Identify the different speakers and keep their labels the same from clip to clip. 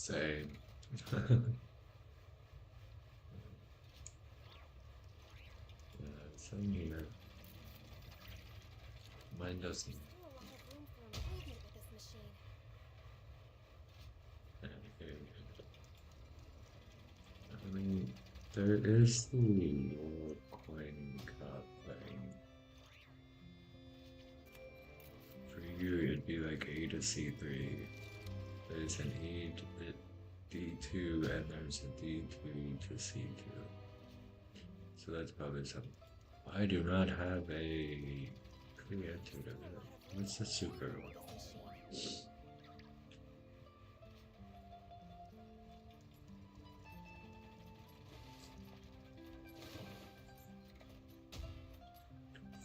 Speaker 1: Same. Yeah, same here. Mine doesn't.
Speaker 2: Still a lot of room for improvement with this machine.
Speaker 1: I mean, there is the old coin cup thing. For you, it'd be like A to C3. There's an E to D2, and there's a D2 to C2. So that's probably something. I do not have a creative. What's the super one?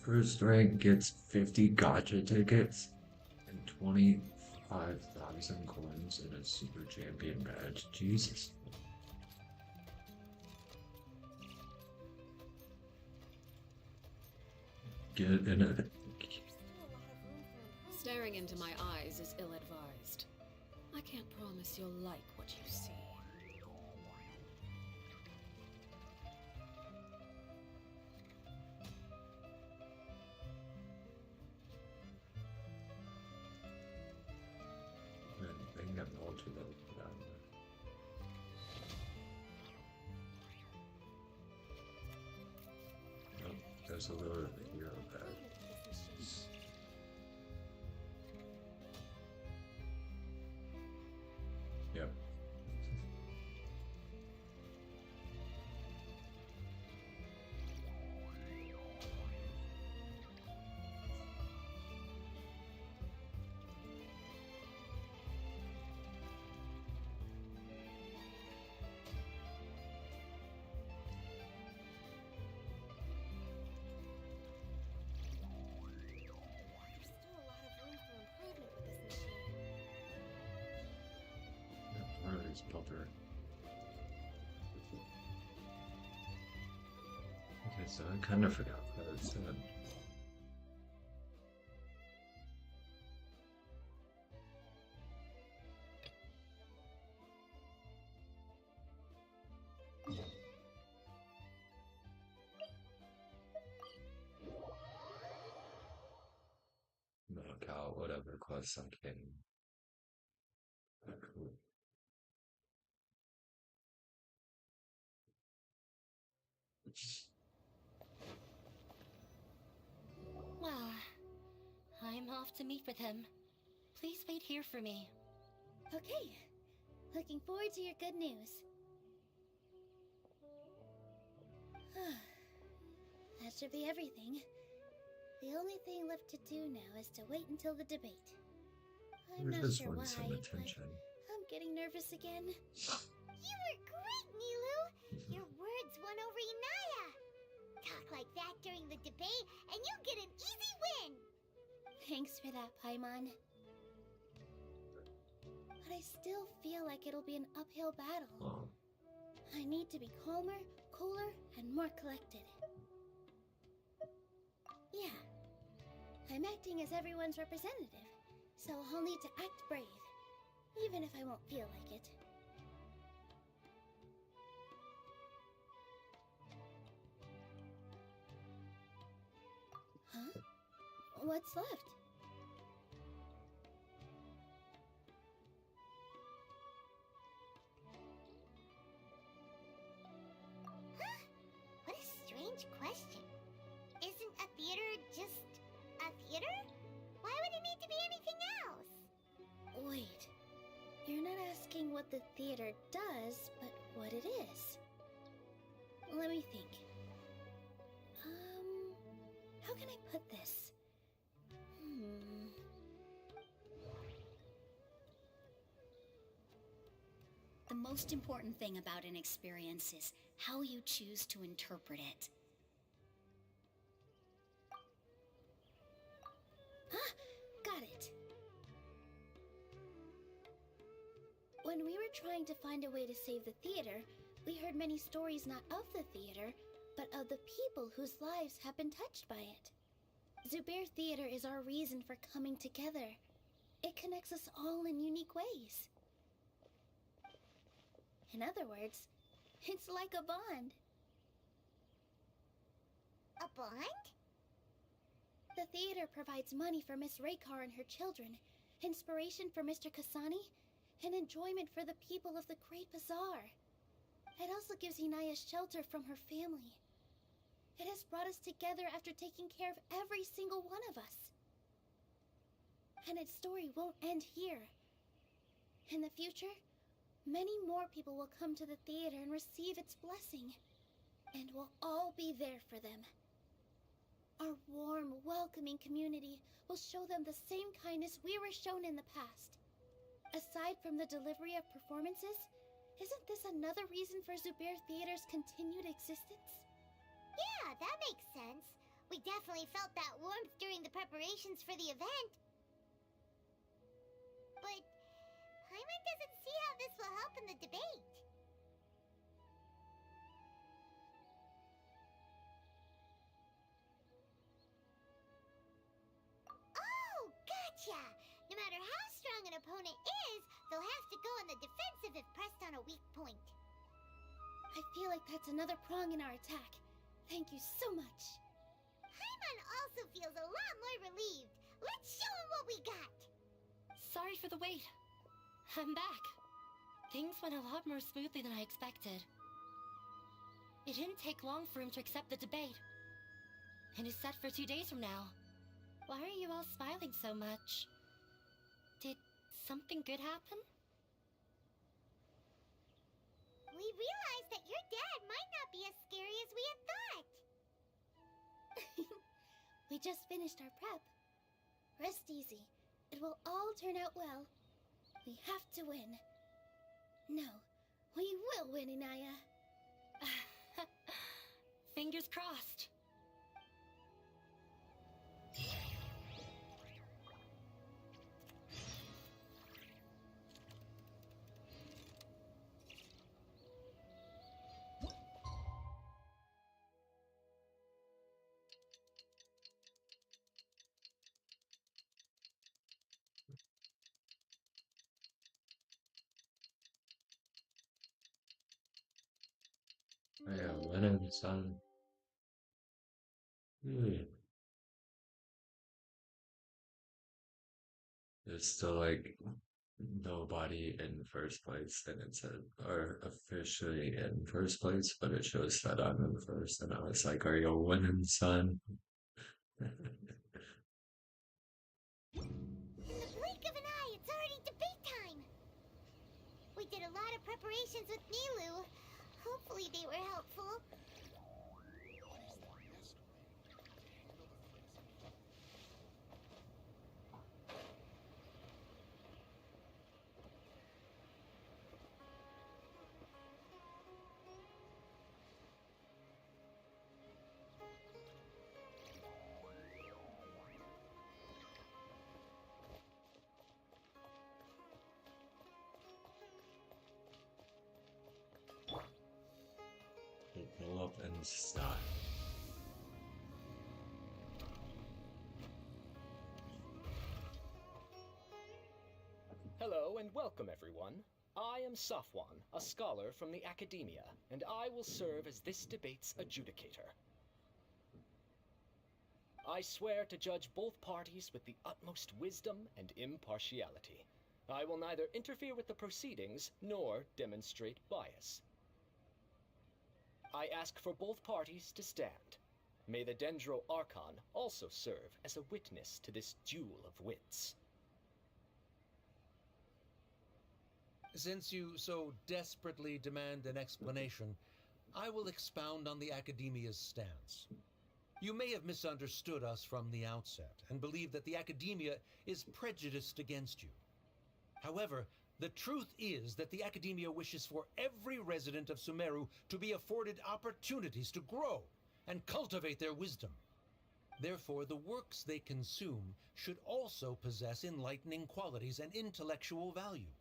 Speaker 1: First rank gets 50 gotcha tickets and 25,000 coins and a super champion badge. Jesus. Get in it.
Speaker 3: Staring into my eyes is ill-advised. I can't promise you'll like what you see.
Speaker 1: They have all too low down there. Oh, there's a little hero badge. Yep. Buffer. Okay, so I kind of forgot what I said. Knock out whatever quest I'm getting. Cool.
Speaker 2: Well, I'm off to meet with him. Please wait here for me. Okay. Looking forward to your good news. That should be everything. The only thing left to do now is to wait until the debate. I'm not
Speaker 1: This
Speaker 2: sure why,
Speaker 1: wants some
Speaker 2: but
Speaker 1: attention.
Speaker 2: I'm getting nervous again. You were great, Nilu! Your words won over Inaya! Talk like that during the debate, and you get an easy win! Thanks for that, Paimon. But I still feel like it'll be an uphill battle.
Speaker 1: Oh.
Speaker 2: I need to be calmer, cooler, and more collected. Yeah. I'm acting as everyone's representative, so I'll need to act brave, even if I won't feel like it. Huh? What's left? Huh? What a strange question. Isn't a theater just a theater? Why would it need to be anything else? Wait. You're not asking what the theater does, but what it is. Let me think. How can I put this?
Speaker 4: The most important thing about an experience is how you choose to interpret it.
Speaker 2: Ah, got it. When we were trying to find a way to save the theater, we heard many stories not of the theater, but of the people whose lives have been touched by it. Zubair Theater is our reason for coming together. It connects us all in unique ways.
Speaker 4: In other words, it's like a bond.
Speaker 2: A bond?
Speaker 4: The theater provides money for Miss Raykar and her children, inspiration for Mr. Kasani, and enjoyment for the people of the Great Bazaar. It also gives Inaya shelter from her family. It has brought us together after taking care of every single one of us. And its story won't end here. In the future, many more people will come to the theater and receive its blessing. And we'll all be there for them. Our warm, welcoming community will show them the same kindness we were shown in the past. Aside from the delivery of performances, isn't this another reason for Zubair Theater's continued existence?
Speaker 2: Yeah, that makes sense. We definitely felt that warmth during the preparations for the event. But Paimon doesn't see how this will help in the debate. Oh, gotcha! No matter how strong an opponent is, they'll have to go on the defensive if pressed on a weak point.
Speaker 4: I feel like that's another prong in our attack. Thank you so much.
Speaker 2: Paimon also feels a lot more relieved. Let's show him what we got!
Speaker 5: Sorry for the wait. I'm back. Things went a lot more smoothly than I expected. It didn't take long for him to accept the debate. And it's set for 2 days from now. Why are you all smiling so much? Did something good happen?
Speaker 2: We realized that your dad might not be as scary as we had thought.
Speaker 4: We just finished our prep. Rest easy. It will all turn out well. We have to win. No, we will win, Inaya.
Speaker 5: Fingers crossed.
Speaker 1: Oh yeah, Lennon son. There's still like nobody in first place, and it said, or officially in first place, but it shows that I'm in first, and I was like, are you winning, son?
Speaker 2: In the blink of an eye, it's already debate time! We did a lot of preparations with Nilu. Hopefully they were helpful.
Speaker 1: Pull up and stop.
Speaker 6: Hello and welcome everyone. I am Safwan, a scholar from the Academia, and I will serve as this debate's adjudicator. I swear to judge both parties with the utmost wisdom and impartiality. I will neither interfere with the proceedings nor demonstrate bias. I ask for both parties to stand. May the Dendro Archon also serve as a witness to this duel of wits.
Speaker 7: Since you so desperately demand an explanation, I will expound on the Academia's stance. You may have misunderstood us from the outset and believe that the Academia is prejudiced against you. However, the truth is that the Academia wishes for every resident of Sumeru to be afforded opportunities to grow and cultivate their wisdom. Therefore, the works they consume should also possess enlightening qualities and intellectual value.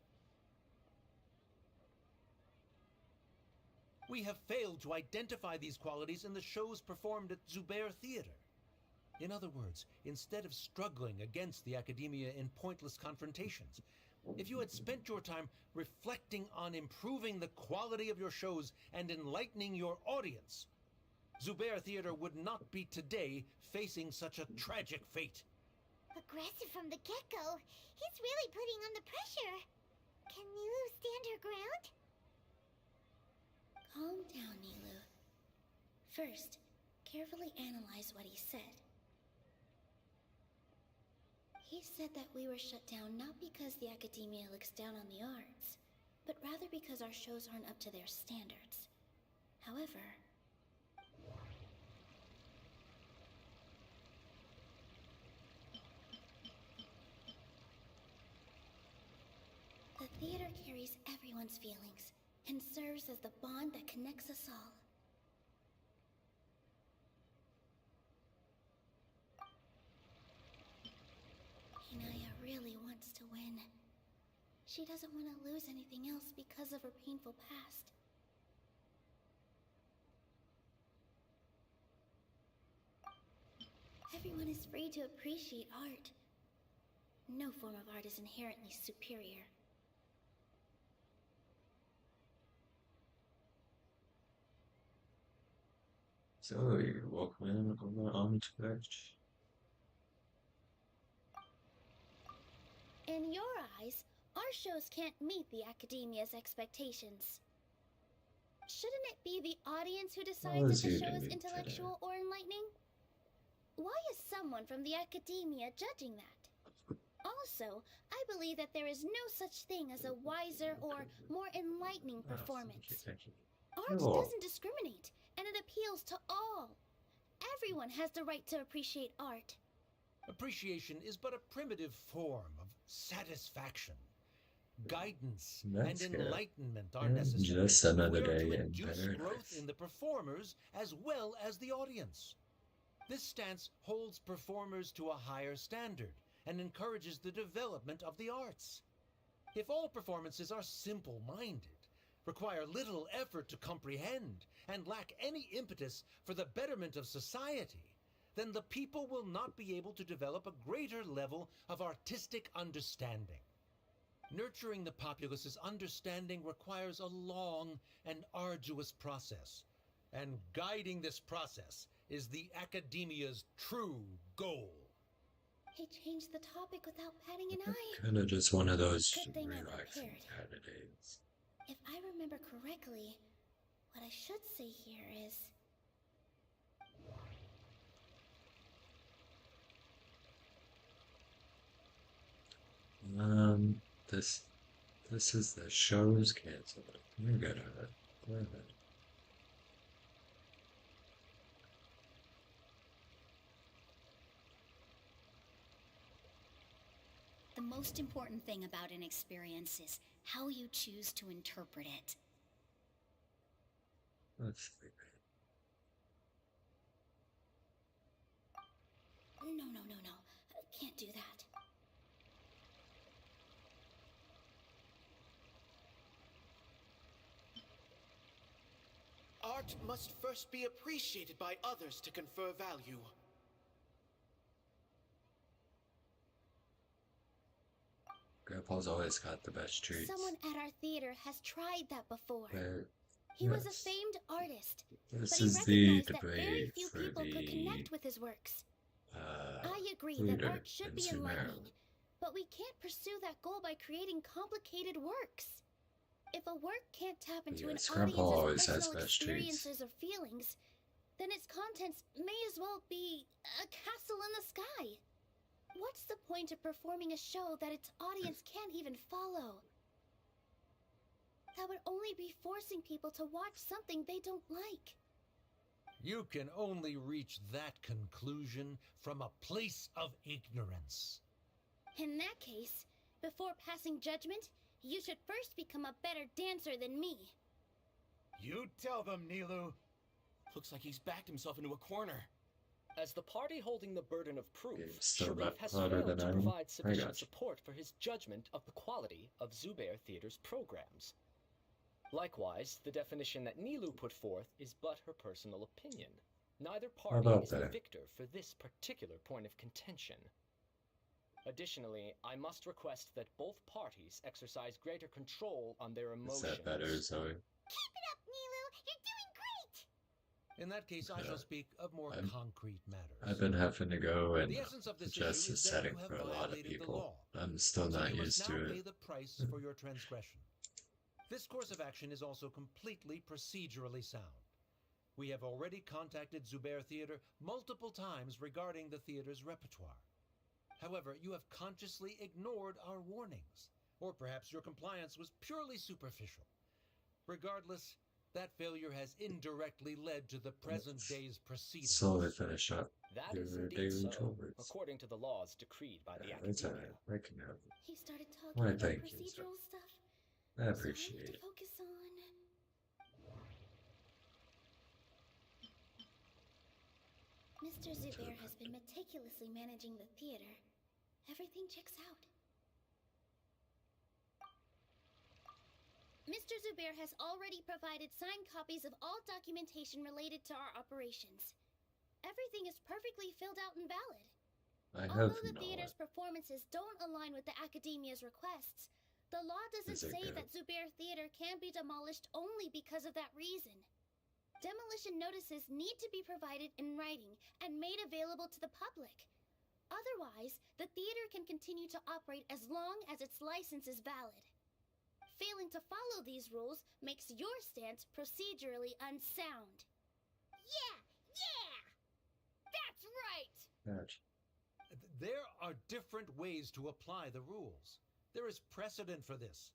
Speaker 7: We have failed to identify these qualities in the shows performed at Zubair Theater. In other words, instead of struggling against the Academia in pointless confrontations, if you had spent your time reflecting on improving the quality of your shows and enlightening your audience, Zubair Theater would not be today facing such a tragic fate.
Speaker 2: Aggressive from the get-go. He's really putting on the pressure. Can Nilu stand her ground?
Speaker 4: Calm down, Nilu. First, carefully analyze what he said. He said that we were shut down not because the academia looks down on the arts, but rather because our shows aren't up to their standards. However, the theater carries everyone's feelings and serves as the bond that connects us all. Inaya really wants to win. She doesn't want to lose anything else because of her painful past. Everyone is free to appreciate art. No form of art is inherently superior.
Speaker 1: So, you're welcome in on the Twitch.
Speaker 4: In your eyes, our shows can't meet the academia's expectations. Shouldn't it be the audience who decides if a show is intellectual or enlightening? Why is someone from the academia judging that? Also, I believe that there is no such thing as a wiser or more enlightening performance. Art doesn't discriminate, and it appeals to all. Everyone has the right to appreciate art.
Speaker 7: Appreciation is but a primitive form of satisfaction. Guidance
Speaker 1: That's
Speaker 7: and
Speaker 1: good.
Speaker 7: enlightenment are
Speaker 1: Yeah,
Speaker 7: necessary.
Speaker 1: just another
Speaker 7: We are
Speaker 1: day
Speaker 7: to
Speaker 1: in
Speaker 7: induce
Speaker 1: paradise.
Speaker 7: growth in the performers as well as the audience. This stance holds performers to a higher standard and encourages the development of the arts. If all performances are simple-minded, require little effort to comprehend, and lack any impetus for the betterment of society, then the people will not be able to develop a greater level of artistic understanding. Nurturing the populace's understanding requires a long and arduous process, and guiding this process is the academia's true goal.
Speaker 4: He changed the topic without batting an eye.
Speaker 1: Kind of just one of those
Speaker 4: Good thing I'm
Speaker 1: relaxing
Speaker 4: prepared.
Speaker 1: Saturdays.
Speaker 4: If I remember correctly, what I should say here is...
Speaker 1: This is the show's canceled. You're good at it. Go ahead.
Speaker 8: The most important thing about an experience is how you choose to interpret it.
Speaker 1: Let's see.
Speaker 4: No. Can't do that.
Speaker 9: Art must first be appreciated by others to confer value.
Speaker 1: Grandpa's always got the best treats.
Speaker 4: Someone at our theater has tried that before.
Speaker 1: But,
Speaker 4: He was a
Speaker 1: yes.
Speaker 4: famed artist,
Speaker 1: This
Speaker 4: but he
Speaker 1: is the
Speaker 4: recognized that very
Speaker 1: debate
Speaker 4: few
Speaker 1: for
Speaker 4: people could
Speaker 1: the
Speaker 4: connect with his works. I agree that
Speaker 1: theater
Speaker 4: art should
Speaker 1: in
Speaker 4: be
Speaker 1: Sumeru.
Speaker 4: enlightening, but we can't pursue that goal by creating complicated works. If a work can't tap into
Speaker 1: Yes,
Speaker 4: an
Speaker 1: Grandpa always
Speaker 4: audience's
Speaker 1: has
Speaker 4: personal
Speaker 1: best treats.
Speaker 4: experiences or feelings, then its contents may as well be a castle in the sky. What's the point of performing a show that its audience can't even follow? That would only be forcing people to watch something they don't like.
Speaker 7: You can only reach that conclusion from a place of ignorance.
Speaker 4: In that case, before passing judgment, you should first become a better dancer than me.
Speaker 9: You tell them, Nilu. Looks like he's backed himself into a corner.
Speaker 6: As the party holding the burden of proof,
Speaker 1: Game's still
Speaker 6: Sharif
Speaker 1: not
Speaker 6: has
Speaker 1: louder
Speaker 6: failed
Speaker 1: than
Speaker 6: to
Speaker 1: I am.
Speaker 6: provide
Speaker 1: I
Speaker 6: sufficient
Speaker 1: got you.
Speaker 6: support for his judgment of the quality of Zubair Theater's programs. Likewise, the definition that Nilu put forth is but her personal opinion. Neither party
Speaker 1: about
Speaker 6: is the
Speaker 1: that?
Speaker 6: victor for this particular point of contention. Additionally, I must request that both parties exercise greater control on their
Speaker 1: Is
Speaker 6: emotions.
Speaker 1: that better, Zoe?
Speaker 2: Keep it up, Nilu! You're doing great!
Speaker 7: In that case, I shall speak of more concrete matters.
Speaker 1: I've been having to go and
Speaker 7: The essence of this
Speaker 1: adjust
Speaker 7: issue
Speaker 1: the
Speaker 7: is that
Speaker 1: setting
Speaker 7: you have
Speaker 1: for a lot of
Speaker 7: violated the
Speaker 1: people.
Speaker 7: law.
Speaker 1: I'm still
Speaker 7: So
Speaker 1: not
Speaker 7: you must
Speaker 1: used
Speaker 7: now
Speaker 1: to
Speaker 7: pay
Speaker 1: it.
Speaker 7: the price for your transgression. This course of action is also completely procedurally sound. We have already contacted Zubair Theater multiple times regarding the theater's repertoire. However, you have consciously ignored our warnings, or perhaps your compliance was purely superficial. Regardless, that failure has indirectly led to the present day's proceedings.
Speaker 1: Slowly finish up
Speaker 6: That
Speaker 1: your
Speaker 6: is indeed
Speaker 1: daily
Speaker 6: so,
Speaker 1: chores.
Speaker 6: according to the laws decreed by the
Speaker 1: It's
Speaker 6: Academia.
Speaker 1: alright. I can have it.
Speaker 4: He started talking
Speaker 1: Why,
Speaker 4: about
Speaker 1: thank you,
Speaker 4: procedural stuff.
Speaker 1: I
Speaker 4: So I
Speaker 1: appreciate
Speaker 4: have
Speaker 1: it.
Speaker 4: to focus on... Mr. Zubair has been meticulously managing the theater. Everything checks out. Mr. Zubair has already provided signed copies of all documentation related to our operations. Everything is perfectly filled out and valid.
Speaker 1: I have
Speaker 4: Although the
Speaker 1: no
Speaker 4: theater's performances don't align with the Academia's requests, the law doesn't
Speaker 1: Is it
Speaker 4: say
Speaker 1: good?
Speaker 4: that Zubair Theater can be demolished only because of that reason. Demolition notices need to be provided in writing and made available to the public. Otherwise, the theater can continue to operate as long as its license is valid. Failing to follow these rules makes your stance procedurally unsound.
Speaker 2: Yeah! Yeah! That's right!
Speaker 1: match.
Speaker 7: There are different ways to apply the rules. There is precedent for this.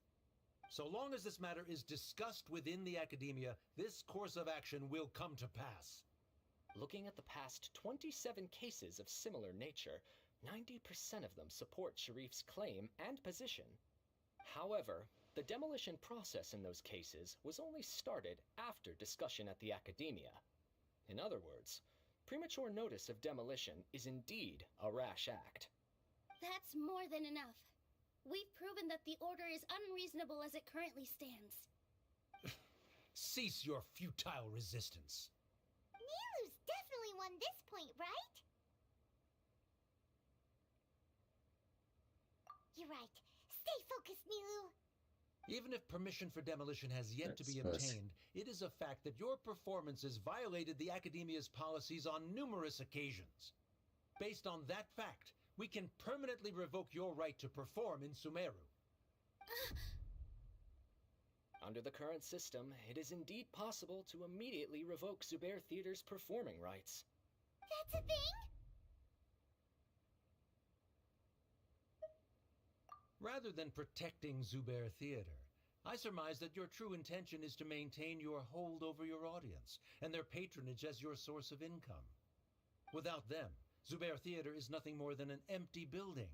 Speaker 7: So long as this matter is discussed within the Academia, this course of action will come to pass.
Speaker 6: Looking at the past 27 cases of similar nature, 90% of them support Sharif's claim and position. However, the demolition process in those cases was only started after discussion at the Academia. In other words, premature notice of demolition is indeed a rash act.
Speaker 4: That's more than enough. We've proven that the order is unreasonable as it currently stands.
Speaker 7: Cease your futile resistance.
Speaker 2: Nilu's definitely won this point, right? You're right. Stay focused, Nilu.
Speaker 7: Even if permission for demolition has yet to be
Speaker 1: That's
Speaker 7: obtained, it is a fact that your performances violated the Academia's policies on numerous occasions. Based on that fact, we can permanently revoke your right to perform in Sumeru.
Speaker 6: Under the current system, it is indeed possible to immediately revoke Zubair Theater's performing rights.
Speaker 2: That's a thing?
Speaker 7: Rather than protecting Zubair Theater, I surmise that your true intention is to maintain your hold over your audience and their patronage as your source of income. Without them, Zubair Theater is nothing more than an empty building.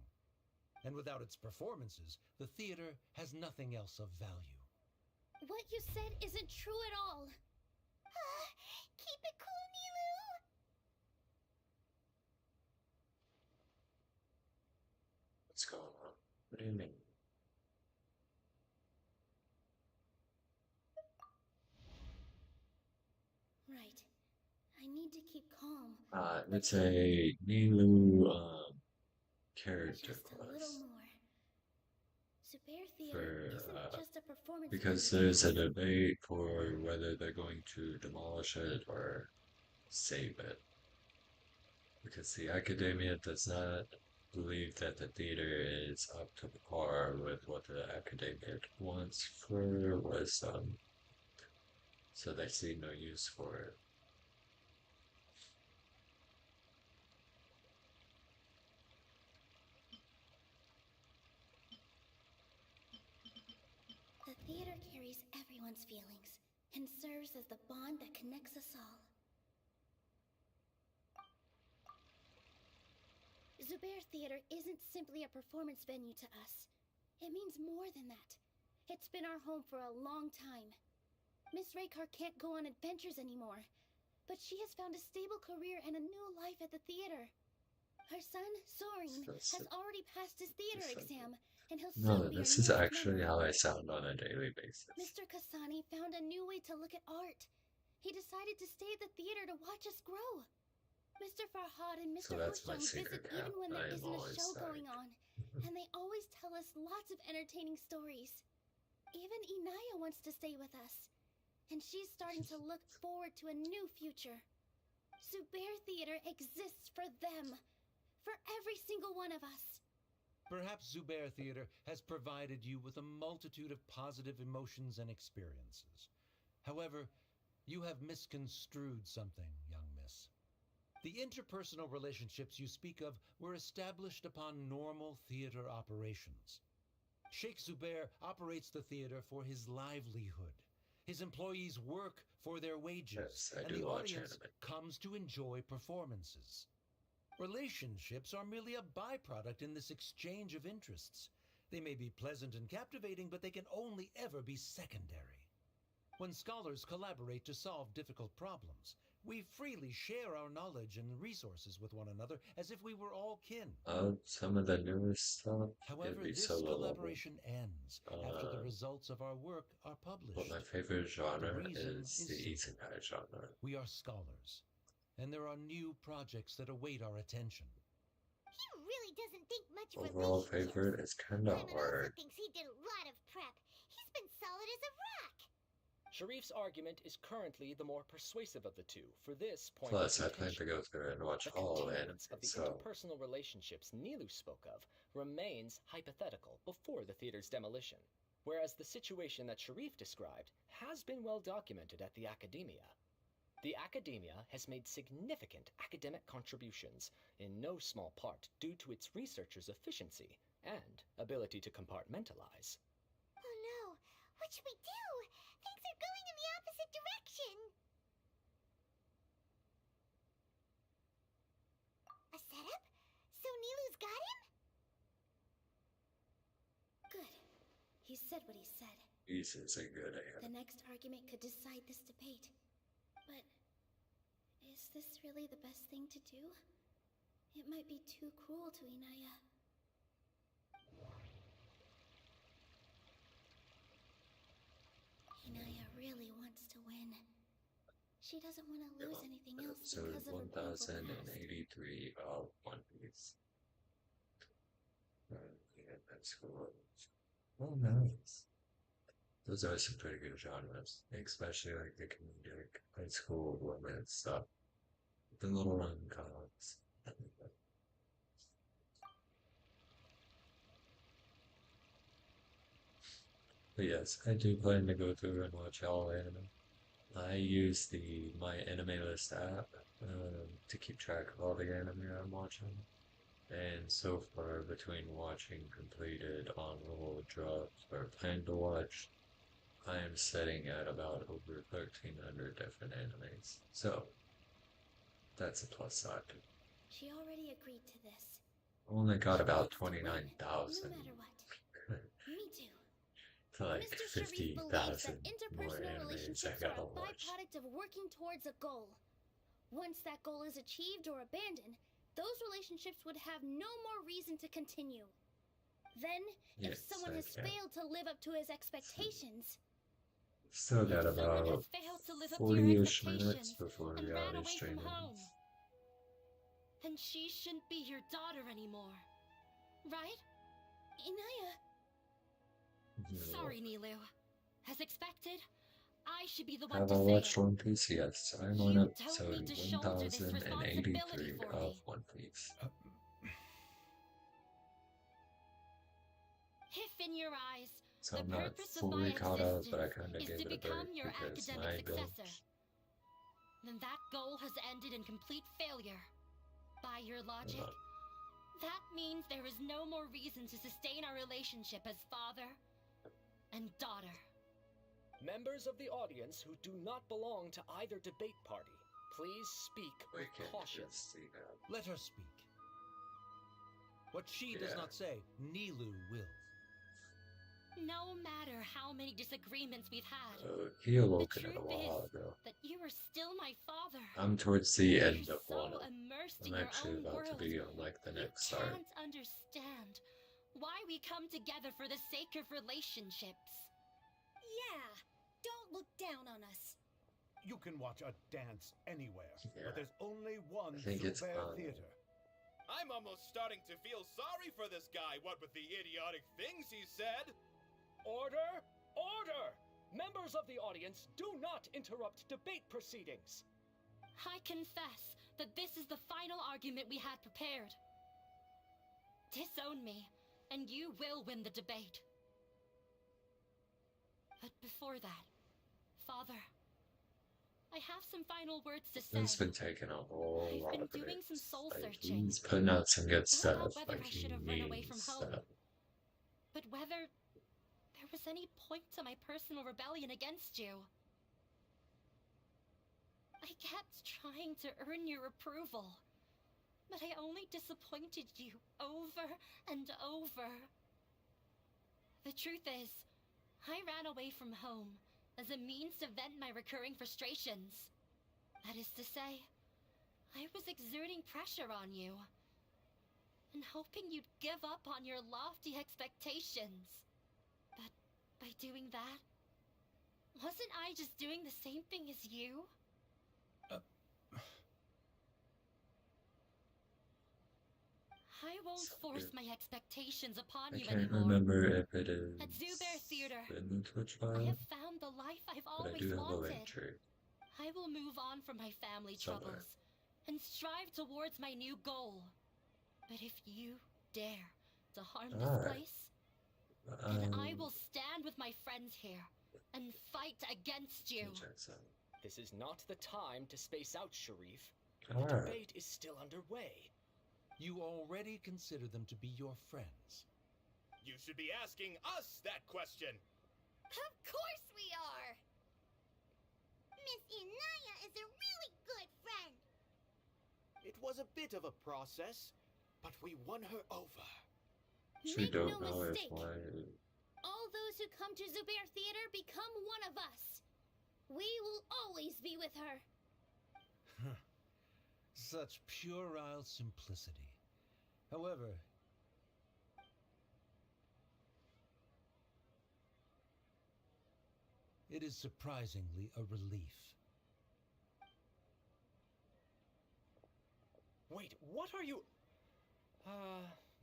Speaker 7: And without its performances, the theater has nothing else of value.
Speaker 4: What you said isn't true at all.
Speaker 2: Keep it cool, Nilu.
Speaker 1: What's going on? What do you mean?
Speaker 4: Right. I need to keep calm.
Speaker 1: It's a Nilu character
Speaker 4: Just a little
Speaker 1: class.
Speaker 4: more. Zubair Theater
Speaker 1: For,
Speaker 4: isn't just a performance
Speaker 1: Because
Speaker 4: venue.
Speaker 1: there's a debate for whether they're going to demolish it or save it. Because the Academia does not believe that the theater is up to par with what the Academia wants for wisdom. So they see no use for it.
Speaker 4: The theater carries everyone's feelings and serves as the bond that connects us all. Zubair Theater isn't simply a performance venue to us. It means more than that. It's been our home for a long time. Miss Raykar can't go on adventures anymore, but she has found a stable career and a new life at the theater. Her son, Soren, has already passed his theater exam, and he'll soon
Speaker 1: No,
Speaker 4: be
Speaker 1: this
Speaker 4: our
Speaker 1: is
Speaker 4: newest
Speaker 1: actually
Speaker 4: member.
Speaker 1: how I sound on a daily basis.
Speaker 4: Mr. Kasani found a new way to look at art. He decided to stay at the theater to watch us grow. Mr. Farhad and Mr.
Speaker 1: So that's my
Speaker 4: Urshang
Speaker 1: secret
Speaker 4: visit
Speaker 1: cap.
Speaker 4: even when there
Speaker 1: I am
Speaker 4: isn't a
Speaker 1: always
Speaker 4: show
Speaker 1: like
Speaker 4: going on, And they always tell us lots of entertaining stories. Even Inaya wants to stay with us. And she's starting to look forward to a new future. Zubair Theater exists for them. For every single one of us.
Speaker 7: Perhaps Zubair Theater has provided you with a multitude of positive emotions and experiences. However, you have misconstrued something, young miss. The interpersonal relationships you speak of were established upon normal theater operations. Sheikh Zubair operates the theater for his livelihood. His employees work for their wages,
Speaker 1: Yes, I
Speaker 7: and
Speaker 1: do
Speaker 7: the
Speaker 1: watch
Speaker 7: audience
Speaker 1: anime.
Speaker 7: comes to enjoy performances. Relationships are merely a byproduct in this exchange of interests. They may be pleasant and captivating, but they can only ever be secondary. When scholars collaborate to solve difficult problems, we freely share our knowledge and resources with one another as if we were all kin.
Speaker 1: Some of the newest stuff
Speaker 7: However,
Speaker 1: can be
Speaker 7: this
Speaker 1: solo level.
Speaker 7: collaboration ends after the results of our work are published.
Speaker 1: But my favorite genre
Speaker 7: The reason
Speaker 1: is
Speaker 7: is
Speaker 1: the
Speaker 7: simple.
Speaker 1: isekai genre.
Speaker 7: We are scholars, and there are new projects that await our attention.
Speaker 2: He really doesn't think much
Speaker 1: Overall
Speaker 2: relationships.
Speaker 1: favorite is kinda
Speaker 2: Simon also
Speaker 1: hard.
Speaker 2: thinks he did a lot of prep. He's been solid as a rock.
Speaker 6: Sharif's argument is currently the more persuasive of the two for this point
Speaker 1: Plus, I
Speaker 6: of
Speaker 1: plan to
Speaker 6: contention.
Speaker 1: go through and watch
Speaker 6: The
Speaker 1: all anime,
Speaker 6: continuance of the
Speaker 1: so
Speaker 6: interpersonal relationships Nilu spoke of remains hypothetical before the theater's demolition, whereas the situation that Sharif described has been well documented at the Academia. The Academia has made significant academic contributions, in no small part due to its researchers' efficiency and ability to compartmentalize.
Speaker 2: Oh no, what should we do? Things are going in the opposite direction. A setup? So Nilu's got him?
Speaker 4: Good. He said what he said.
Speaker 1: this is a good
Speaker 4: The
Speaker 1: anime.
Speaker 4: next argument could decide this debate. But is this really the best thing to do? It might be too cruel to Inaya. Inaya really wants to win. She doesn't want to lose anything else
Speaker 1: Episode
Speaker 4: because of her painful past.
Speaker 1: 1083 of One Piece. Yeah, that's cool. Oh, nice. Those are some pretty good genres, especially like the comedic high school romance stuff. The little rom-coms. But yes, I do plan to go through and watch all anime. I use the My Anime List app to keep track of all the anime I'm watching. And so far, between watching completed, on-roll drops, or plan to watch, I am sitting at about over 1,300 different animes. So, that's a plus side.
Speaker 4: She already agreed to this.
Speaker 1: Only got
Speaker 4: She
Speaker 1: about
Speaker 4: wants to win,
Speaker 1: 29,000
Speaker 4: No matter what. Me too.
Speaker 1: to like
Speaker 4: Mr. Sharif believes
Speaker 1: 50,000
Speaker 4: that
Speaker 1: more
Speaker 4: interpersonal
Speaker 1: animes I
Speaker 4: relationships
Speaker 1: gotta
Speaker 4: are a
Speaker 1: watch.
Speaker 4: byproduct of working towards a goal. Once that goal is achieved or abandoned, those relationships would have no more reason to continue. Then, if
Speaker 1: Yes,
Speaker 4: someone
Speaker 1: I
Speaker 4: has
Speaker 1: can.
Speaker 4: failed to live up to his expectations,
Speaker 1: Still got
Speaker 5: If someone
Speaker 1: about
Speaker 5: has failed to live up to your
Speaker 1: 40-ish minutes
Speaker 5: expectations
Speaker 1: before
Speaker 5: and ran
Speaker 1: reality
Speaker 5: away from
Speaker 1: streaming.
Speaker 5: home, then she shouldn't be your daughter anymore. Right?
Speaker 4: Inaya,
Speaker 5: Sorry, Nilu. As expected, I should be the one
Speaker 1: Have
Speaker 5: to
Speaker 1: I
Speaker 5: say
Speaker 1: watched
Speaker 5: it.
Speaker 1: One Piece? Yes, I'm on
Speaker 5: You don't
Speaker 1: episode
Speaker 5: need to shoulder this
Speaker 1: 1083
Speaker 5: responsibility for
Speaker 1: of
Speaker 5: me.
Speaker 1: One Piece.
Speaker 5: If in your eyes,
Speaker 1: So
Speaker 5: the
Speaker 1: I'm not
Speaker 5: purpose of my
Speaker 1: fully caught up, but I
Speaker 5: existence
Speaker 1: kind of
Speaker 5: is
Speaker 1: gave
Speaker 5: to
Speaker 1: it a
Speaker 5: become
Speaker 1: break
Speaker 5: your
Speaker 1: because
Speaker 5: academic
Speaker 1: my
Speaker 5: successor, then that goal has ended in complete failure. By your logic, that means there is no more reason to sustain our relationship as father and daughter.
Speaker 6: Members of the audience who do not belong to either debate party, please speak
Speaker 1: we
Speaker 6: with
Speaker 1: can
Speaker 6: caution.
Speaker 1: just see that.
Speaker 7: Let her speak. What she does
Speaker 1: Yeah.
Speaker 7: not say, Nilu will.
Speaker 5: No matter how many disagreements we've had,
Speaker 1: He
Speaker 5: the
Speaker 1: awoken in
Speaker 5: truth
Speaker 1: a while
Speaker 5: is
Speaker 1: ago.
Speaker 5: that you are still my father.
Speaker 1: I'm towards the
Speaker 5: You're
Speaker 1: end of
Speaker 5: so
Speaker 1: one.
Speaker 5: immersed
Speaker 1: I'm
Speaker 5: in your
Speaker 1: actually
Speaker 5: own
Speaker 1: about to
Speaker 5: world.
Speaker 1: be on like the
Speaker 5: You
Speaker 1: next start.
Speaker 5: can't understand why we come together for the sake of relationships.
Speaker 8: Yeah, don't look down on us.
Speaker 10: You can watch a dance anywhere,
Speaker 1: Yeah.
Speaker 10: but there's only one
Speaker 1: I think it's
Speaker 10: Zubair
Speaker 1: on
Speaker 10: theater.
Speaker 9: I'm almost starting to feel sorry for this guy, what with the idiotic things he said.
Speaker 6: Order! Order! Members of the audience, do not interrupt debate proceedings.
Speaker 5: I confess that this is the final argument we had prepared. Disown me, and you will win the debate. But before that, Father, I have some final words to say.
Speaker 1: He's been taking a whole
Speaker 5: I've
Speaker 1: lot
Speaker 5: been
Speaker 1: of
Speaker 5: doing some
Speaker 1: breaks.
Speaker 5: soul
Speaker 1: Like,
Speaker 5: searching.
Speaker 1: he's putting out some good
Speaker 5: Not
Speaker 1: stuff.
Speaker 5: about whether
Speaker 1: Like,
Speaker 5: I
Speaker 1: he
Speaker 5: should have run away from
Speaker 1: means
Speaker 5: home,
Speaker 1: stuff.
Speaker 5: but whether there was any point to my personal rebellion against you. I kept trying to earn your approval, but I only disappointed you over and over. The truth is, I ran away from home as a means to vent my recurring frustrations. That is to say, I was exerting pressure on you, and hoping you'd give up on your lofty expectations. But by doing that, wasn't I just doing the same thing as you? I won't force my expectations upon
Speaker 1: I
Speaker 5: you
Speaker 1: can't
Speaker 5: anymore.
Speaker 1: remember if it is
Speaker 5: At Zubair Theater,
Speaker 1: the new Twitch
Speaker 5: I
Speaker 1: file,
Speaker 5: have found the life I've
Speaker 1: but I
Speaker 5: always
Speaker 1: do have a
Speaker 5: wanted.
Speaker 1: link tree.
Speaker 5: I will move on from my family
Speaker 1: Somewhere.
Speaker 5: troubles and strive towards my new goal. But if you dare to harm this
Speaker 1: Alright.
Speaker 5: place, then I will stand with my friends here and fight against you.
Speaker 1: check some.
Speaker 6: This is not the time to space out, Sharif. The
Speaker 1: Alright.
Speaker 6: debate is still underway.
Speaker 7: You already consider them to be your friends.
Speaker 9: You should be asking us that question.
Speaker 2: Of course we are! Miss Inaya is a really good friend.
Speaker 9: It was a bit of a process, but we won her over.
Speaker 1: She
Speaker 4: Make
Speaker 1: don't
Speaker 4: no
Speaker 1: know if
Speaker 4: mistake. All those who come to Zubair Theater become one of us. We will always be with her.
Speaker 7: Such puerile simplicity. However, it is surprisingly a relief.
Speaker 6: Wait, what are you...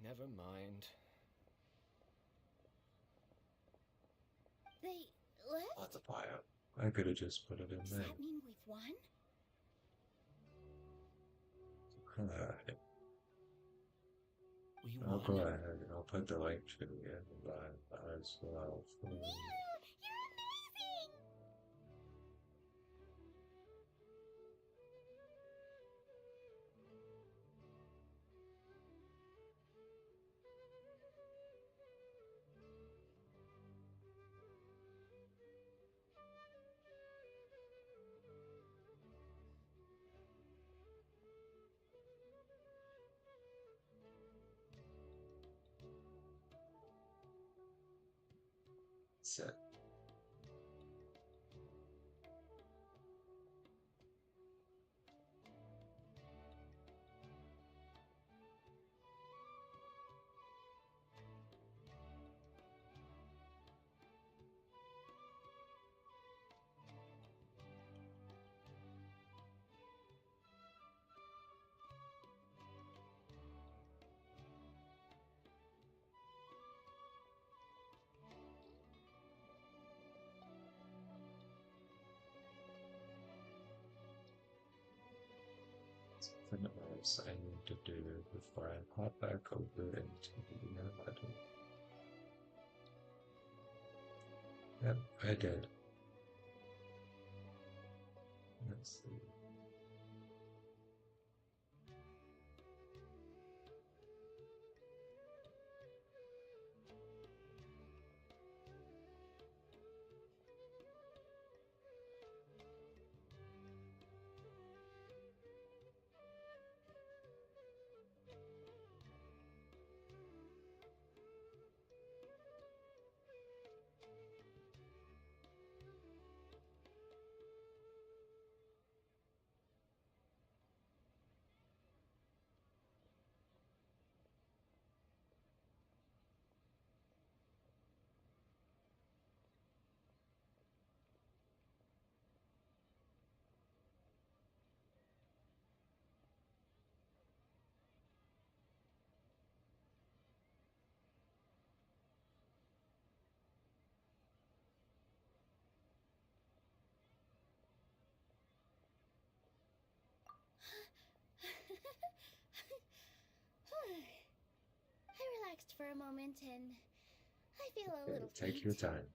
Speaker 6: never mind.
Speaker 4: They left?
Speaker 1: Lots of bio. I could have just put it in
Speaker 4: Does
Speaker 1: there.
Speaker 4: that mean we've won?
Speaker 1: Alright.
Speaker 9: We
Speaker 1: I'll
Speaker 9: won.
Speaker 1: go ahead and I'll put the link to the end as well.
Speaker 2: You're amazing!
Speaker 1: Set. Something else I need to do before I hop back over into the button. Yep, I did. Let's see.
Speaker 4: for a moment, and I feel a little
Speaker 1: Take your
Speaker 4: faint.
Speaker 1: time.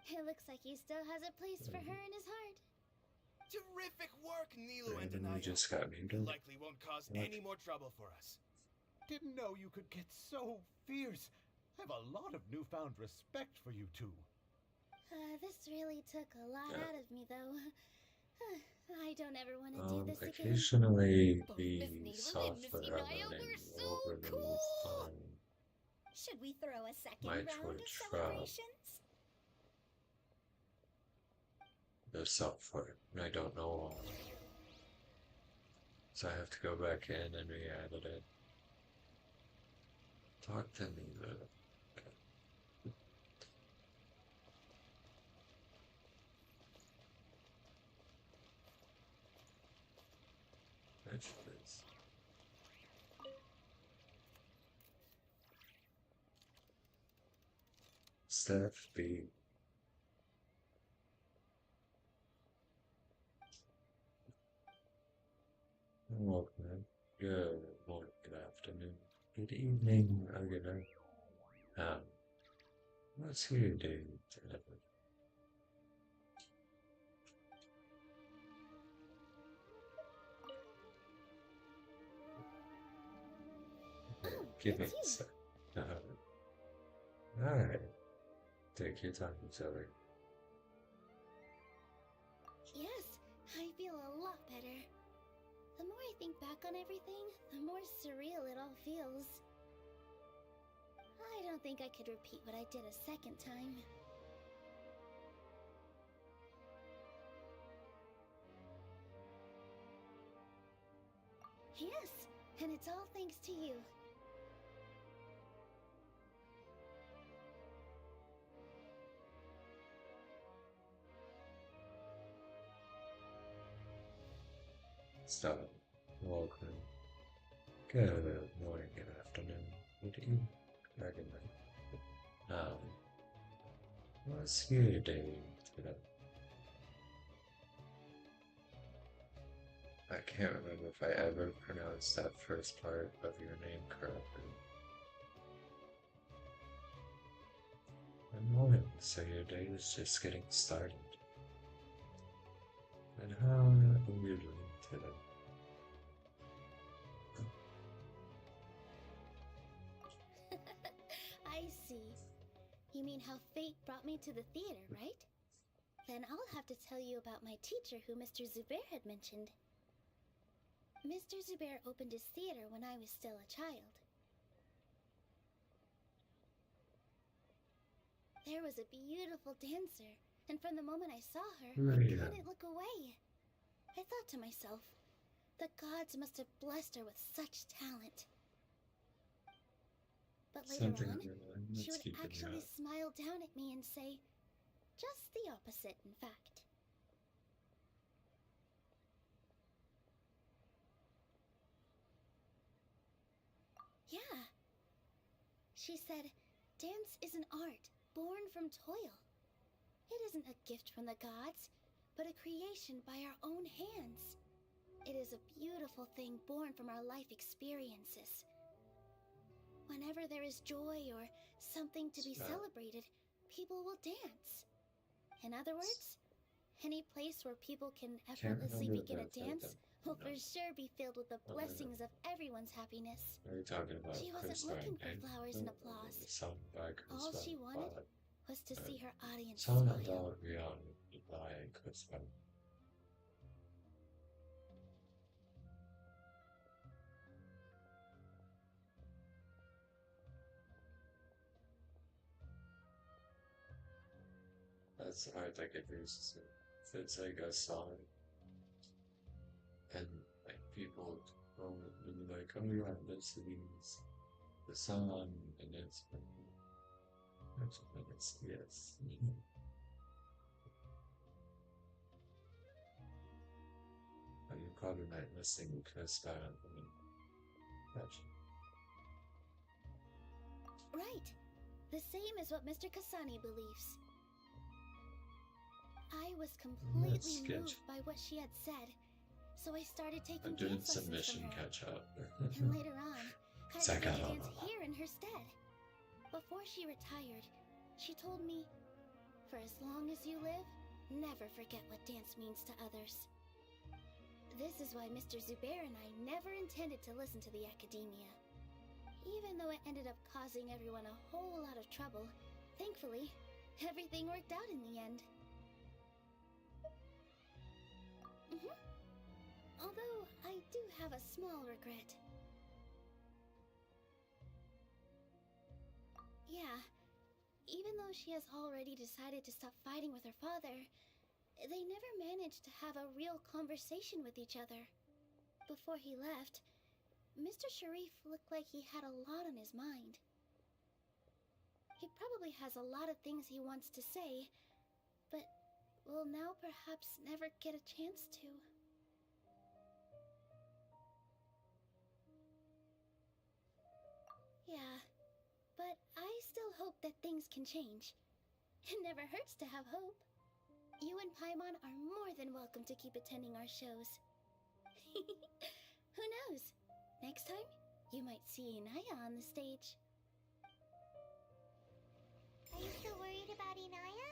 Speaker 4: It looks like he still has a place for her in his heart.
Speaker 9: Terrific work, Nilu and
Speaker 1: Randomly
Speaker 9: Danayo.
Speaker 1: just got muted.
Speaker 9: Likely won't cause
Speaker 1: What?
Speaker 9: any more trouble for us.
Speaker 10: Didn't know you could get so fierce. Have a lot of newfound respect for you two.
Speaker 4: This really took a lot
Speaker 1: Yeah.
Speaker 4: out of me, though. I don't ever want to do this again.
Speaker 1: Occasionally
Speaker 5: Both
Speaker 1: the
Speaker 5: Miss Needle and Miss
Speaker 1: software
Speaker 5: Inaya
Speaker 1: running
Speaker 5: were so
Speaker 1: will release
Speaker 5: cool!
Speaker 1: on
Speaker 8: Should we throw a second
Speaker 1: My
Speaker 8: round of
Speaker 1: Twitch
Speaker 8: celebrations?
Speaker 1: the software, and I don't know all. So I have to go back in and re-edit it. Talk to me, though. That's this. Steph B. Welcome. Good morning, good afternoon, good evening, or good night. What's your day today? Give me
Speaker 4: it's
Speaker 1: a
Speaker 4: you.
Speaker 1: sec. Alright. Take your time, Zoe.
Speaker 4: Yes, I feel a lot better. The more I think back on everything, the more surreal it all feels. I don't think I could repeat what I did a second time. Yes, and it's all thanks to you.
Speaker 1: Stop. Welcome. Good morning, good afternoon, good evening, or good night. What's your day today? I can't remember if I ever pronounced that first part of your name correctly. Good morning, so your day is just getting started. And how are you doing today?
Speaker 4: I see. You mean how fate brought me to the theater, right? Then I'll have to tell you about my teacher who Mr. Zubair had mentioned. Mr. Zubair opened his theater when I was still a child. There was a beautiful dancer, and from the moment I saw her, I
Speaker 1: Yeah.
Speaker 4: couldn't look away. I thought to myself, the gods must have blessed her with such talent. But later
Speaker 1: Something
Speaker 4: on,
Speaker 1: in your mind
Speaker 4: she
Speaker 1: that's
Speaker 4: would
Speaker 1: keeping you
Speaker 4: actually
Speaker 1: up.
Speaker 4: smile down at me and say, just the opposite, in fact. Yeah. She said, dance is an art born from toil. It isn't a gift from the gods, but a creation by our own hands. It is a beautiful thing born from our life experiences. Whenever there is joy or something to be
Speaker 1: Stop.
Speaker 4: celebrated, people will dance. In other words, any place where people can effortlessly
Speaker 1: remember
Speaker 4: begin a
Speaker 1: the
Speaker 4: dance will for
Speaker 1: no.
Speaker 4: sure be filled with the
Speaker 1: no.
Speaker 4: blessings of everyone's happiness.
Speaker 1: Are you talking about
Speaker 4: She wasn't
Speaker 1: Chris
Speaker 4: looking for
Speaker 1: Lang?
Speaker 4: flowers and applause.
Speaker 1: Some by Chris
Speaker 4: All
Speaker 1: Lang,
Speaker 4: she wanted
Speaker 1: but
Speaker 4: was to see her audience
Speaker 1: some
Speaker 4: smile.
Speaker 1: adult reality by Chris Lang. That's hard, like if it's like a song and like people go and be like, oh yeah, this is the song and it's yes. But you probably might listen because gotcha.
Speaker 4: Right. The same as what Mr. Kasani believes. I was completely
Speaker 1: sketchy.
Speaker 4: moved by what she had said, so I started taking
Speaker 1: I'm doing
Speaker 4: dance lessons
Speaker 1: submission
Speaker 4: from her.
Speaker 1: catch up.
Speaker 4: And later on, I
Speaker 1: Check
Speaker 4: began to
Speaker 1: out.
Speaker 4: dance here in her stead. Before she retired, she told me, "For as long as you live, never forget what dance means to others." This is why Mr. Zubair and I never intended to listen to the academia. Even though it ended up causing everyone a whole lot of trouble, thankfully, everything worked out in the end. Although, I do have a small regret. Yeah, even though she has already decided to stop fighting with her father, they never managed to have a real conversation with each other. Before he left, Mr. Sharif looked like he had a lot on his mind. He probably has a lot of things he wants to say, but will now perhaps never get a chance to. Yeah, but I still hope that things can change. It never hurts to have hope. You and Paimon are more than welcome to keep attending our shows. Who knows? Next time, you might see Inaya on the stage.
Speaker 2: Are you still worried about Inaya?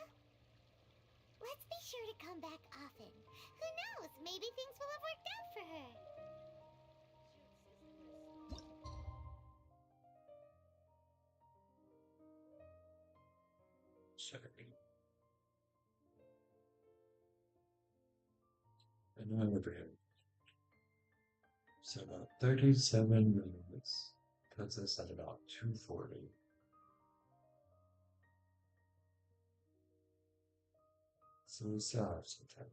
Speaker 2: Let's be sure to come back often. Who knows? Maybe things will have worked out for her.
Speaker 1: Sorry. Another bit. So about 37 minutes. Puts us at about 240. So we still have some time.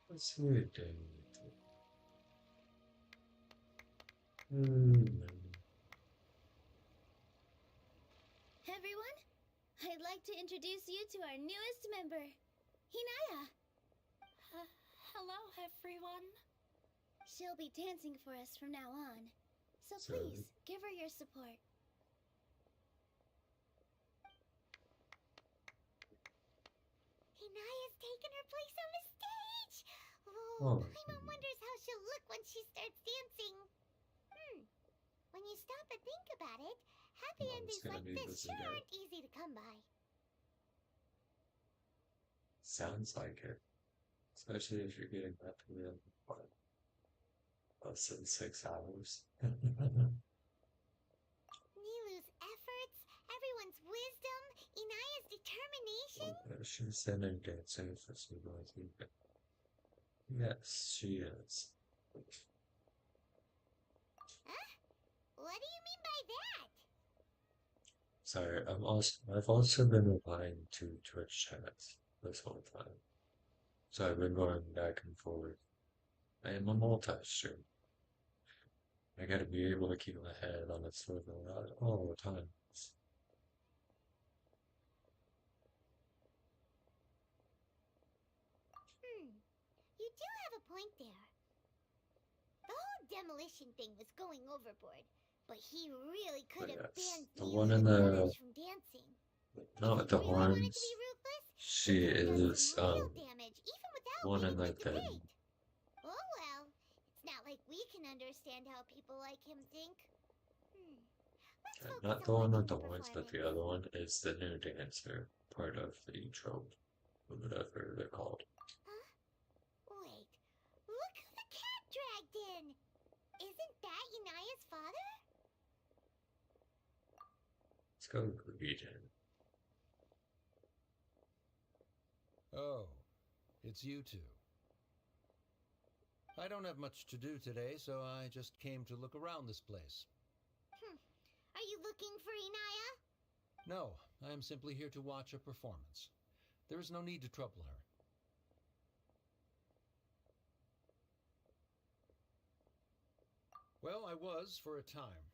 Speaker 1: Let's see what it
Speaker 4: Everyone, I'd like to introduce you to our newest member, Hinaya.
Speaker 5: Hello, everyone.
Speaker 4: She'll be dancing for us from now on. So
Speaker 1: So-
Speaker 4: please, give her your support.
Speaker 2: Inaya's taken her place on the stage!
Speaker 1: Oh.
Speaker 2: Paimon wonders how she'll look when she starts dancing. When you stop and think about it, happy
Speaker 1: Well, it's
Speaker 2: endings
Speaker 1: gonna
Speaker 2: like
Speaker 1: be
Speaker 2: this sure
Speaker 1: visitor.
Speaker 2: aren't easy to come by.
Speaker 1: Sounds like it. Especially if you're getting that in what, less than 6 hours.
Speaker 2: Nilu's efforts, everyone's wisdom, Inaya's determination.
Speaker 1: She's sending dancing for some reason. Yes, she is.
Speaker 2: Huh? What do you mean by that?
Speaker 1: Sorry, I've also been replying to Twitch chats this whole time. So I've been going back and forth. I am a multi-stream. I gotta be able to keep my head on a swivel at all the time.
Speaker 2: You do have a point there. The whole demolition thing was going overboard, but he really could have
Speaker 1: yes,
Speaker 2: banned
Speaker 1: the
Speaker 2: Nilu
Speaker 1: one in
Speaker 2: and
Speaker 1: the-
Speaker 2: others from dancing.
Speaker 1: Not with the
Speaker 2: If he really wanted
Speaker 1: horns.
Speaker 2: to be ruthless,
Speaker 1: She
Speaker 2: he could've done
Speaker 1: is
Speaker 2: some real damage, even without
Speaker 1: one in
Speaker 2: winning
Speaker 1: like
Speaker 2: the
Speaker 1: the
Speaker 2: debate. Oh well, it's not like we can understand how people like him think. Let's focus
Speaker 1: not the
Speaker 2: on
Speaker 1: one with
Speaker 2: watching
Speaker 1: the horns, but the
Speaker 2: performance.
Speaker 1: other one is the new dancer part of the trope, or whatever they're called.
Speaker 2: Huh? Wait, look who the cat dragged in! Isn't that Inaya's father?
Speaker 1: Let's go read him.
Speaker 7: Oh, it's you two. I don't have much to do today, so I just came to look around this place.
Speaker 2: Are you looking looking for Inaya?
Speaker 7: No, I am simply here to watch a performance. There is no need to trouble her. Well, I was for a time.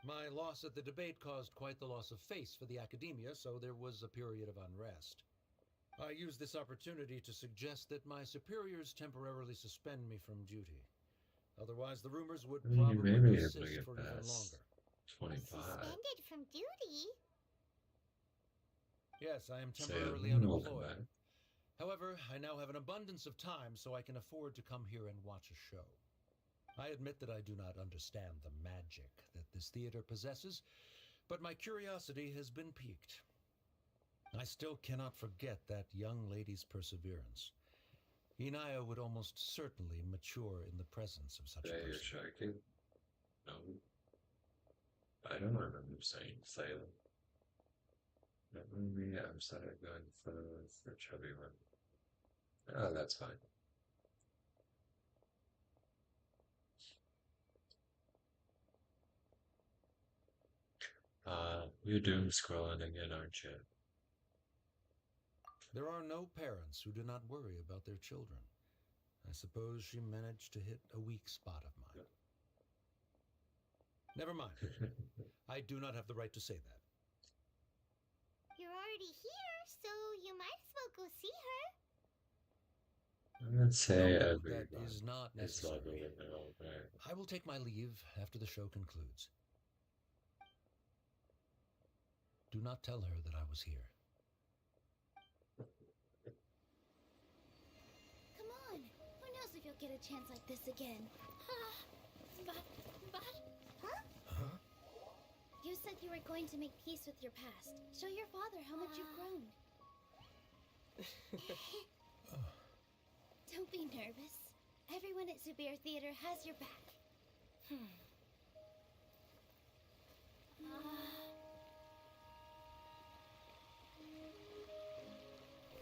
Speaker 7: My loss at the debate caused quite the loss of face for the academia, so there was a period of unrest. I used this opportunity to suggest that my superiors temporarily suspend me from duty. Otherwise, the rumors would
Speaker 1: You may
Speaker 7: probably
Speaker 1: be able to
Speaker 7: persist
Speaker 1: get
Speaker 7: for even
Speaker 1: past
Speaker 7: longer.
Speaker 1: 25.
Speaker 2: Suspended from duty?
Speaker 7: Yes, I am
Speaker 1: So,
Speaker 7: temporarily
Speaker 1: welcome
Speaker 7: unemployed.
Speaker 1: back.
Speaker 7: However, I now have an abundance of time, so I can afford to come here and watch a show. I admit that I do not understand the magic that this theater possesses, but my curiosity has been piqued. I still cannot forget that young lady's perseverance. Inaya would almost certainly mature in the presence of such a
Speaker 1: Today you're
Speaker 7: person.
Speaker 1: striking? No. I don't remember saying silent. That movie, I'm sorry, going for chubby one. Oh, that's fine. You're doom scrolling again, aren't you?
Speaker 7: There are no parents who do not worry about their children. I suppose she managed to hit a weak spot of mine. Never mind. I do not have the right to say that.
Speaker 2: You're already here, so you might as well go see her.
Speaker 1: Let's say
Speaker 7: No,
Speaker 1: everyone
Speaker 7: that is not
Speaker 1: is loving
Speaker 7: necessary.
Speaker 1: in their own way.
Speaker 7: I will take my leave after the show concludes. Do not tell her that I was here.
Speaker 4: Come on. Who knows if you'll get a chance like this again?
Speaker 5: But...
Speaker 2: Huh?
Speaker 4: You said you were going to make peace with your past. Show your father how much you've grown. Don't be nervous. Everyone at Zubair Theater has your back.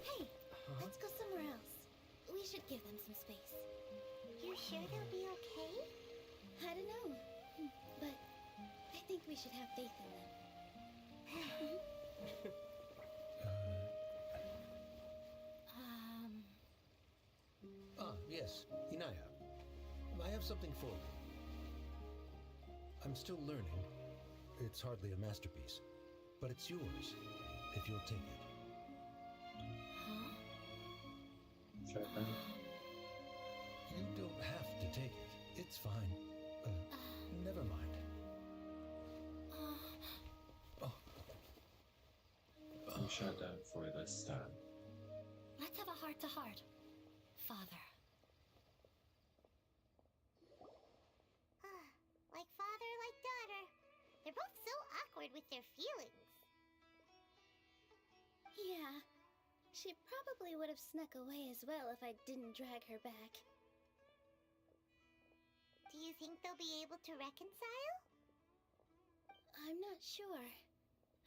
Speaker 4: Hey, let's go somewhere else. We should give them some space.
Speaker 2: You sure they'll be okay?
Speaker 4: I don't know, but I think we should have faith in them.
Speaker 7: Yes, Inaya. I have something for you. I'm still learning. It's hardly a masterpiece, but it's yours, if you'll take it.
Speaker 1: Check out.
Speaker 7: You don't have to take it. It's fine. Never mind.
Speaker 1: I'm shut down for this time.
Speaker 5: let's have a heart-to-heart. Father.
Speaker 2: Like father, like daughter. They're both so awkward with their feelings.
Speaker 4: Yeah, she probably would have snuck away as well if I didn't drag her back.
Speaker 2: Do you think they'll be able to reconcile?
Speaker 4: I'm not sure.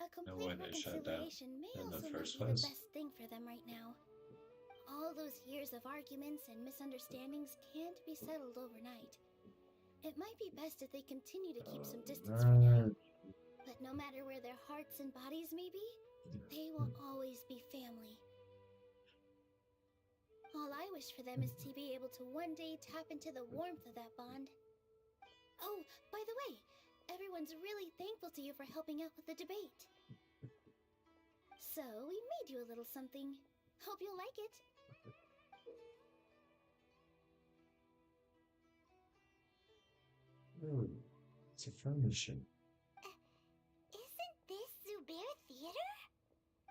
Speaker 4: A
Speaker 1: No
Speaker 4: complete
Speaker 1: wonder it shut down
Speaker 4: reconciliation may
Speaker 1: in the
Speaker 4: also not
Speaker 1: first
Speaker 4: be
Speaker 1: place.
Speaker 4: the best thing for them right now. All those years of arguments and misunderstandings can't be settled overnight. It might be best if they continue to keep some distance for now. But no matter where their hearts and bodies may be, they will always be family. All I wish for them is to be able to one day tap into the warmth of that bond. Oh, by the way, everyone's really thankful to you for helping out with the debate. So, we made you a little something. Hope you'll like it.
Speaker 1: Ooh, it's a furnishing.
Speaker 2: Isn't this Zubair Theater?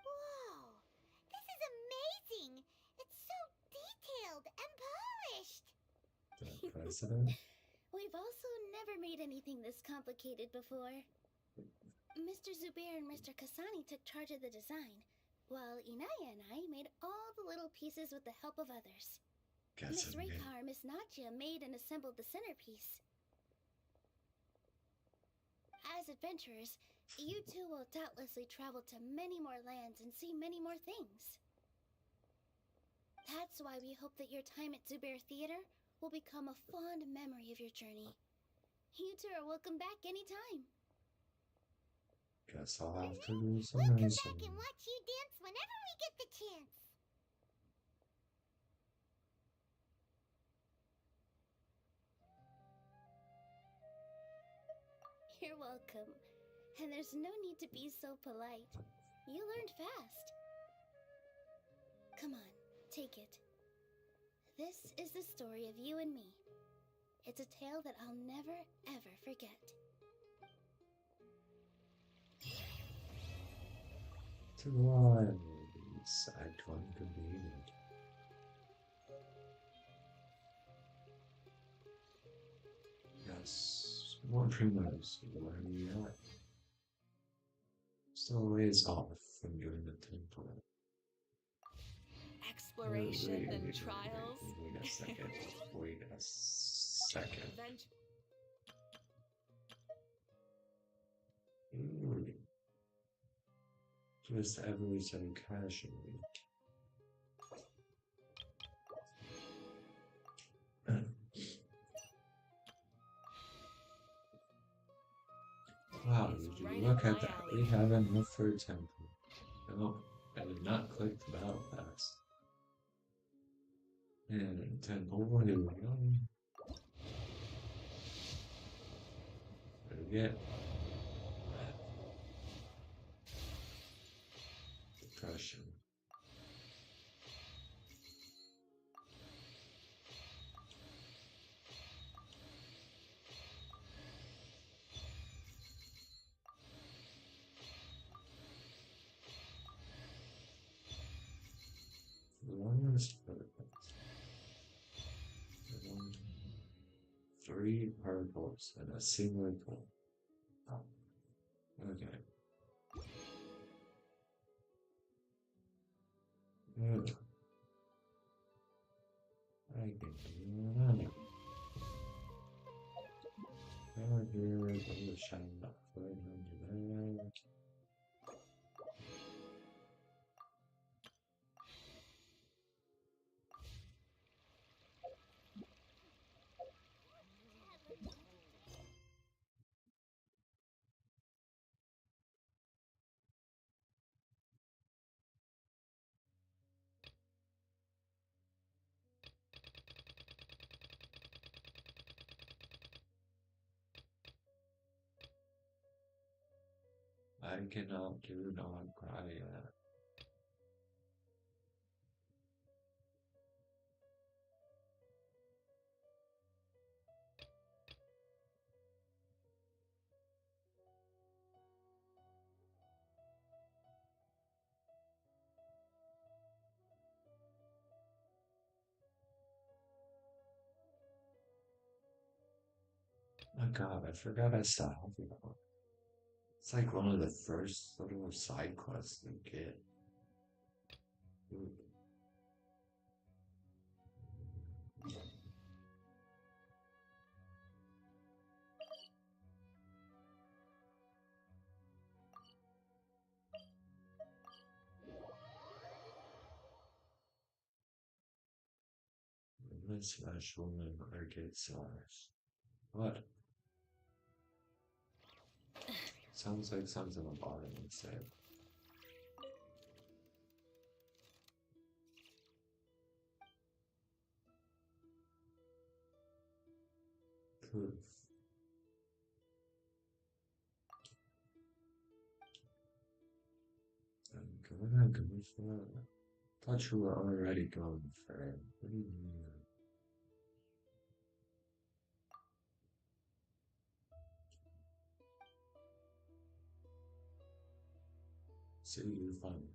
Speaker 2: Whoa! This is amazing! It's so detailed and polished!
Speaker 1: The president?
Speaker 4: We've also never made anything this complicated before. Mr. Zubair and Mr. Kasani took charge of the design, while Inaya and I made all the little pieces with the help of others. Miss Raykar and Miss Natya made and assembled the centerpiece. As adventurers, you two will doubtlessly travel to many more lands and see many more things. That's why we hope that your time at Zubair Theater will become a fond memory of your journey. You two are welcome back anytime.
Speaker 1: Guess I'll have to do
Speaker 2: We'll
Speaker 1: some
Speaker 2: come
Speaker 1: racing.
Speaker 2: back and watch you dance whenever we get the chance.
Speaker 4: You're welcome. And there's no need to be so polite. You learned fast. Come on, take it. This is the story of you and me. It's a tale that I'll never, ever forget.
Speaker 1: To rise, Act 1 completed. Yes, more dreamers, where are we at? Still ways off from doing the temple.
Speaker 3: Exploration and trials.
Speaker 1: Wait a second. Wait a second. Just everything casually. Wow, did you look at that? We have an M4 temple. No, I did not click the battle pass. And temple, what do we go? What do we get? Depression. Three purples and a single gold. Oh, okay. Ugh. I can do another. Over here, the shine up right under there. I cannot do non-cry yet. Oh god, I forgot I still have it on. It's like one of the first little side quests you get. Ooh. This special or get SARS. What? Sounds like something the bottom would say. Proof. I'm gonna go for. Thought you were already going for it. What do you mean? See, you're fine.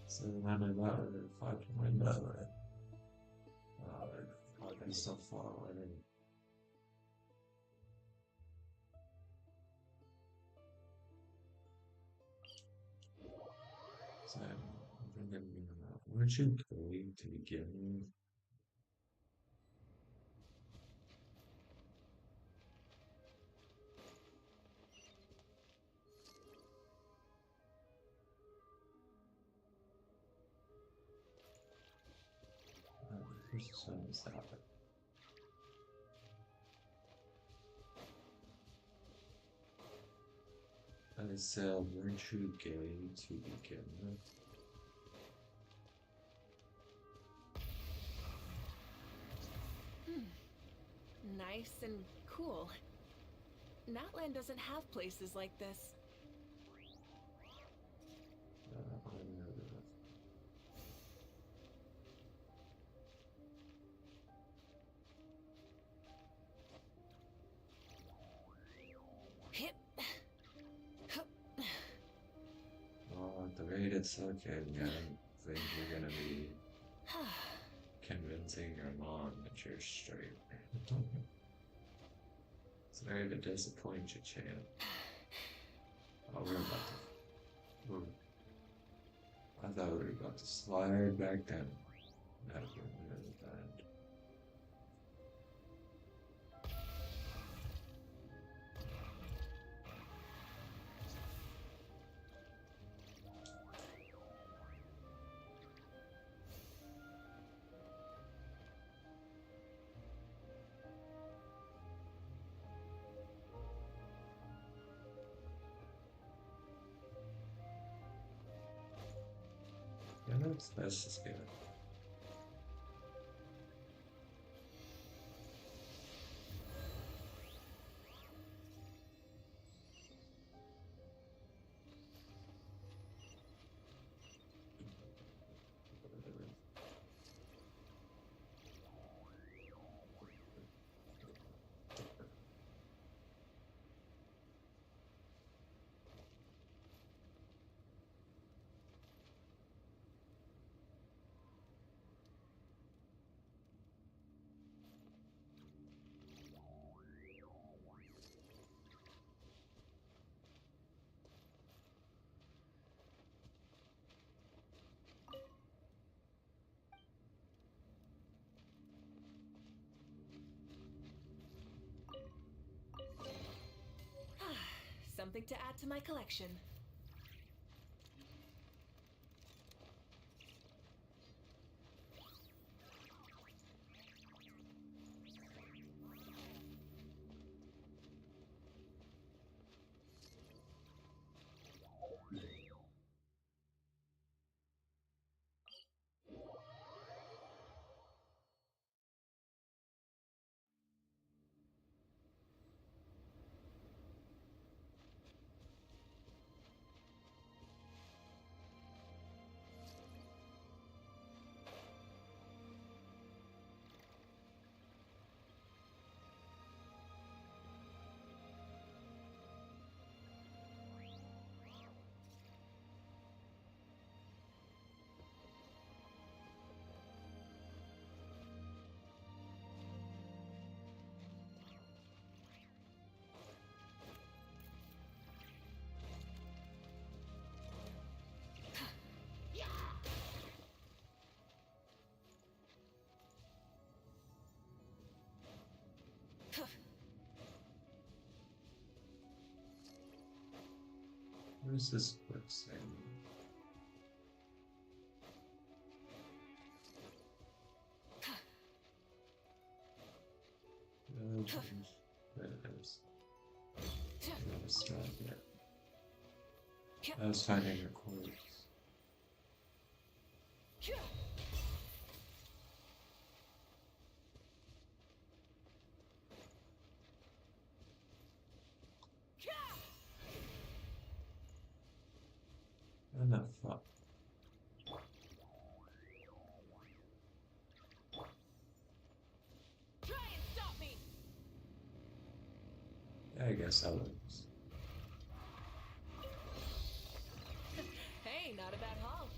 Speaker 1: So then I got rid of 5.9. Fucking so far away. So, where'd you go to begin with? First one is that. I said, weren't you gay to begin with?
Speaker 11: Nice and cool. Natland doesn't have places like this.
Speaker 1: Oh, at the rate it's looking, I don't think you're gonna be convincing your mom that you're straight. Sorry to disappoint you, Chan. Oh, we're about to... I thought we were about to slide back down. That would be really bad. Yeah, that's just good.
Speaker 11: Something to add to my collection.
Speaker 1: Where's this quicksand? No, there it is. No, it's not yet. I was finding a corpse. And that fuck.
Speaker 11: Try and stop me.
Speaker 1: I guess that works.
Speaker 11: Hey, not a bad haul.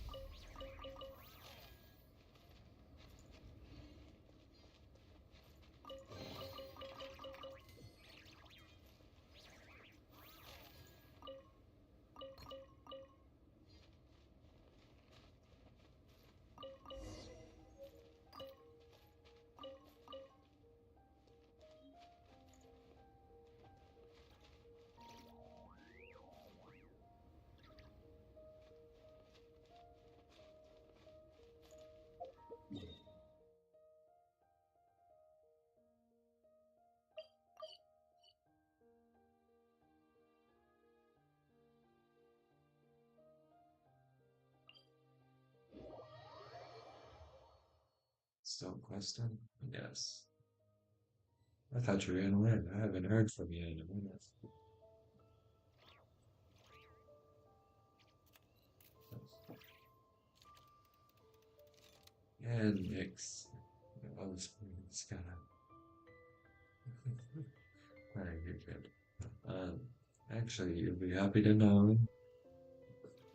Speaker 1: Still questing? Yes. I thought you ran away. I haven't heard from you in a minute. And Nick's. I was kind of. Alright, you're good. Actually, you'll be happy to know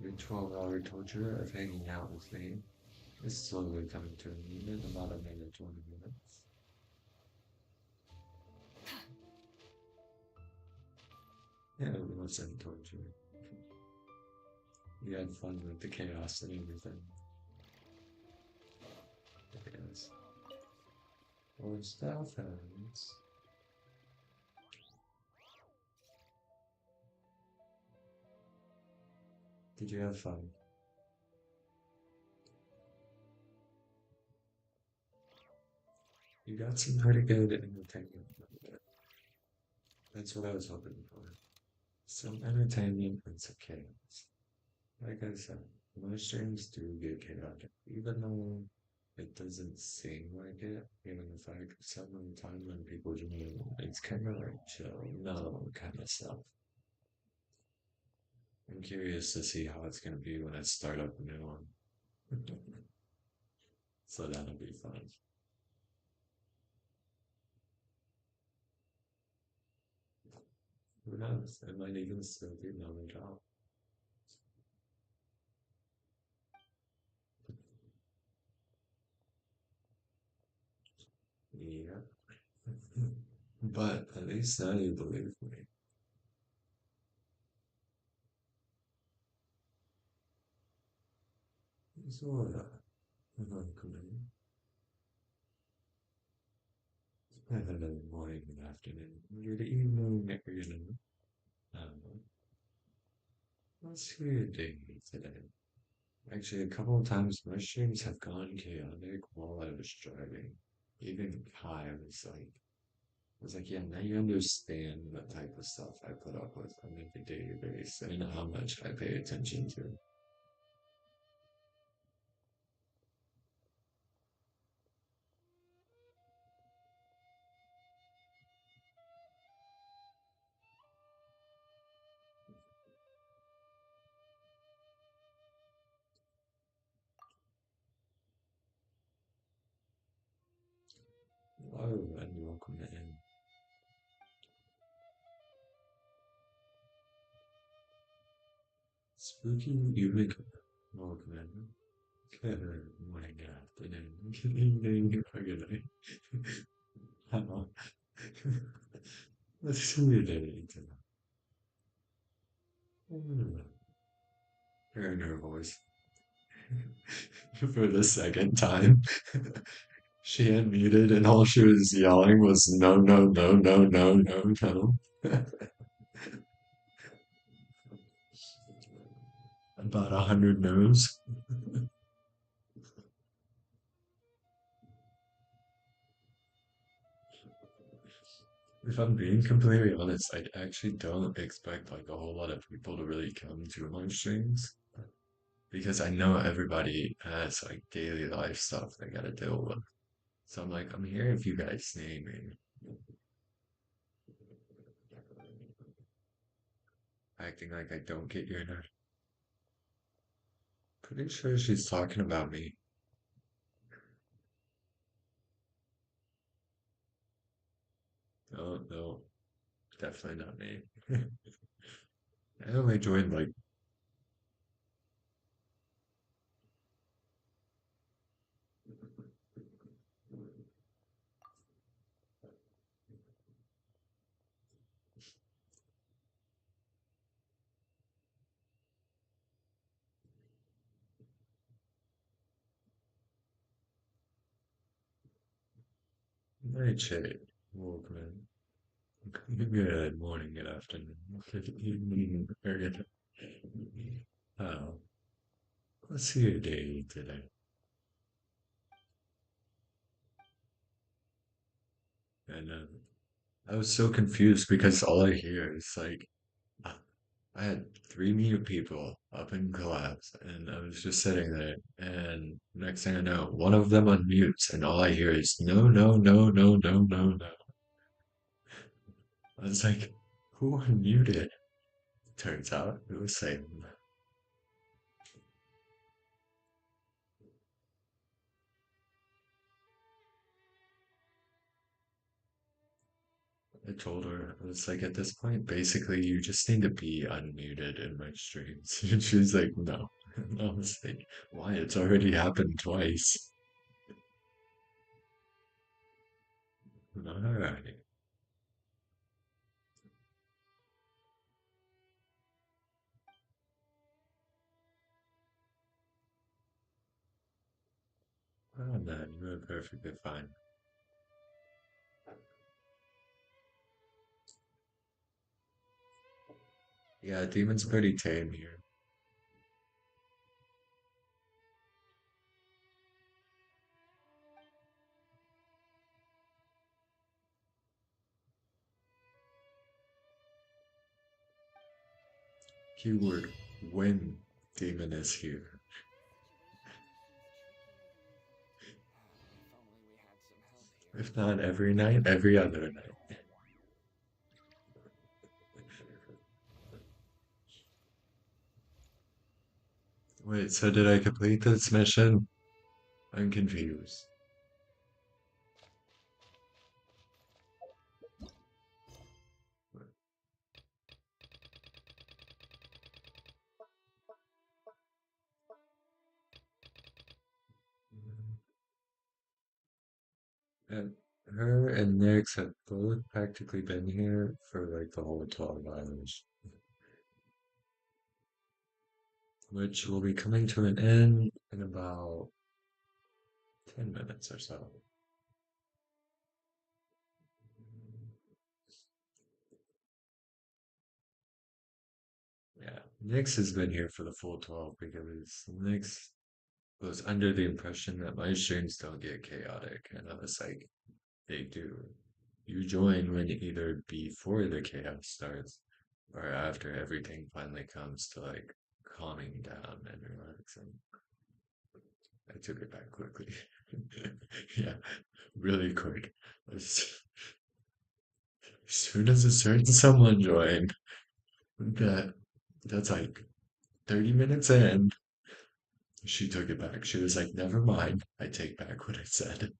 Speaker 1: your 12-hour torture of hanging out with me is slowly coming to an end in about a minute, 20 minutes. Yeah, it wasn't torture. You had fun with the chaos and everything. Yes. Or stealth hands. Did you have fun? You got some pretty good entertainment from it. That's what I was hoping for. Some entertainment and some chaos. Like I said, most streams do get chaotic, even though it doesn't seem like it, given the fact that some of the time when people join, it's kind of like chill, mellow kind of stuff. I'm curious to see how it's going to be when I start up a new one. So that'll be fun. Who knows? It might even still be another job. Yeah. But at least now you believe me. Sort of. Come in. I had a morning and afternoon. Good evening, everyone. Um, what's your day today? Actually, a couple of times my streams have gone chaotic while I was driving. Even Kai was like, yeah, now you understand what type of stuff I put up with on a daily basis and how much I pay attention to. Hello and welcome in. Spooky Evening. Welcome in. Good morning, good afternoon, good evening, or good night. Hello. Let's see your day tonight. Hearing her voice for the second time. She had muted and all she was yelling was no, no, no, no, no, no, no. About 100 no's. If I'm being completely honest, I actually don't expect like a whole lot of people to really come to my streams because I know everybody has like daily life stuff they gotta deal with. So I'm like, I'm here if you guys need me. Acting like I don't get your note. Pretty sure she's talking about me. Oh, no, definitely not me. I only joined like night shade. Welcome in. Good morning, good afternoon, good evening, or good. Oh, let's see your day today. And I was so confused because all I hear is like, I had 3 mute people up in collabs, and I was just sitting there, and next thing I know, one of them unmutes, and all I hear is no, no, no, no, no, no, no. I was like, who unmuted? Turns out it was Satan. I told her, I was like, at this point, basically, you just need to be unmuted in my streams. And she's like, no. And I was like, why? It's already happened twice. Alright. Oh man, you were perfectly fine. Yeah, Demon's pretty tame here. Keyword when Demon is here. If not every night, every other night. Wait, so did I complete this mission? I'm confused. And her and Nyx have both practically been here for like the whole 12 hours, which will be coming to an end in about 10 minutes or so. Yeah, Nyx has been here for the full 12 because Nyx was under the impression that my streams don't get chaotic, and I was like, they do. You join when either before the chaos starts or after everything finally comes to like calming down and relaxing. I took it back quickly. Yeah, really quick. As soon as a certain someone joined, that's like 30 minutes in, she took it back. She was like, never mind, I take back what I said.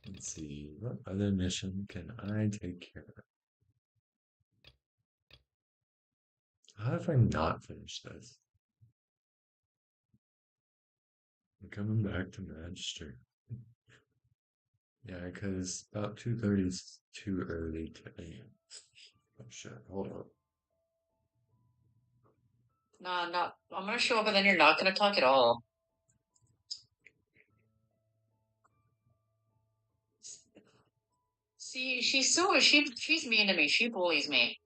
Speaker 1: Let's see, what other mission can I take care of? How have I not finished this? I'm coming back to Magister. Yeah, because about 2:30 is too early to aim. Oh shit, hold up.
Speaker 12: Nah, not. I'm gonna show up and then you're not gonna talk at all. See, she's mean to me. She bullies me.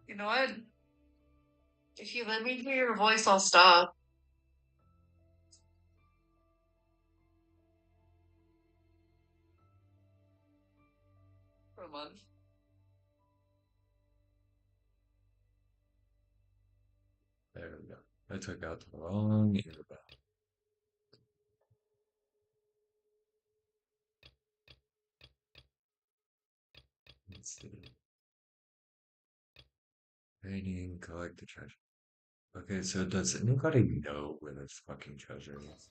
Speaker 12: You know what? If you let me hear your voice, I'll stop. For a month.
Speaker 1: There we go. I took out the wrong earbud. Let's see. Painting, collect the treasure. Okay, so does anybody know where this fucking treasure is?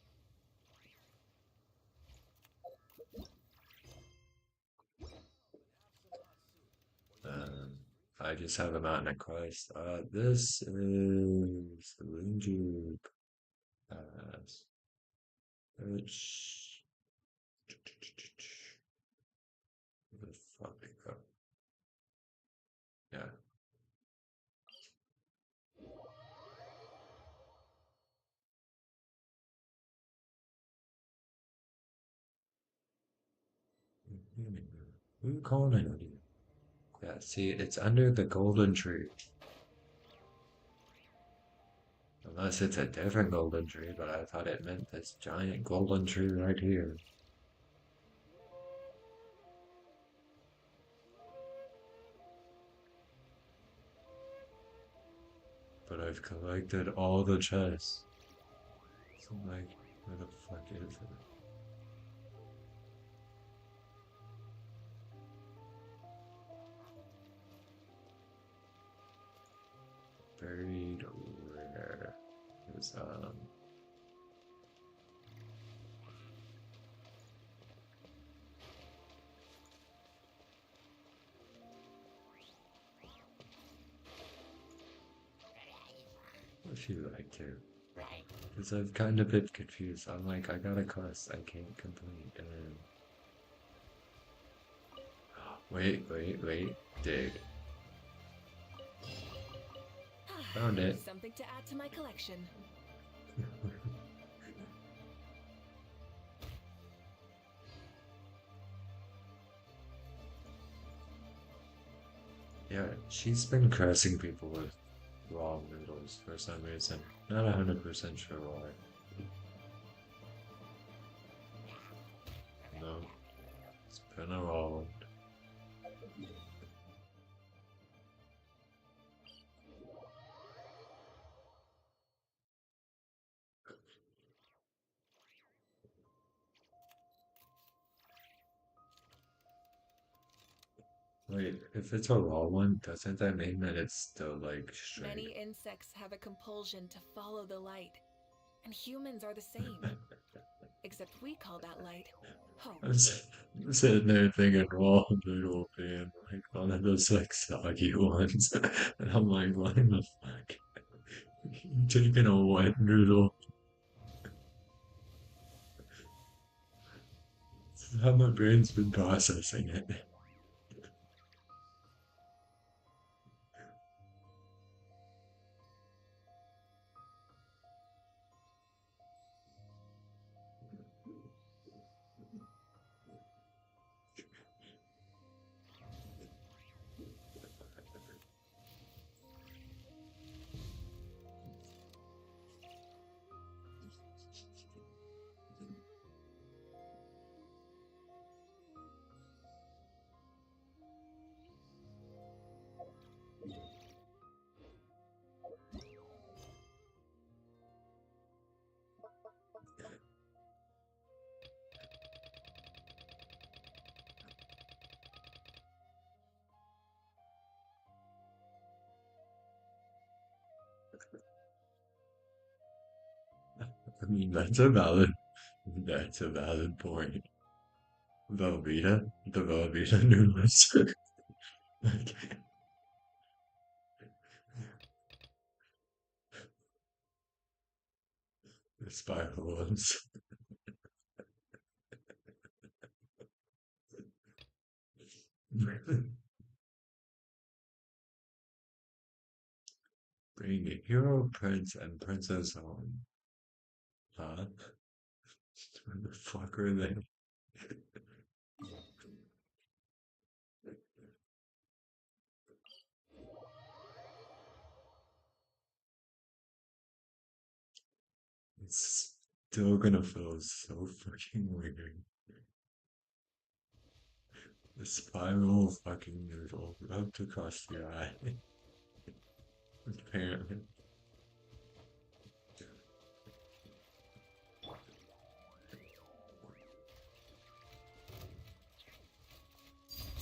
Speaker 1: I just have a mountain of Christ. This is the Linju Pass. Which where the fuck did it go? Yeah. Who you calling it? Yeah, see, it's under the golden tree. Unless it's a different golden tree, but I thought it meant this giant golden tree right here. But I've collected all the chests. So like, where the fuck is it? Buried where? It was if you like to. Because I've kind of been confused. I'm like, I got a quest I can't complete, and then... Wait. Dig. Found it.
Speaker 11: Something to add to my collection.
Speaker 1: Yeah, she's been cursing people with raw noodles for some reason. Not 100% sure why. No. It's been around. Wait, if it's a raw one, doesn't that mean that it's still like straight?
Speaker 11: Many insects have a compulsion to follow the light, and humans are the same. Except we call that light home.
Speaker 1: I'm sitting there thinking raw noodle being like one of those like soggy ones, and I'm like, what in the fuck? You taking a wet noodle? This is how my brain's been processing it. I mean, that's a valid point. Velveeta? The Velveeta noodles. Okay. The spiral ones. Bring a hero, prince, and princess home. Huh? Where the fuck are they? It's still gonna feel so fucking weird. The spiral fucking noodle rubbed across the eye. Apparently.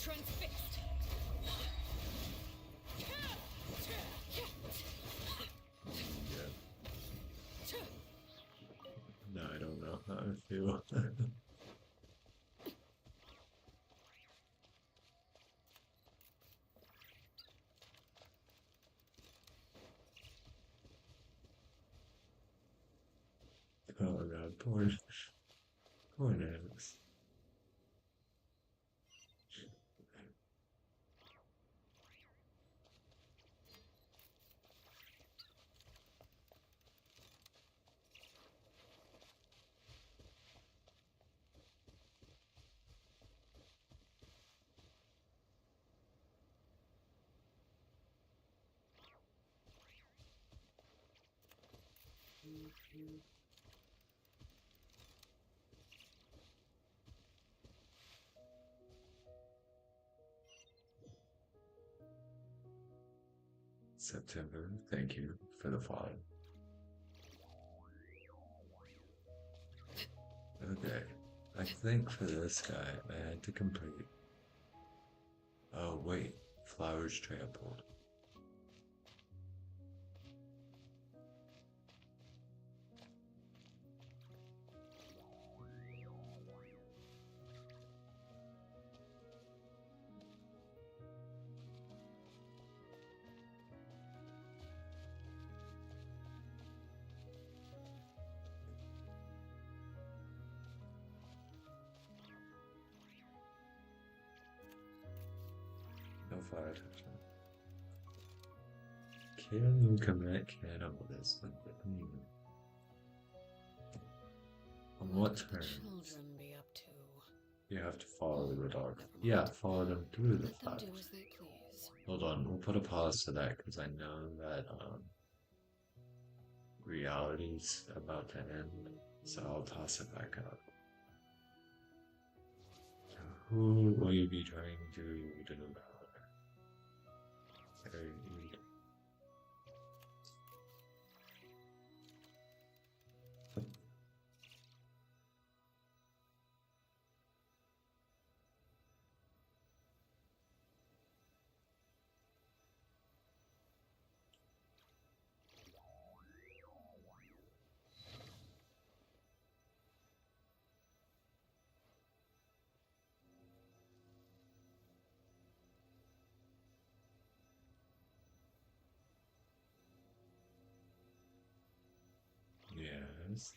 Speaker 11: Transfixed.
Speaker 1: No, I don't know how I feel. Oh god, poor Alex. September, thank you for the follow. Okay, I think for this guy, I had to complete. Oh, wait, flowers trampled. No fire touch. Can you commit cannibalism? On what terms?
Speaker 3: Children be up to.
Speaker 1: You have to follow the dog. Yeah, follow them through the
Speaker 3: Let them do
Speaker 1: flowers.
Speaker 3: as they please.
Speaker 1: Hold on, we'll put a pause to that because I know that reality's about to end, so I'll toss it back up. Who will you be trying to devour? Or eat? Yes.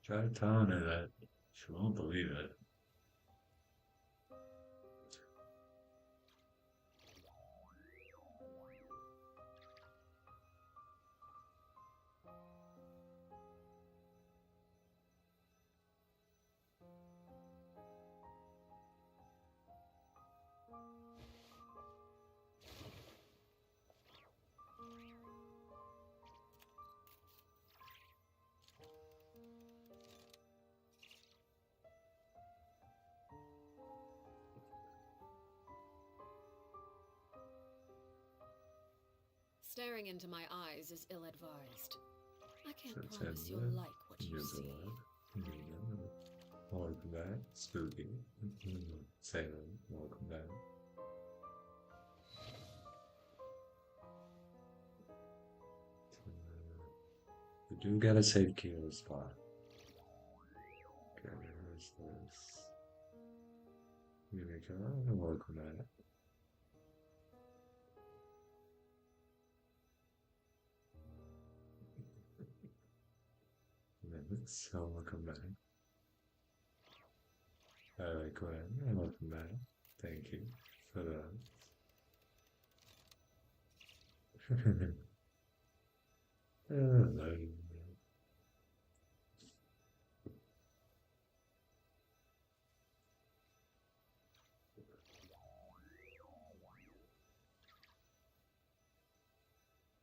Speaker 1: Try telling her that she won't believe it.
Speaker 3: Staring into my eyes is ill-advised. I can't
Speaker 1: So
Speaker 3: promise you'll
Speaker 1: September,
Speaker 3: like what you see.
Speaker 1: Welcome back, Spooky. Salem, welcome back. We do get a safe kilo spot. Okay, where's this? Unicorn, welcome back. So welcome back. Alright, go ahead and welcome back. Thank you for that. Hello.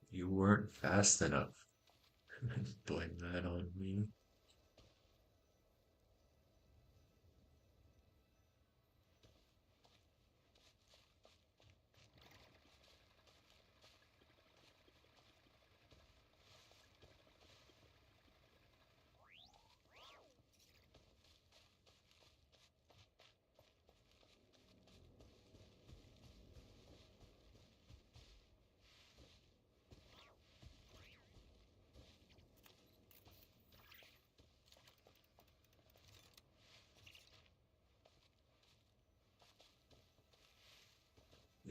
Speaker 1: You weren't fast enough. Blame that on me.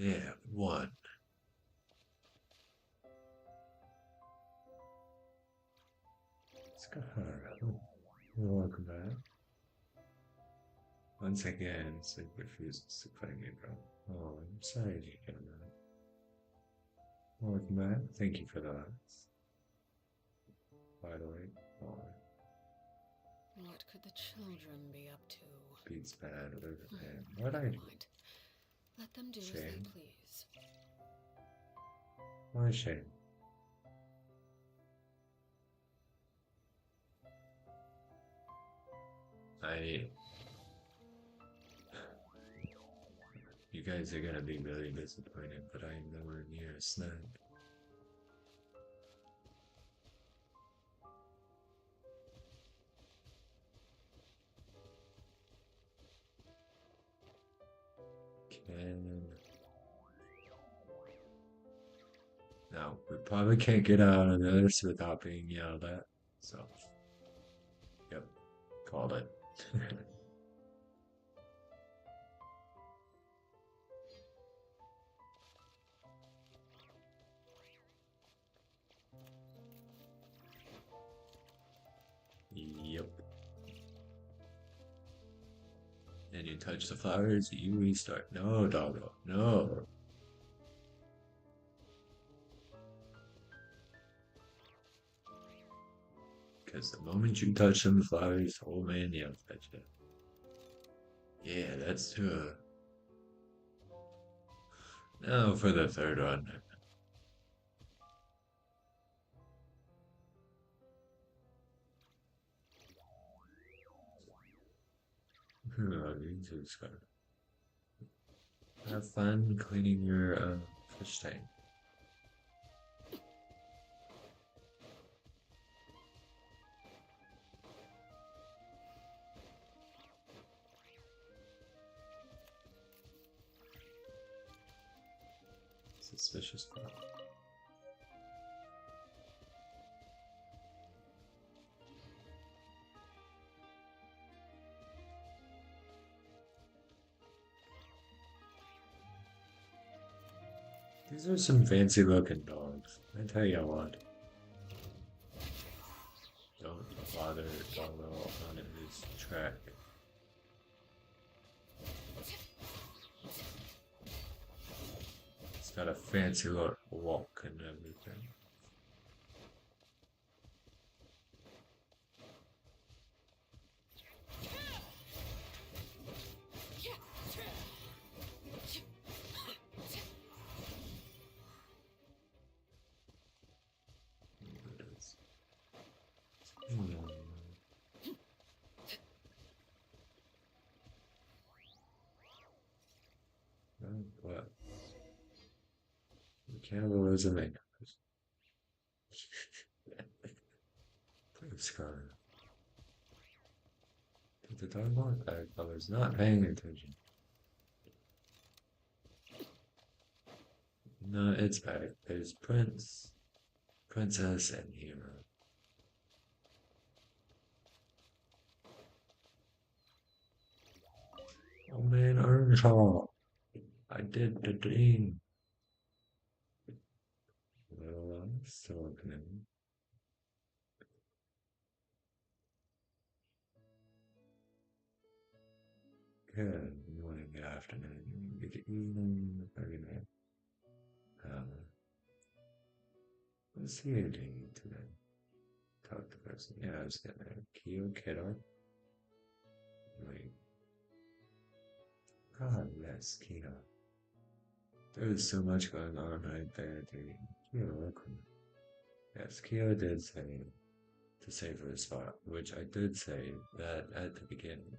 Speaker 1: Yeah, one. Scar. Welcome back. Once again, Sid refuses to play me, bro. Oh, I'm sorry to hear that. Welcome back. Thank you for that. By the way, oh,
Speaker 3: What could the children be up to?
Speaker 1: beats bad over bad. What I do?
Speaker 3: Let them do as they
Speaker 1: Shame.
Speaker 3: please.
Speaker 1: Why shame? You guys are gonna be really disappointed, but I am nowhere near a snack. No, we probably can't get out of this without being yelled at. So, yep, called it. Yep. And you touch the flowers, you restart. No, doggo, no. Because the moment you touch them flowers, old man yells at you. Yeah, that's true. Now for the third one. Have fun cleaning your fish tank. Suspicious crowd. These are some fancy looking dogs. I tell you what. Don't bother Doggo on his track. It's got a fancy look walk and everything. What? Cannibalism and please, Scar. Did the dog want back? I was not paying attention. No, it's back. There's Prince, Princess, and Hero. Oh man, Earnshaw. I did the dream. Well, I'm still opening. Good morning, good afternoon, good evening, good night. Let's see what you need today. Talk to the person. Yeah, I was gonna Kyo Kiddo. Wait. God, yes, Kino. There's so much going on right there, dude. Kyo, welcome. Yes, Kyo did say to save her spot, which I did say that at the beginning.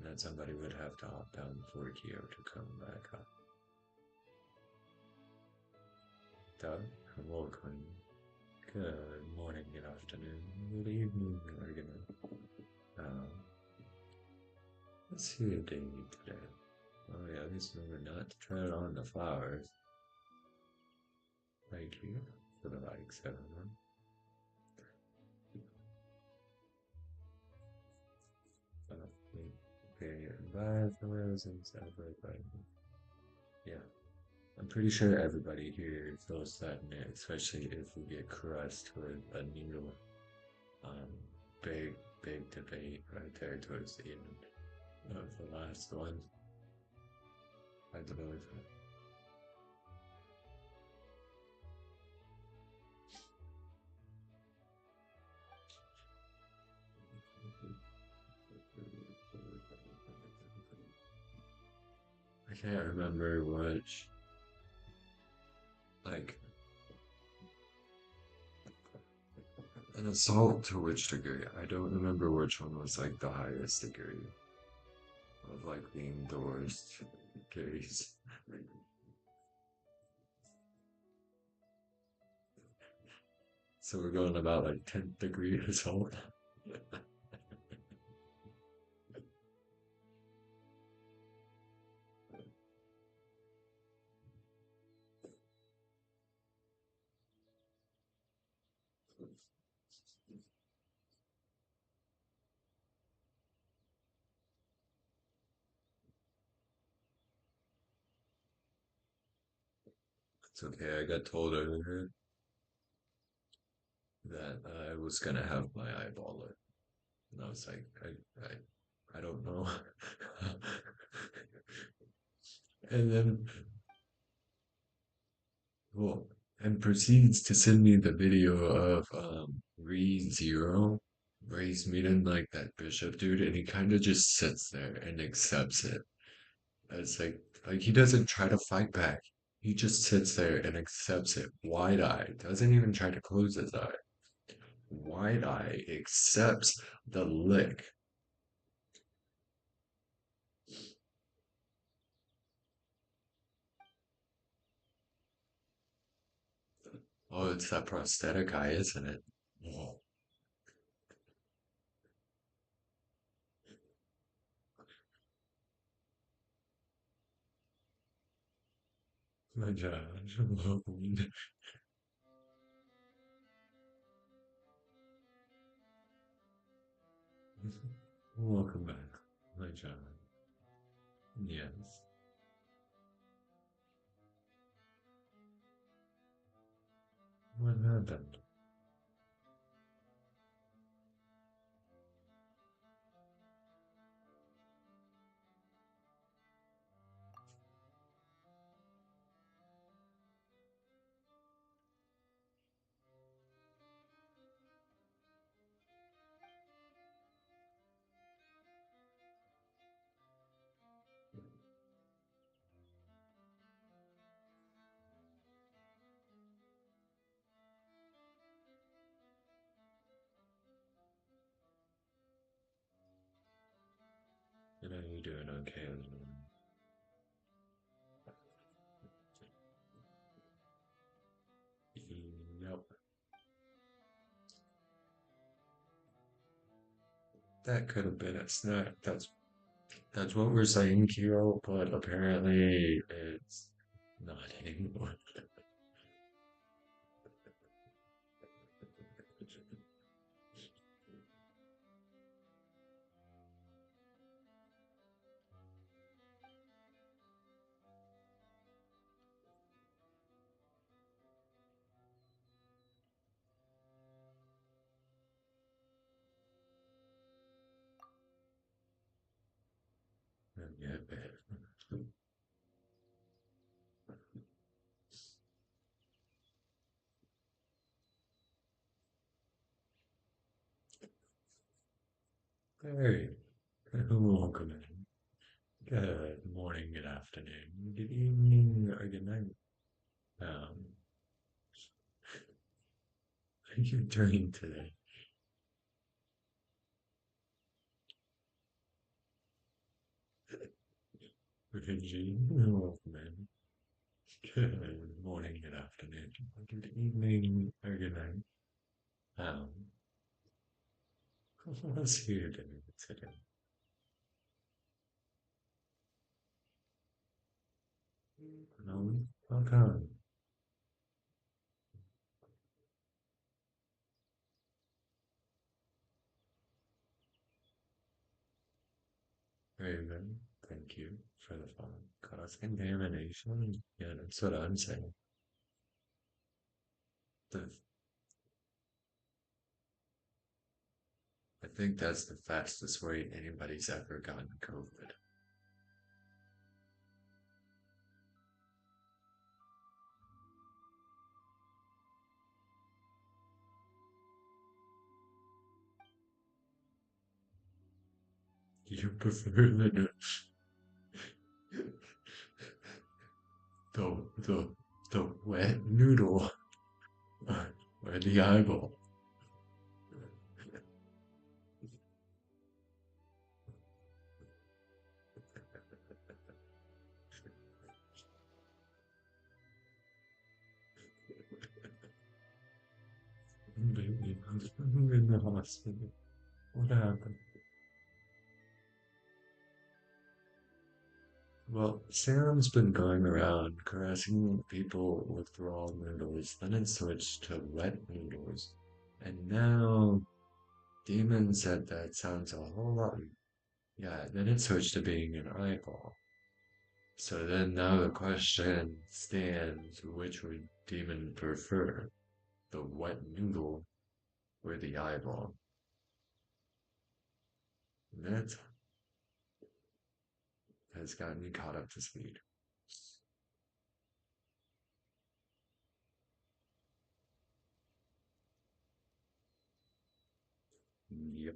Speaker 1: That somebody would have to hop down before Kyo to come back up. Doug, welcome. Good morning, good afternoon, good evening, or good night. Let's see what they need today. Oh yeah, this remember not to tread on the flowers. Thank you for the likes, everyone. Okay, revive the roses, celebrate lightning. Yeah, I'm pretty sure everybody here feels that, especially if we get crushed with a new, um, big, big debate right there towards the end of the last one. I believe it. I can't remember which, like, an assault to which degree. I don't remember which one was like the highest degree of like being the worst case. So we're going about like 10th degree assault. It's okay, I got told earlier that I was gonna have my eyeball lit. And I was like, I don't know. And then, well, and proceeds to send me the video of Re Zero, where he's meeting like that bishop dude, and he kind of just sits there and accepts it. It's like he doesn't try to fight back. He just sits there and accepts it, wide eye. Doesn't even try to close his eye. Wide eye accepts the lick. Oh, it's that prosthetic eye, isn't it? Oh, my gosh. Welcome back, my child. Yes. What happened? You know, you're doing okay. Yep. That could have been a snack. That's what we're saying, Kiro, but apparently it's not anymore. Yeah, hey, welcome in. Good morning, good afternoon, good evening, or good night. How are you doing today? Reggie, welcome in. Good morning, good afternoon, good evening, or good night. Um, what's you doing today? How come? Very good. Thank you for the follow. Cross-contamination? Yeah, that's what I'm saying. I think that's the fastest way anybody's ever gotten COVID. You prefer the wet noodle or the eyeball? Baby, I'm in the hospital. What happened? Well, Sam's been going around caressing people with raw noodles, then it switched to wet noodles, and now Demon said that sounds a whole lot. Yeah, then it switched to being an eyeball. So then now the question stands, which would Demon prefer? The wet noodle or the eyeball? That has gotten me caught up to speed. Yep.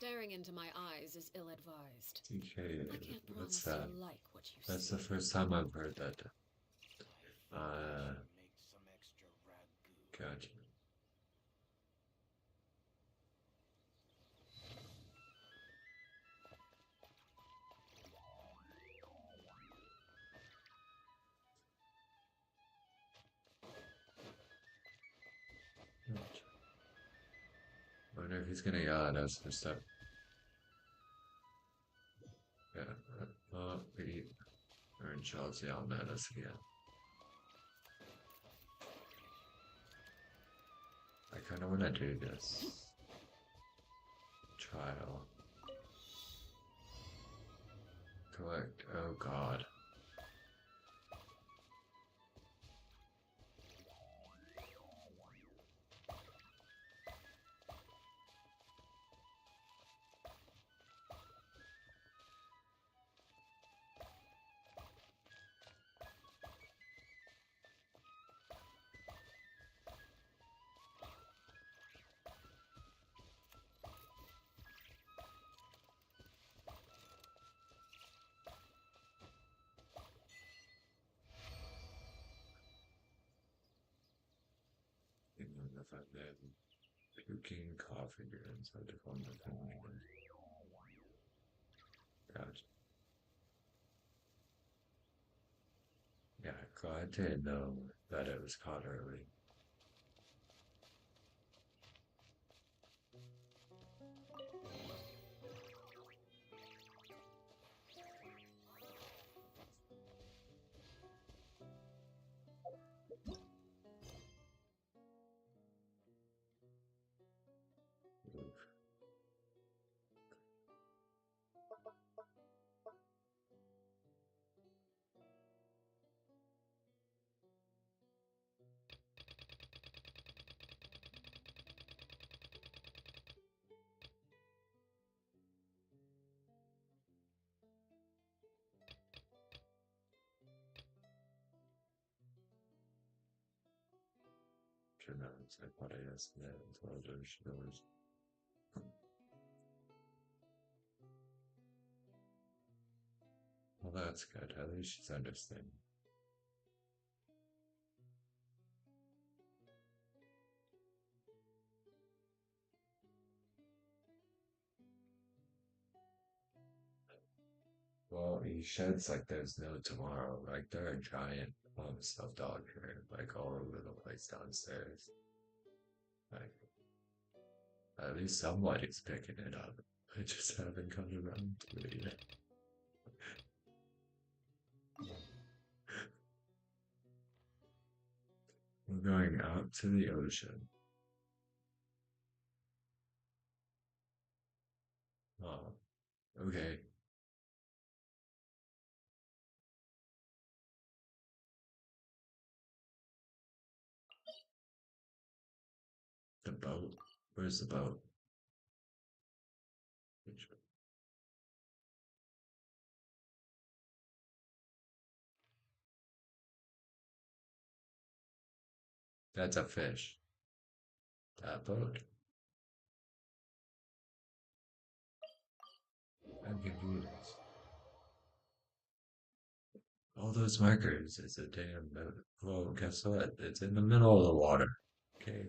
Speaker 3: Staring into my eyes is ill-advised.
Speaker 1: Okay,
Speaker 3: I can't
Speaker 1: what's
Speaker 3: promise
Speaker 1: that?
Speaker 3: you'll like what you
Speaker 1: That's
Speaker 3: see.
Speaker 1: the first time I've heard that. Gotcha. Wonder if he's gonna yell at us for stuff. Yeah. We earned Charles yelling at us again. I kinda wanna do this. Trial. Collect. Oh god. Even if I'm dead, puking coffee grounds had to form the family. Gotcha. Yeah, glad to know that it was caught early. Pronounced like what I asked that as well as those. Well, that's good. At least she's understanding. Well, he sheds like there's no tomorrow. Like there are giant clumps of dog hair, like all over the place downstairs. Like at least somebody's picking it up. I just haven't come around to it yet. We're going out to the ocean. Oh, okay. The boat? Where's the boat? Which- That's a fish. That boat. I'm confused. All those markers is a damn boat. Well, guess what? It's in the middle of the water. Okay.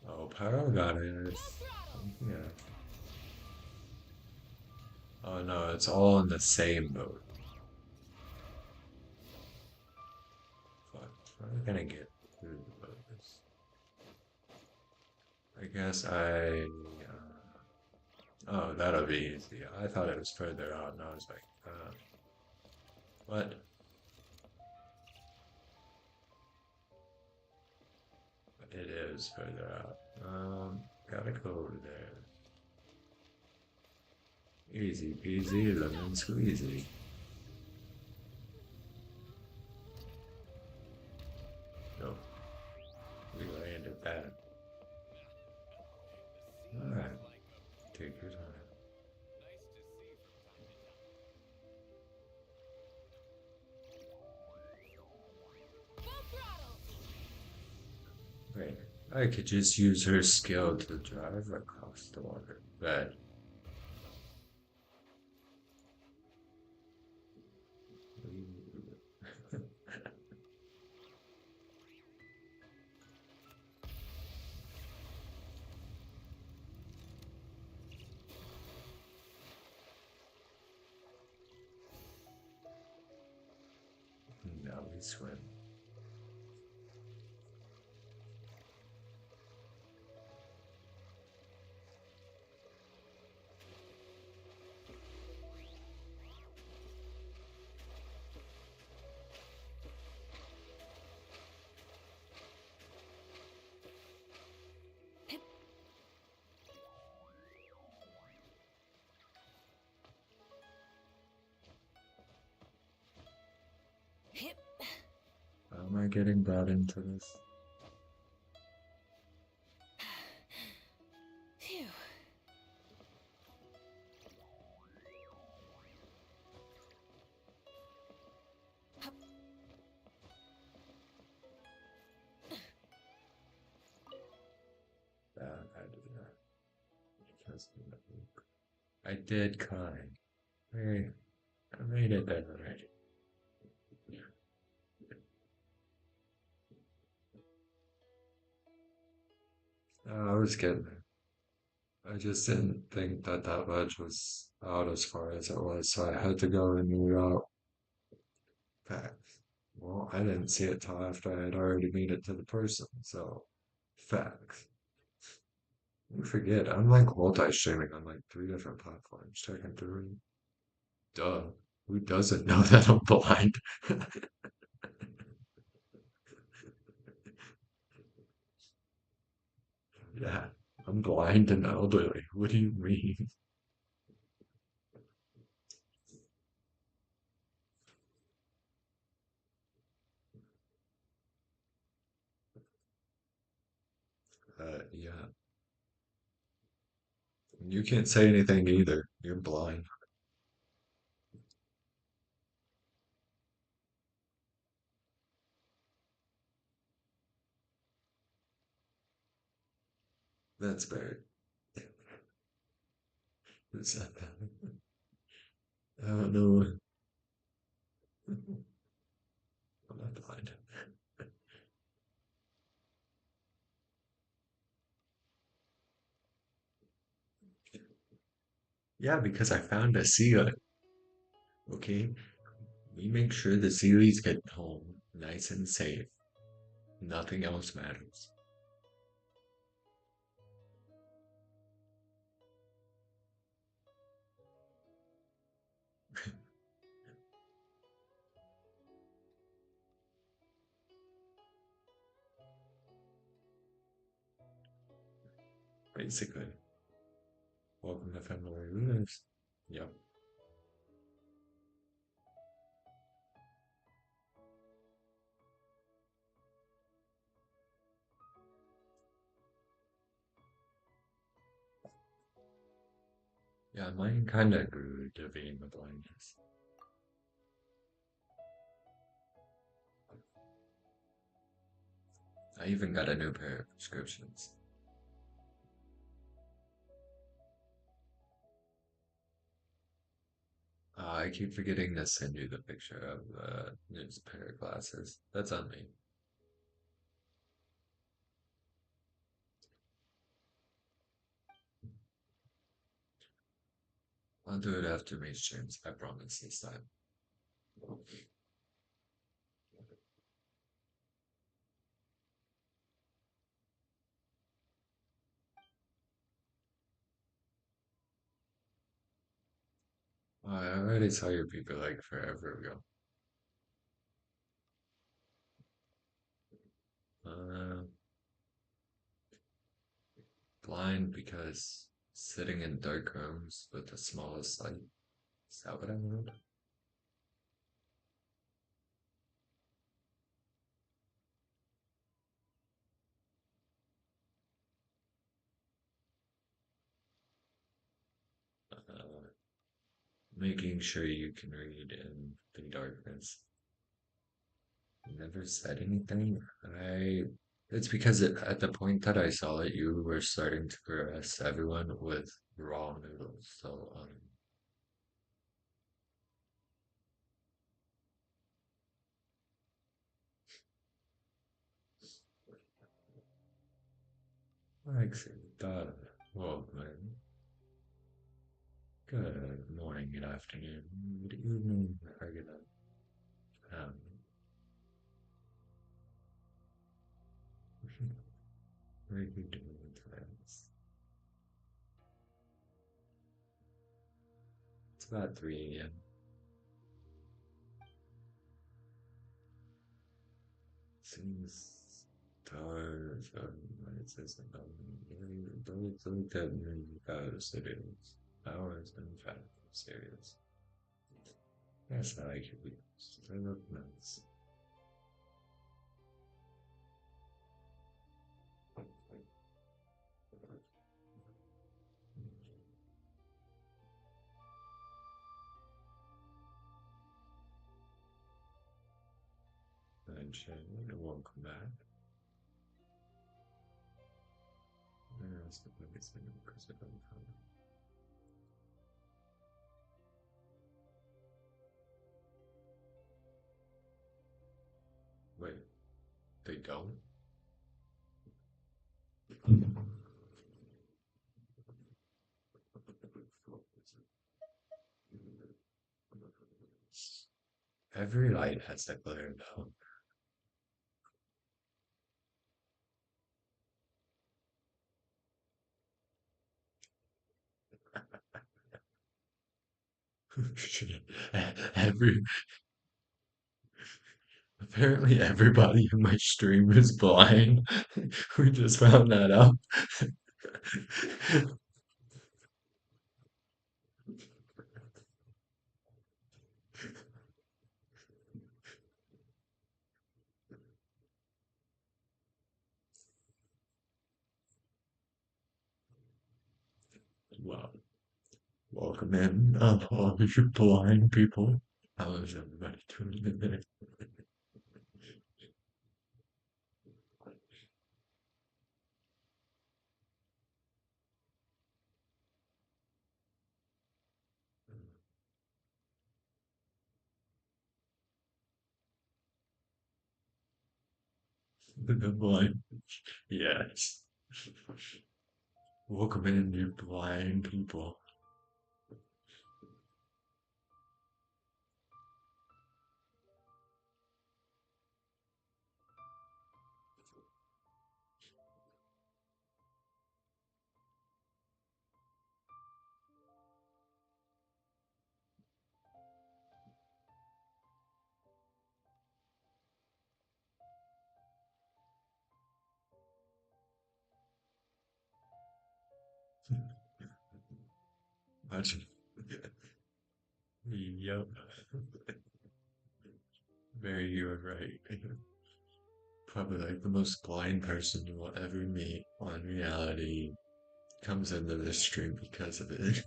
Speaker 1: Oh, Pyro got it. Yeah. Oh no, it's all in the same boat. Fuck. How am I gonna get through the boat? I guess oh, that'll be easy. I thought it was further out, and I was like, what? It is further out. Gotta go over there. Easy peasy, lemon squeezy. Nope. We landed that. Alright. Take your time. Wait, I could just use her skill to drive across the water. But now we swim. How am I getting brought into this?
Speaker 3: Phew.
Speaker 1: I did that. I did climb. Hey, I made it there already. I was getting there. I just didn't think that that ledge was out as far as it was, so I had to go a new route back. Well, I didn't see it till after I had already made it to the person, so facts. You forget, I'm like multi-streaming on like 3 different platforms, checking through. Duh. Who doesn't know that I'm blind? Yeah, I'm blind and elderly. What do you mean? Yeah. You can't say anything either. You're blind. That's fair. Is that bad? I don't know. I'm not blind. Yeah, because I found a ceiling. Okay? We make sure the Sealy's get home nice and safe. Nothing else matters. Basically. Welcome to Family Rumors. Yep. Yeah, mine kinda grew to being the blindness. I even got a new pair of prescriptions. I keep forgetting to send you the picture of the new pair of glasses. That's on me. I'll do it after Mage streams. I promise this time. I already saw your people like forever ago. Uh, Blind because sitting in dark rooms with the smallest light. Is that what I heard? Making sure you can read in the darkness. Never said anything. It's because at the point that I saw it, you were starting to caress everyone with raw noodles. So, like that. Well, man. Good morning, good afternoon, good evening, or good um, what are you doing with friends? It's about 3 a.m. Seems stars of it says don't that goes it is hours and fact serious. Yes, I like it. They look nice. And it won't come back. That's the biggest thing because it doesn't come. Wait, they don't? Every light has that glare though. Every apparently everybody in my stream is blind. We just found that out. Wow. Welcome in, all of you blind people. How is everybody doing today? The blind. Yes. Welcome in, you blind people. What? Yep. Very, you are right. Probably like the most blind person you will ever meet on reality comes into this stream because of it.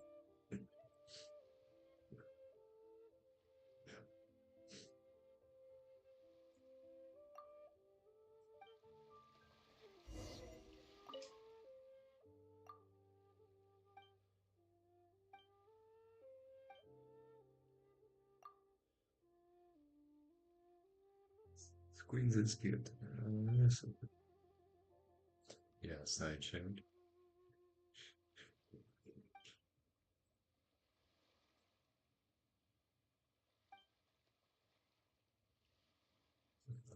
Speaker 1: Squeeze is cute. Yes, I showed.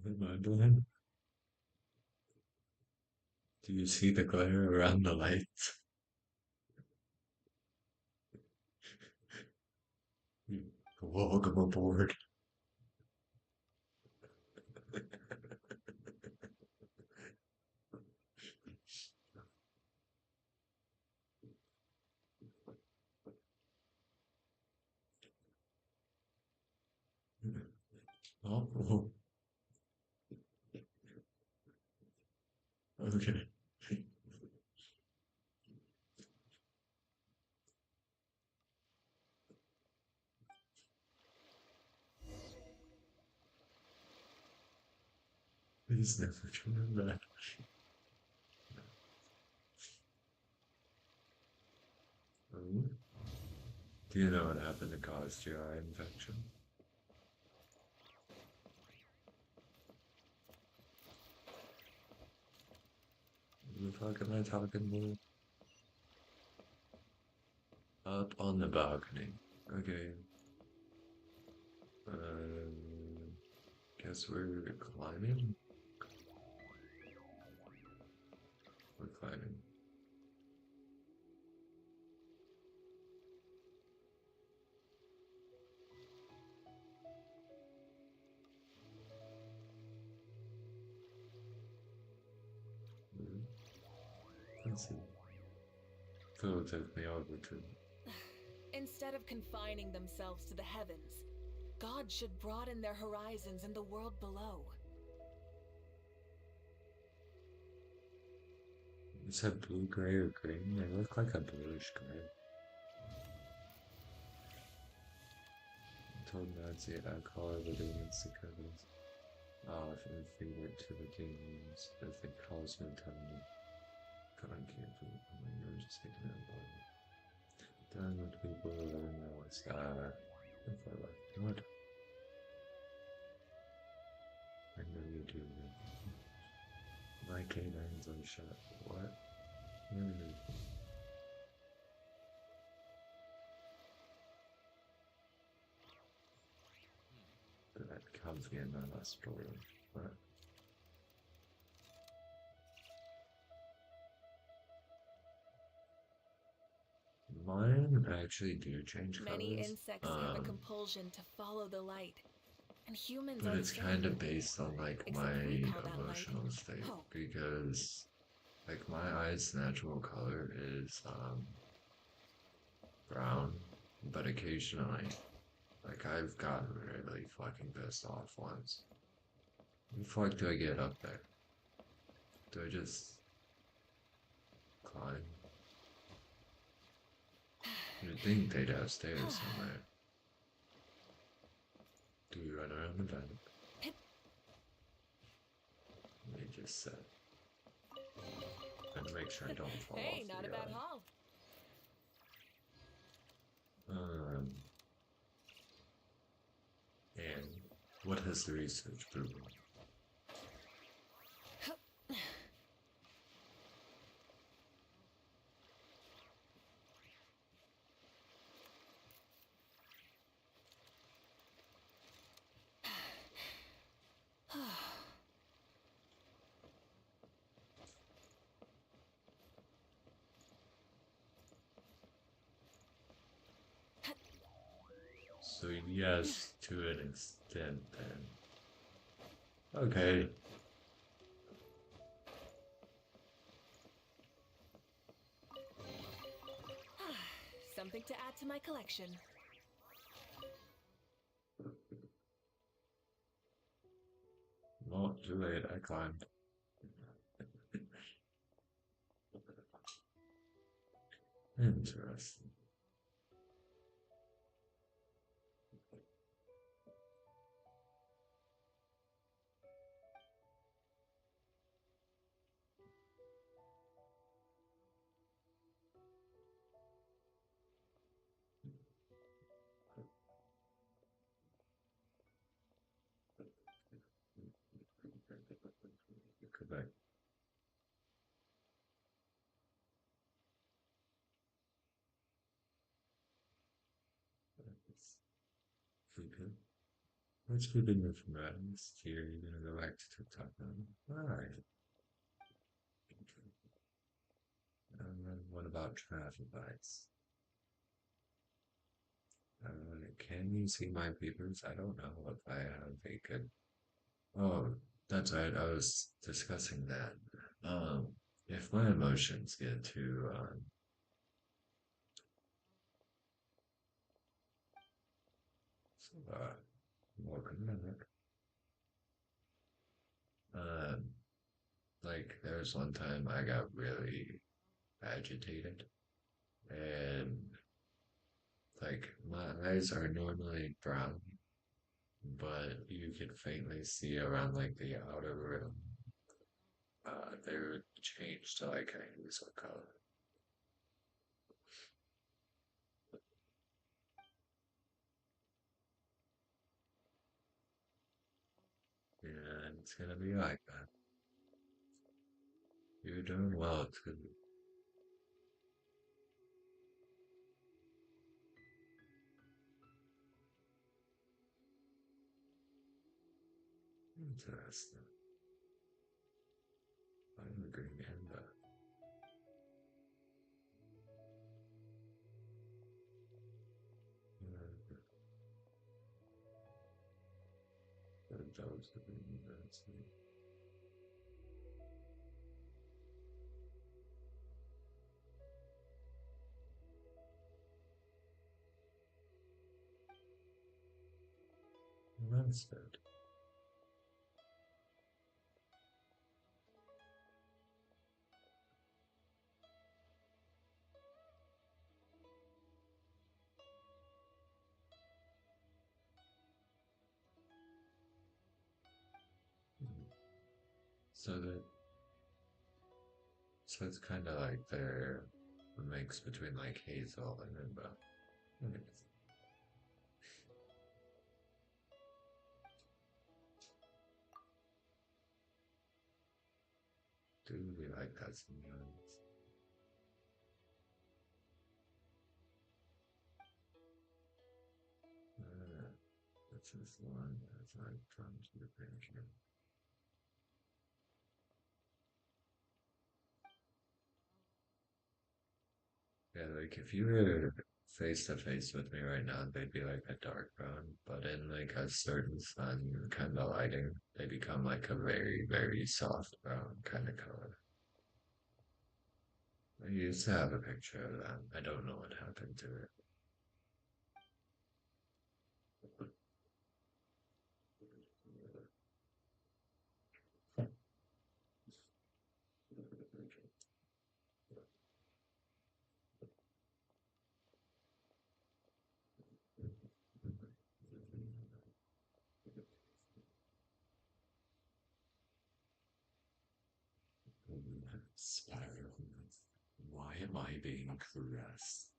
Speaker 1: Am I blind? Do you see the glare around the lights? Welcome aboard. Oh, okay. Please never turn back. Do you know what happened to cause GI infection? Who the fuck am I talking to? Up on the balcony. Okay. Guess we're climbing? We're climbing. Let's see. Phil took me over to.
Speaker 11: Instead of confining themselves to the heavens, God should broaden their horizons in the world below.
Speaker 1: Is that blue, gray, or green? They look like a bluish gray. I told Nancy I'd call her the demons because I often feed it to the demons if it calls me tell me. God, I can't believe you're just taking it away. Done with people who don't know what's that. If I like what? I know you do. My canines are shut. What? That comes me in my last story. What? Mine actually do change colors.
Speaker 11: Many insects have a compulsion to follow the light, and humans
Speaker 1: but
Speaker 11: are
Speaker 1: it's
Speaker 11: the same.
Speaker 1: kind of based on like
Speaker 11: Except
Speaker 1: my
Speaker 11: we call that
Speaker 1: emotional
Speaker 11: light
Speaker 1: state
Speaker 11: hope.
Speaker 1: because like my eyes natural color is brown, but occasionally like I've gotten really fucking pissed off once. How the fuck do I get up there? Do I just climb? You'd think they'd have stairs somewhere. Do we run around the back? Let me just set. And make sure I don't fall
Speaker 11: Hey,
Speaker 1: off
Speaker 11: not
Speaker 1: the
Speaker 11: a bad haul.
Speaker 1: And what has the research proven? So yes, to an extent then. Okay.
Speaker 11: Something to add to my collection.
Speaker 1: Well, too late, I climbed. Interesting. Quebec. Okay. Let's keep it with friends. Here, you're gonna go back to TikTok now. Alright. And then what about traffic lights? Can you see my peepers? I don't know if I have a good. Oh, that's right. I was discussing that. If my emotions get too uh, more dramatic, like there was one time I got really agitated, and like my eyes are normally brown, but you could faintly see around like the outer rim. They would change to like a hazel color. And it's gonna be like that. You're doing well too. Interesting. I'm a green panda. That was the green university. That's good. So that so it's kind of like they're a mix between like hazel and rainbow. Okay. Do we like that sometimes? That's this one as I come to the picture. Yeah, like if you were face to face with me right now, they'd be like a dark brown, but in like a certain sun kind of lighting, they become like a very, very soft brown kind of color. I used to have a picture of that. I don't know what happened to it. Spiral. Why am I being caressed?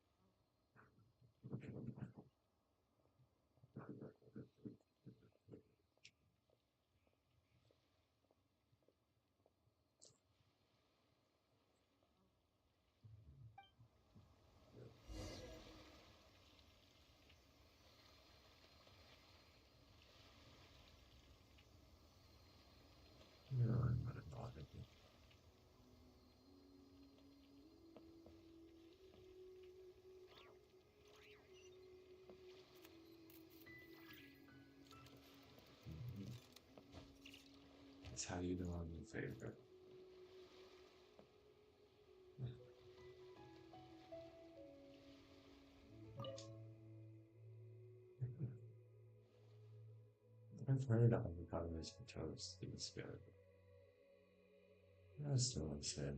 Speaker 1: No, I'm not bothered. That's how you know I'm your favorite. I've heard avocados and toast is good. That's still insane.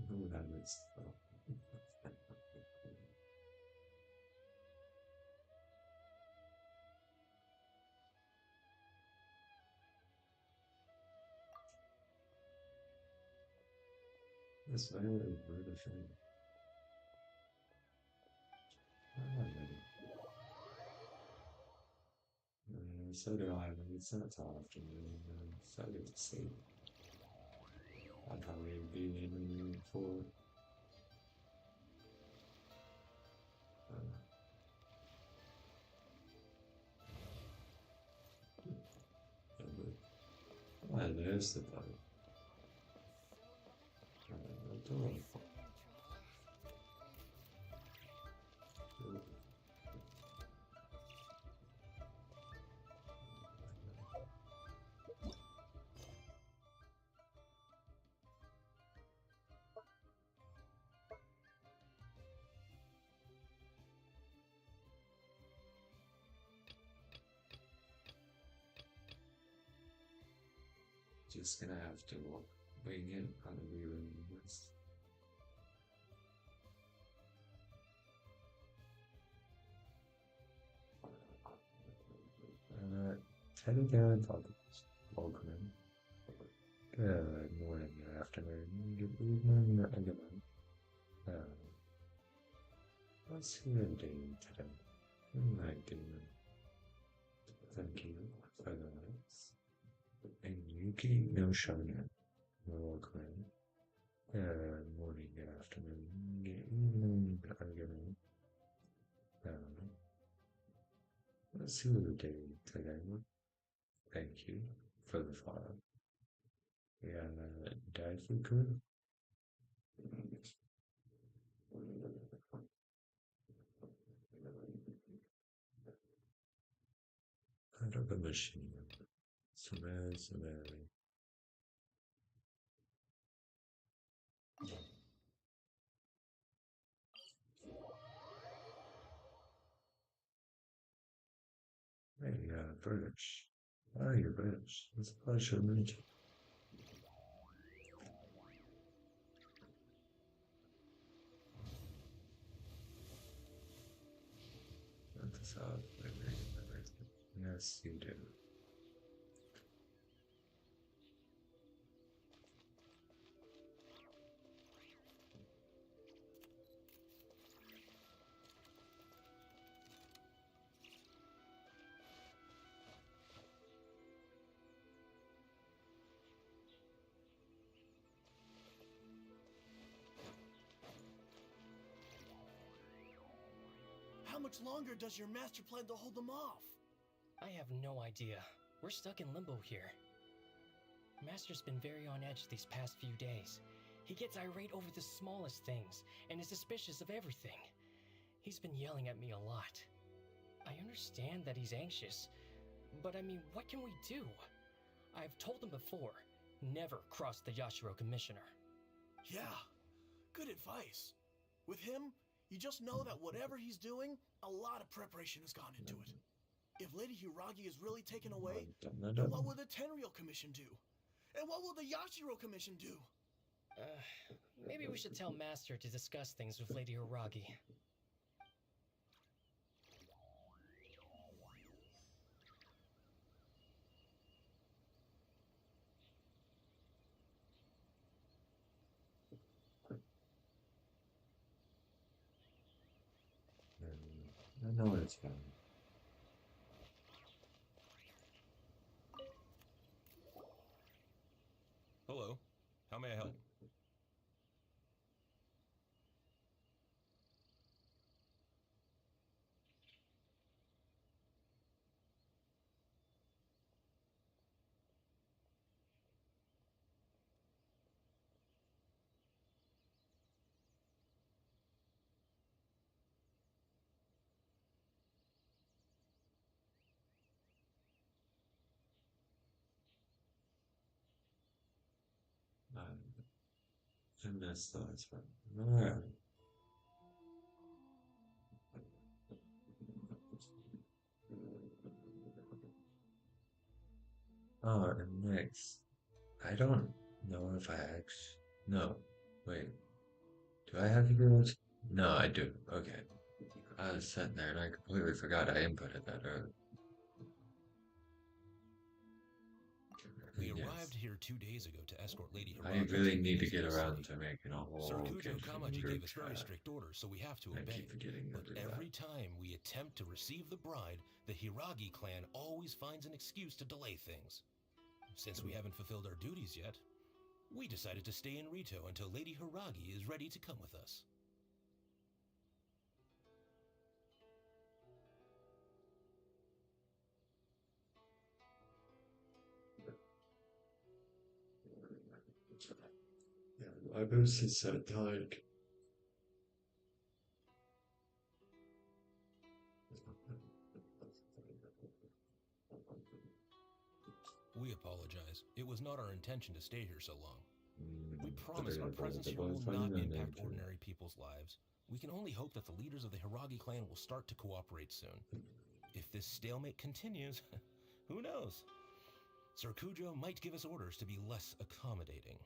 Speaker 1: Who that is? This way is really fun. So do I, but it's not so often. So good to see. I'd probably be in for. Well, there's the bug. Just gonna have to wing it on a rerun this. Teddy Darren Topics. Welcome in. Good morning, good afternoon, good evening, good night. What's your day today? My goodness. Thank you for the likes. And Yuki no Shona. Welcome in. Good morning, good afternoon, good evening, good night. What's your day today? Thank you for the follow. Yeah, Daifuku. Out of a machine. Very. Hey, British. Oh, you're British. It's a pleasure to meet you. That's out. Yes, you do.
Speaker 9: How much longer does your master plan to hold them off?
Speaker 6: I have no idea. We're stuck in limbo here. Master's been very on edge these past few days. He gets irate over the smallest things and is suspicious of everything. He's been yelling at me a lot. I understand that he's anxious, but I mean, what can we do? I've told him before, never cross the Yashiro Commissioner.
Speaker 9: Yeah, good advice. With him, you just know that whatever he's doing, a lot of preparation has gone into it. If Lady Hiragi is really taken away, then what will the Tenryou Commission do? And what will the Yashiro Commission do?
Speaker 6: Maybe we should tell Master to discuss things with Lady Hiragi.
Speaker 1: I know it's fine.
Speaker 13: Hello. How may I help?
Speaker 1: I missed the last one. Alright. Oh, and next, I don't know if I actually. No, wait. Do I have to do this? No, I do. Okay. I was sitting there and I completely forgot I inputted that earlier.
Speaker 13: We
Speaker 1: Yes.
Speaker 13: arrived here 2 days ago to escort Lady
Speaker 1: I
Speaker 13: Hiragi
Speaker 1: really
Speaker 13: to
Speaker 1: need to
Speaker 13: the
Speaker 1: get around
Speaker 13: city.
Speaker 1: to making a whole
Speaker 13: Sir Kujo
Speaker 1: group
Speaker 13: Kamaji gave us very
Speaker 1: chat.
Speaker 13: strict orders, so we have to
Speaker 1: I
Speaker 13: obey.
Speaker 1: keep forgetting to
Speaker 13: But
Speaker 1: do that.
Speaker 13: every time we attempt to receive the bride, the Hiragi clan always finds an excuse to delay things. Since we haven't fulfilled our duties yet, we decided to stay in Rito until Lady Hiragi is ready to come with us.
Speaker 1: Yeah, my boots is so tight.
Speaker 13: We apologize. It was not our intention to stay here so long. We
Speaker 1: But
Speaker 13: promise
Speaker 1: they're
Speaker 13: our
Speaker 1: gonna
Speaker 13: presence
Speaker 1: they're
Speaker 13: here will
Speaker 1: both
Speaker 13: not
Speaker 1: funny and
Speaker 13: impact
Speaker 1: they're
Speaker 13: ordinary people's lives. We can only hope that the leaders of the Hiragi clan will start to cooperate soon. If this stalemate continues, who knows? Sir Kujo might give us orders to be less accommodating.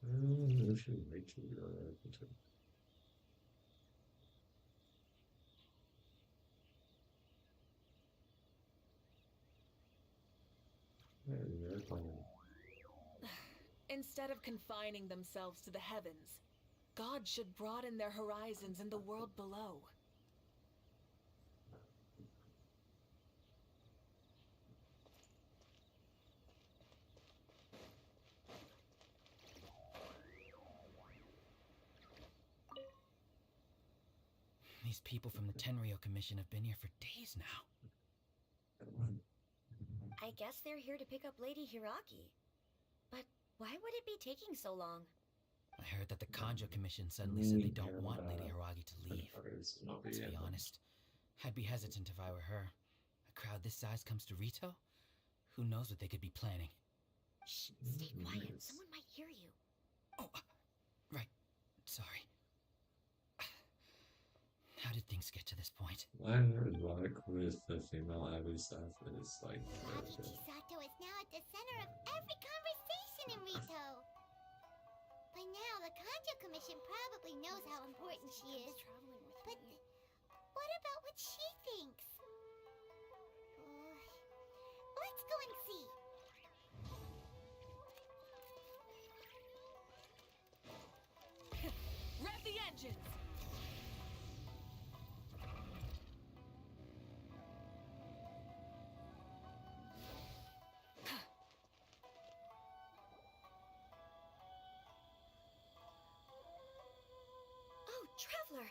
Speaker 1: I should wait till we are able to. Yeah, they're fine.
Speaker 11: Instead of confining themselves to the heavens, God should broaden their horizons in the world below.
Speaker 14: These people from the Tenryo Commission have been here for days now.
Speaker 2: I guess they're here to pick up Lady Hiragi. But why would it be taking so long?
Speaker 14: I heard that the Kanjo Commission suddenly said they don't want Lady Hiragi to leave. To be honest, I'd be hesitant if I were her. A crowd this size comes to Rito? Who knows what they could be planning?
Speaker 2: Shh, stay quiet. Someone might hear you.
Speaker 14: Oh, right. Sorry. How did things get to this point?
Speaker 1: I heard like with the female Abby stuff is like
Speaker 2: Abby Chisato is now at the center of every conversation in Rito. By now, the Kanjo Commission probably knows how important she is. But what about what she thinks? Let's go and see.
Speaker 11: Rev the engines!
Speaker 5: Oh, Traveler!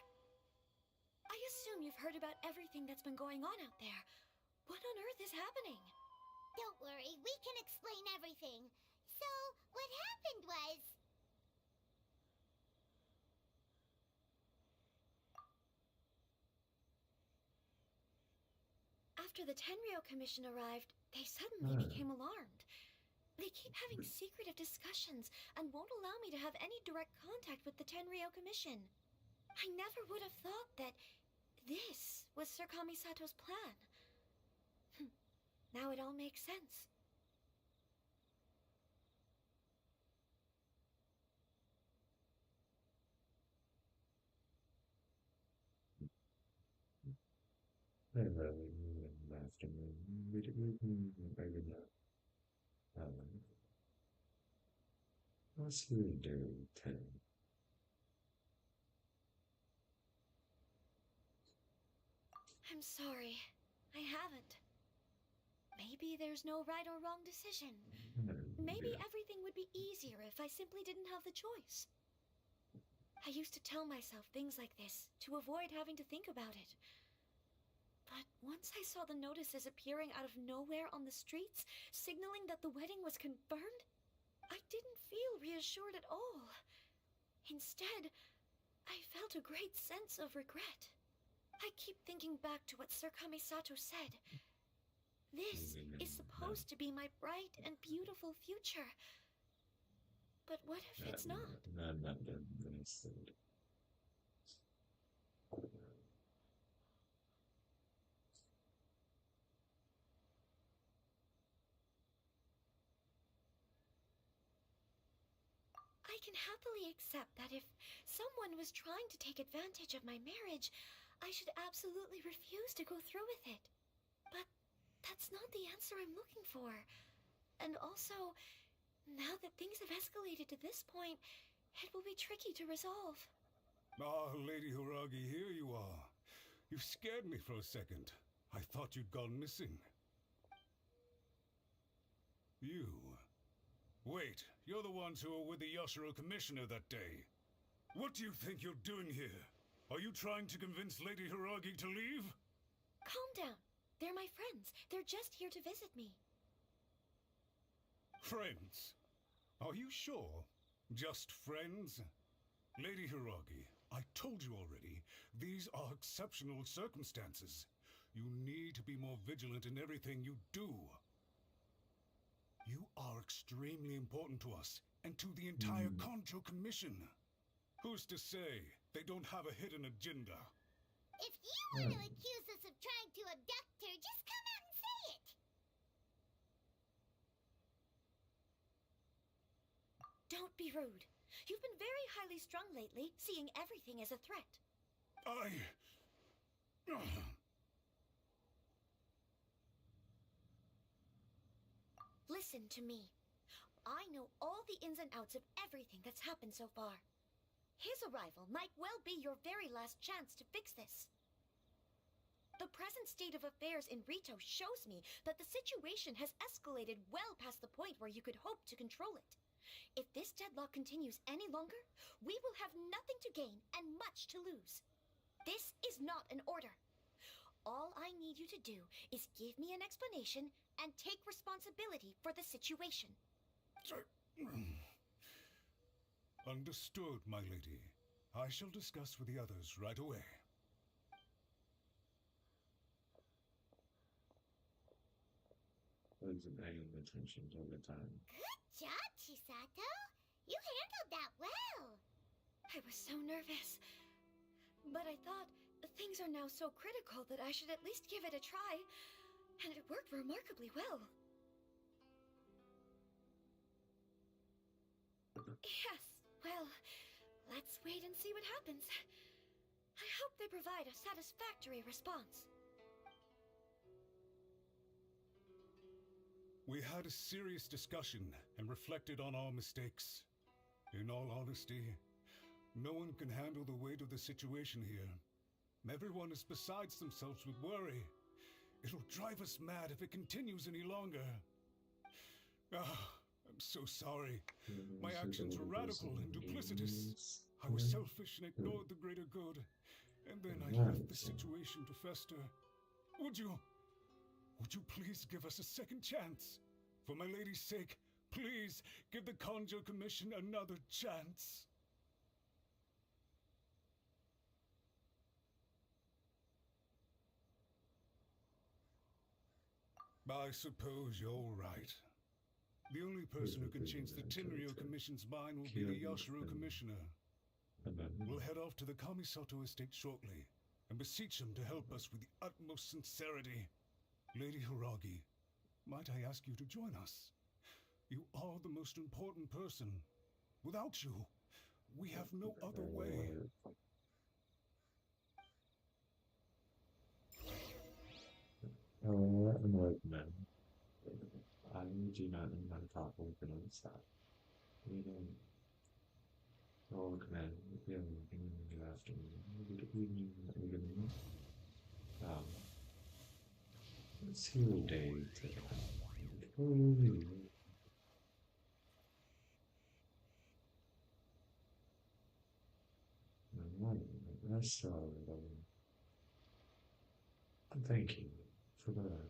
Speaker 5: I assume you've heard about everything that's been going on out there. What on earth is happening?
Speaker 2: Don't worry, we can explain everything. So, what happened was...
Speaker 5: After the Tenryo Commission arrived, they suddenly became alarmed. They keep having secretive discussions and won't allow me to have any direct contact with the Tenryo Commission. I never would have thought that this was Sir Kamisato's plan. Now it all makes sense.
Speaker 1: What's we do 10?
Speaker 5: I'm sorry. I haven't. Maybe there's no right or wrong decision. Maybe everything would be easier if I simply didn't have the choice. I used to tell myself things like this to avoid having to think about it. But once I saw the notices appearing out of nowhere on the streets, signaling that the wedding was confirmed, I didn't feel reassured at all. Instead, I felt a great sense of regret. I keep thinking back to what Sir Kamisato said.
Speaker 3: This is supposed to be my bright and beautiful future. But what if it's not? I can happily accept that if someone was trying to take advantage of my marriage, I should absolutely refuse to go through with it. But that's not the answer I'm looking for. And also, now that things have escalated to this point, it will be tricky to resolve.
Speaker 15: Ah, Lady Hiragi, here you are. You scared me for a second. I thought you'd gone missing. You... Wait, you're the ones who were with the Yashiro Commissioner that day. What do you think you're doing here? Are you trying to convince Lady Hiragi to leave?
Speaker 3: Calm down. They're my friends. They're just here to visit me.
Speaker 15: Friends? Are you sure? Just friends? Lady Hiragi, I told you already, these are exceptional circumstances. You need to be more vigilant in everything you do. You are extremely important to us, and to the entire Conjo Commission. Who's to say they don't have a hidden agenda?
Speaker 2: If you want to accuse us of trying to abduct her, just come out and say it!
Speaker 3: Don't be rude. You've been very highly strung lately, seeing everything as a threat. Listen to me. I know all the ins and outs of everything that's happened so far. His arrival might well be your very last chance to fix this. The present state of affairs in Rito shows me that the situation has escalated well past the point where you could hope to control it. If this deadlock continues any longer, we will have nothing to gain and much to lose. This is not an order. All I need you to do is give me an explanation and take responsibility for the situation.
Speaker 15: Understood, my lady. I shall discuss with the others right away.
Speaker 1: Wasn't paying attention all the time.
Speaker 2: Good job, Chisato! You handled that well!
Speaker 3: I was so nervous. But I thought things are now so critical that I should at least give it a try. And it worked remarkably well. Yes, well, let's wait and see what happens. I hope they provide a satisfactory response.
Speaker 15: We had a serious discussion and reflected on our mistakes. In all honesty, no one can handle the weight of the situation here. Everyone is besides themselves with worry. It'll drive us mad if it continues any longer. I'm so sorry. My actions were radical and duplicitous. I was selfish and ignored the greater good. And then I left the situation to fester. Would you please give us a second chance? For my lady's sake, please give the Conjo Commission another chance. I suppose you're right. The only person who can change the Tenryo Commission's mind will be the Yashiro Commissioner. We'll head off to the Kamisato estate shortly and beseech him to help us with the utmost sincerity. Lady Hiragi, might I ask you to join us? You are the most important person. Without you, we have no other way.
Speaker 1: I do not in my top organize that. We don't. Oh, command. Yeah, good afternoon. Good evening. Let's see the date. That's thank you for that.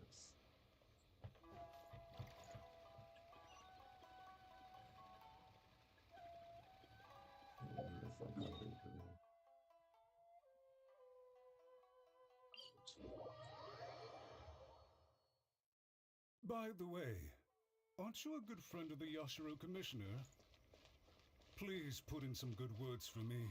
Speaker 15: By the way, aren't you a good friend of the Yashiro Commissioner? Please put in some good words for me.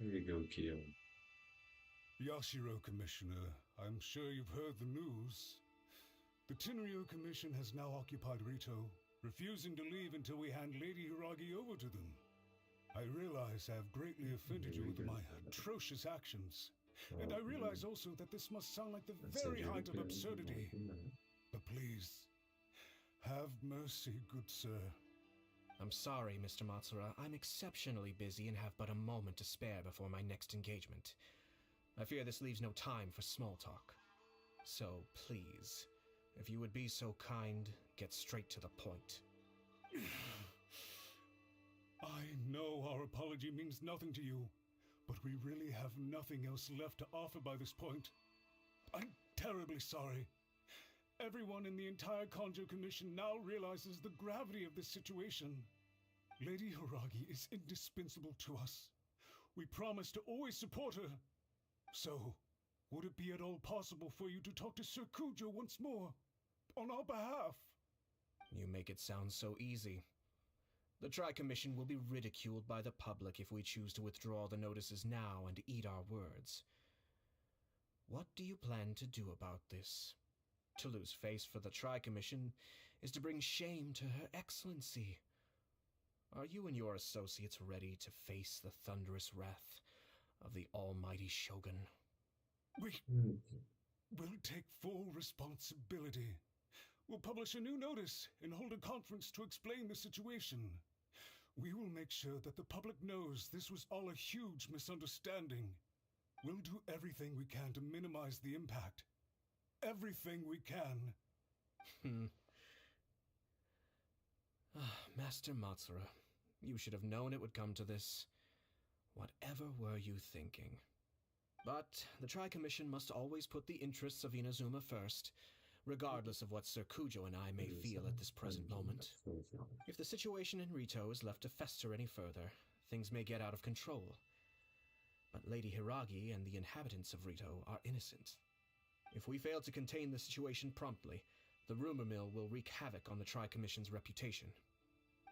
Speaker 1: There you go, Kyo.
Speaker 15: Yashiro Commissioner, I'm sure you've heard the news. The Tenryo Commission has now occupied Rito, refusing to leave until we hand Lady Hiragi over to them. I realize I have greatly offended you with my atrocious actions, and I realize also that this must sound like the very height of absurdity. But please, have mercy, good sir.
Speaker 16: I'm sorry, Mr. Matsura. I'm exceptionally busy and have but a moment to spare before my next engagement. I fear this leaves no time for small talk. So, please, if you would be so kind, get straight to the point.
Speaker 15: I know our apology means nothing to you, but we really have nothing else left to offer by this point. I'm terribly sorry. Everyone in the entire Kanjo Commission now realizes the gravity of this situation. Lady Hiragi is indispensable to us. We promise to always support her. So, would it be at all possible for you to talk to Sir Kujo once more, on our behalf?
Speaker 16: You make it sound so easy. The Tri-Commission will be ridiculed by the public if we choose to withdraw the notices now and eat our words. What do you plan to do about this? To lose face for the Tri-Commission is to bring shame to Her Excellency. Are you and your associates ready to face the thunderous wrath of the almighty Shogun?
Speaker 15: We will take full responsibility. We'll publish a new notice and hold a conference to explain the situation. We will make sure that the public knows this was all a huge misunderstanding. We'll do everything we can to minimize the impact. Everything we can.
Speaker 16: Master Matsura, you should have known it would come to this. Whatever were you thinking? But the Tri-Commission must always put the interests of Inazuma first, regardless of what Sir Kujo and I may feel at this present moment. If the situation in Rito is left to fester any further, things may get out of control. But Lady Hiragi and the inhabitants of Rito are innocent. If we fail to contain the situation promptly, the rumor mill will wreak havoc on the Tri-Commission's reputation.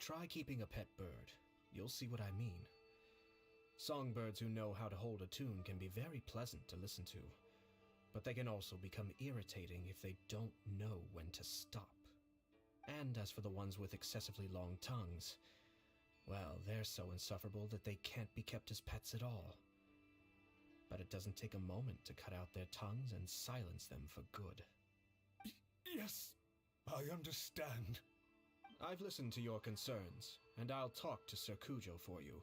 Speaker 16: Try keeping a pet bird. You'll see what I mean. Songbirds who know how to hold a tune can be very pleasant to listen to, but they can also become irritating if they don't know when to stop. And as for the ones with excessively long tongues, well, they're so insufferable that they can't be kept as pets at all. But it doesn't take a moment to cut out their tongues and silence them for good.
Speaker 15: Yes, I understand.
Speaker 16: I've listened to your concerns, and I'll talk to Sir Kujo for you.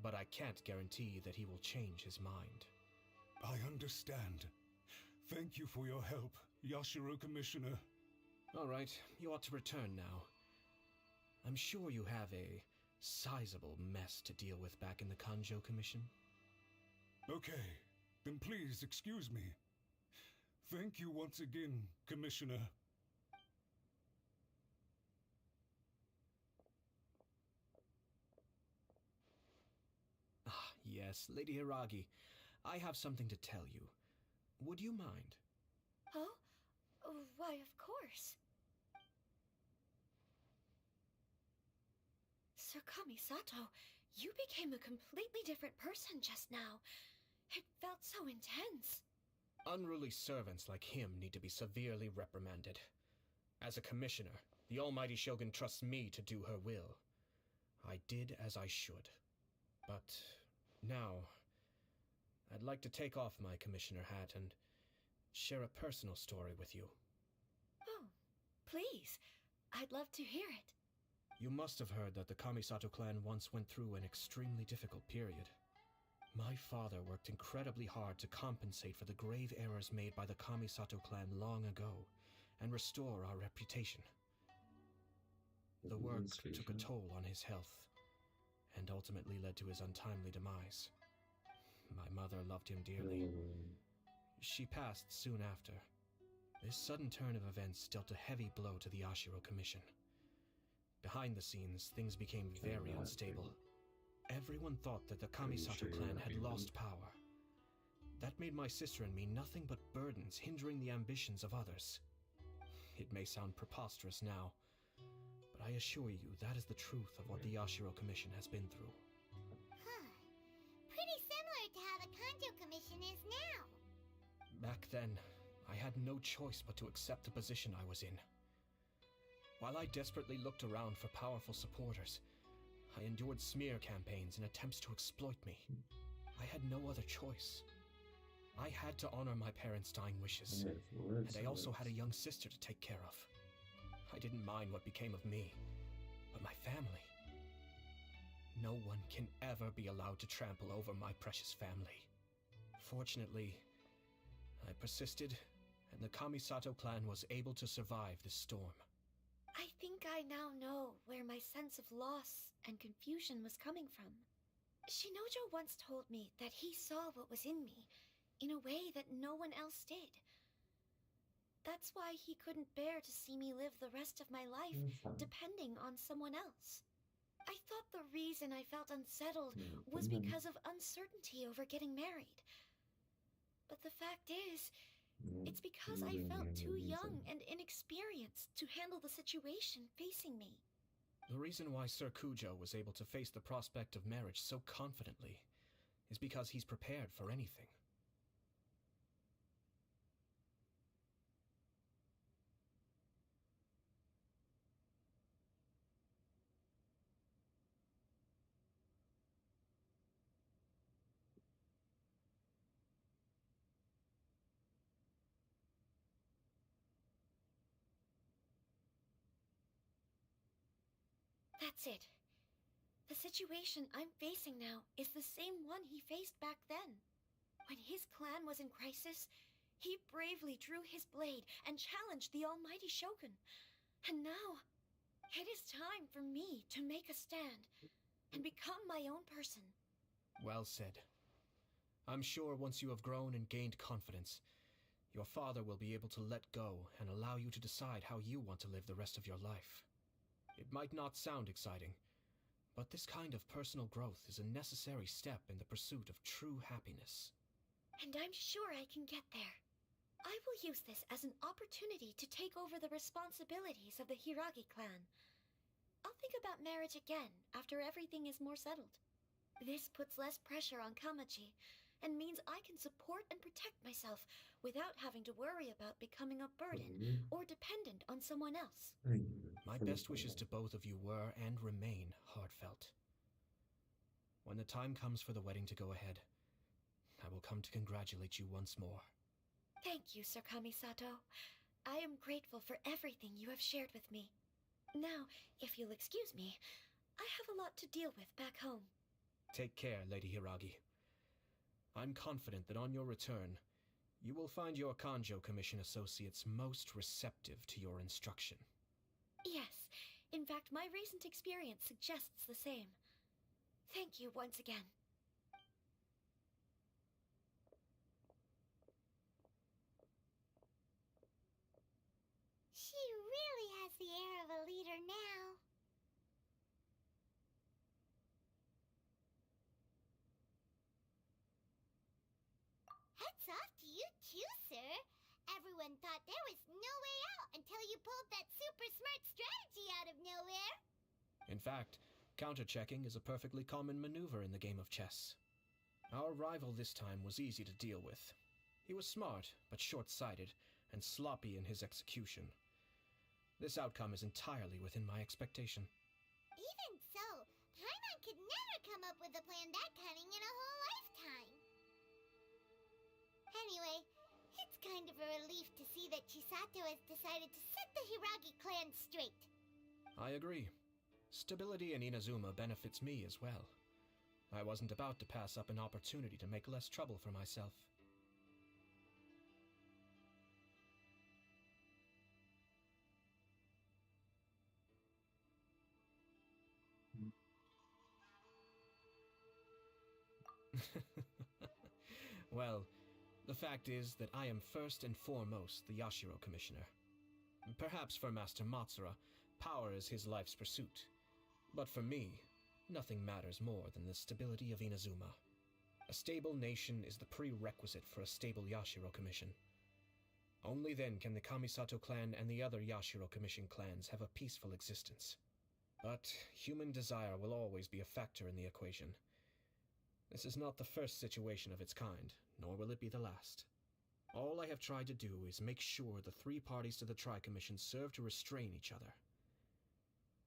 Speaker 16: But I can't guarantee that he will change his mind.
Speaker 15: I understand. Thank you for your help, Yashiro Commissioner.
Speaker 16: All right, you ought to return now. I'm sure you have a sizable mess to deal with back in the Kanjo Commission.
Speaker 15: Okay, then please excuse me. Thank you once again, Commissioner.
Speaker 16: Ah, yes, Lady Hiragi. I have something to tell you. Would you mind?
Speaker 3: Oh? Why, of course. Sir Kamisato, you became a completely different person just now. It felt so intense.
Speaker 16: Unruly servants like him need to be severely reprimanded. As a commissioner, the almighty Shogun trusts me to do her will. I did as I should. But now, I'd like to take off my commissioner hat and share a personal story with you.
Speaker 3: Oh, please. I'd love to hear it.
Speaker 16: You must have heard that the Kamisato clan once went through an extremely difficult period. My father worked incredibly hard to compensate for the grave errors made by the Kamisato clan long ago and restore our reputation. The work took a toll on his health, and ultimately led to his untimely demise. My mother loved him dearly. She passed soon after. This sudden turn of events dealt a heavy blow to the Yashiro Commission. Behind the scenes, things became very unstable. Everyone thought that the Kamisato clan had lost power. That made my sister and me nothing but burdens, hindering the ambitions of others. It may sound preposterous now, but I assure you that is the truth of what the Yashiro Commission has been through.
Speaker 2: Huh. Pretty similar to how the Kanjo Commission is now.
Speaker 16: Back then, I had no choice but to accept the position I was in. While I desperately looked around for powerful supporters, I endured smear campaigns and attempts to exploit me. I had no other choice. I had to honor my parents' dying wishes, and I also had a young sister to take care of. I didn't mind what became of me, but my family. No one can ever be allowed to trample over my precious family. Fortunately, I persisted, and the Kamisato clan was able to survive this storm.
Speaker 3: I think I now know where my sense of loss and confusion was coming from. Shinojo once told me that he saw what was in me in a way that no one else did. That's why he couldn't bear to see me live the rest of my life depending on someone else. I thought the reason I felt unsettled was because of uncertainty over getting married. But the fact is, it's because I felt too young and inexperienced to handle the situation facing me.
Speaker 16: The reason why Sir Kujo was able to face the prospect of marriage so confidently is because he's prepared for anything.
Speaker 3: That's it. The situation I'm facing now is the same one he faced back then. When his clan was in crisis, he bravely drew his blade and challenged the almighty Shogun. And now, it is time for me to make a stand and become my own person.
Speaker 16: Well said. I'm sure once you have grown and gained confidence, your father will be able to let go and allow you to decide how you want to live the rest of your life. It might not sound exciting, but this kind of personal growth is a necessary step in the pursuit of true happiness.
Speaker 3: And I'm sure I can get there. I will use this as an opportunity to take over the responsibilities of the Hiragi clan. I'll think about marriage again after everything is more settled. This puts less pressure on Kamachi, and means I can support and protect myself without having to worry about becoming a burden or dependent on someone else.
Speaker 16: My best wishes to both of you were and remain heartfelt. When the time comes for the wedding to go ahead, I will come to congratulate you once more.
Speaker 3: Thank you, Sir Kamisato. I am grateful for everything you have shared with me. Now, if you'll excuse me, I have a lot to deal with back home.
Speaker 16: Take care, Lady Hiragi. I'm confident that on your return, you will find your Kanjo Commission associates most receptive to your instruction.
Speaker 3: Yes, in fact, my recent experience suggests the same. Thank you once again.
Speaker 2: She really has the air of a leader now. Hats off to you too, sir. Everyone thought there was no way out until you pulled that super smart strategy out of nowhere.
Speaker 16: In fact, counter-checking is a perfectly common maneuver in the game of chess. Our rival this time was easy to deal with. He was smart, but short-sighted, and sloppy in his execution. This outcome is entirely within my expectation.
Speaker 2: Even so, Paimon could never come up with a plan that cunning in a whole lifetime. Anyway, it's kind of a relief to see that Chisato has decided to set the Hiragi clan straight.
Speaker 16: I agree. Stability in Inazuma benefits me as well. I wasn't about to pass up an opportunity to make less trouble for myself. Well, the fact is that I am first and foremost the Yashiro Commissioner. Perhaps for Master Matsura, power is his life's pursuit. But for me, nothing matters more than the stability of Inazuma. A stable nation is the prerequisite for a stable Yashiro Commission. Only then can the Kamisato clan and the other Yashiro Commission clans have a peaceful existence. But human desire will always be a factor in the equation. This is not the first situation of its kind, nor will it be the last. All I have tried to do is make sure the three parties to the Tri-Commission serve to restrain each other.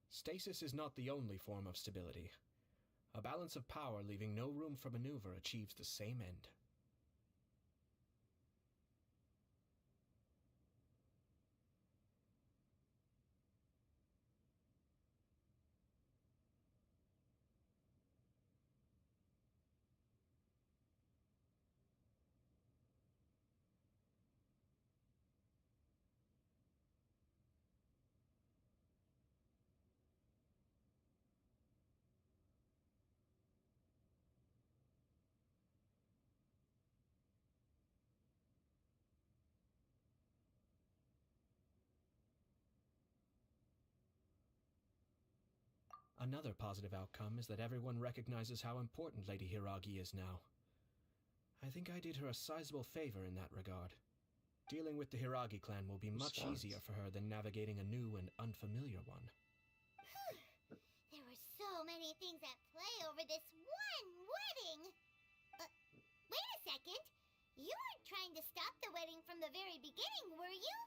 Speaker 16: Stasis is not the only form of stability. A balance of power leaving no room for maneuver achieves the same end. Another positive outcome is that everyone recognizes how important Lady Hiragi is now. I think I did her a sizable favor in that regard. Dealing with the Hiragi clan will be much easier for her than navigating a new and unfamiliar one.
Speaker 2: There were so many things at play over this one wedding! Wait a second! You weren't trying to stop the wedding from the very beginning, were you?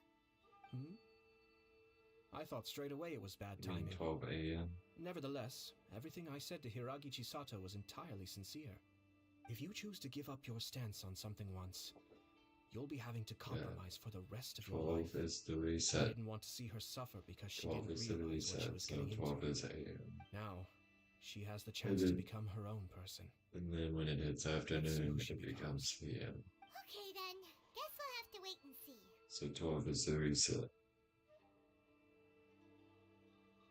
Speaker 16: I thought straight away it was bad timing.
Speaker 1: 12 a.m.
Speaker 16: Nevertheless, everything I said to Hiragi Chisato was entirely sincere. If you choose to give up your stance on something once, you'll be having to compromise for the rest of your life.
Speaker 1: 12 is the reset.
Speaker 16: I didn't want to see her suffer because she didn't realize what she was
Speaker 1: so
Speaker 16: getting
Speaker 1: 12
Speaker 16: into.
Speaker 1: is a.m.
Speaker 16: Now, she has the chance to become her own person.
Speaker 1: And then when it hits afternoon, it becomes PM.
Speaker 2: Okay then, guess we'll have to wait and see.
Speaker 1: So 12 is the reset.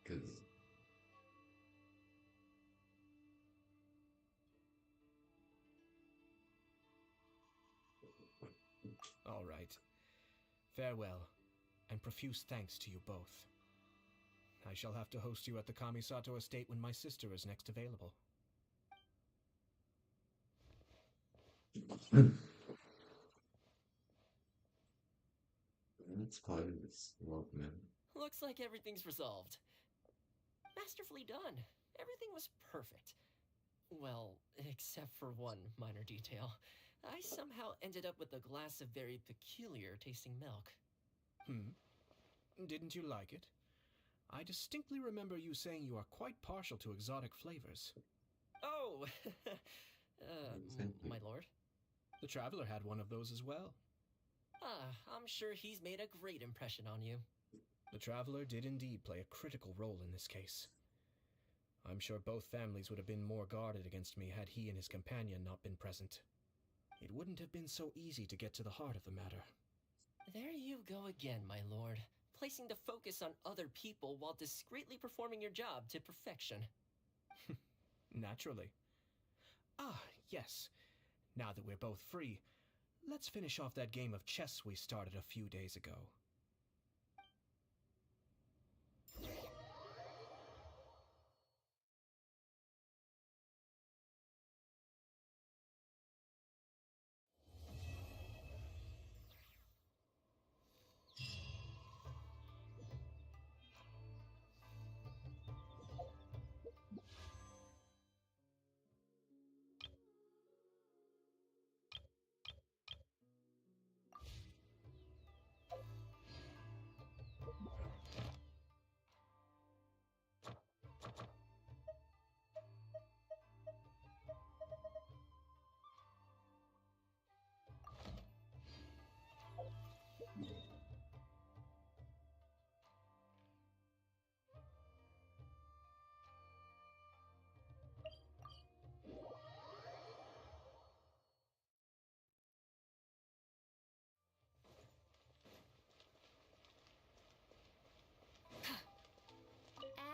Speaker 1: Because
Speaker 16: all right. Farewell, and profuse thanks to you both. I shall have to host you at the Kamisato estate when my sister is next available.
Speaker 1: Let's play this Walkman.
Speaker 17: Looks like everything's resolved. Masterfully done. Everything was perfect. Well, except for one minor detail. I somehow ended up with a glass of very peculiar tasting milk.
Speaker 16: Didn't you like it? I distinctly remember you saying you are quite partial to exotic flavors.
Speaker 17: Oh! My lord?
Speaker 16: The Traveler had one of those as well.
Speaker 17: I'm sure he's made a great impression on you.
Speaker 16: The Traveler did indeed play a critical role in this case. I'm sure both families would have been more guarded against me had he and his companion not been present. It wouldn't have been so easy to get to the heart of the matter.
Speaker 17: There you go again, my lord. Placing the focus on other people while discreetly performing your job to perfection.
Speaker 16: Naturally. Yes. Now that we're both free, let's finish off that game of chess we started a few days ago.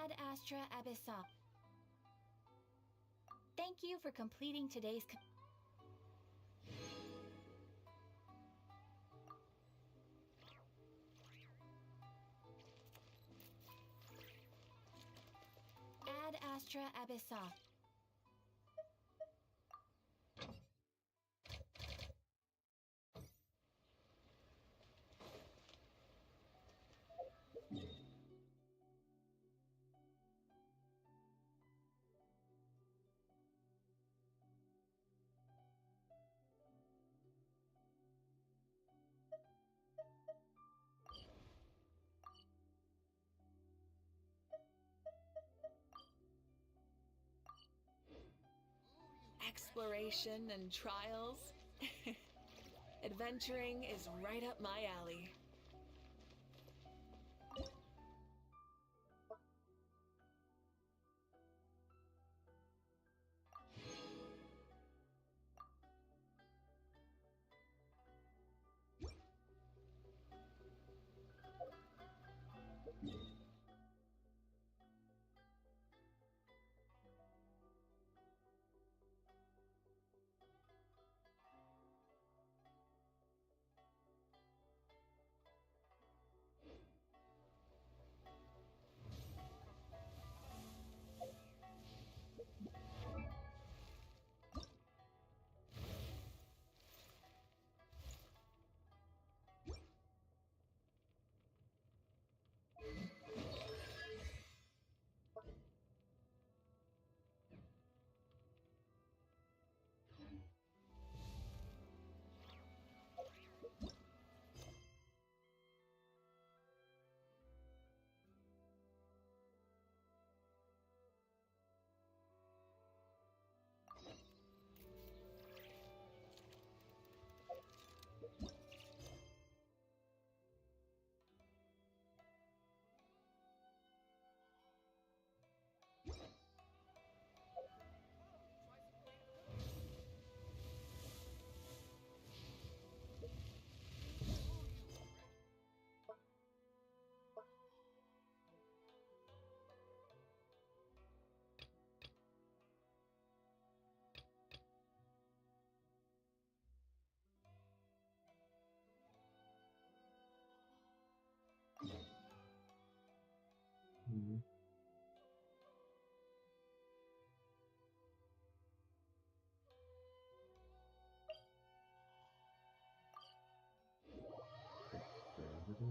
Speaker 18: Ad Astra Abyssa. Thank you for completing today's
Speaker 5: Nostra Abyssa.
Speaker 11: Exploration and trials. Adventuring is right up my alley.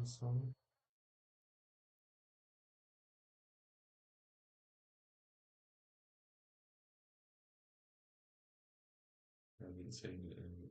Speaker 1: Song. I haven't seen it in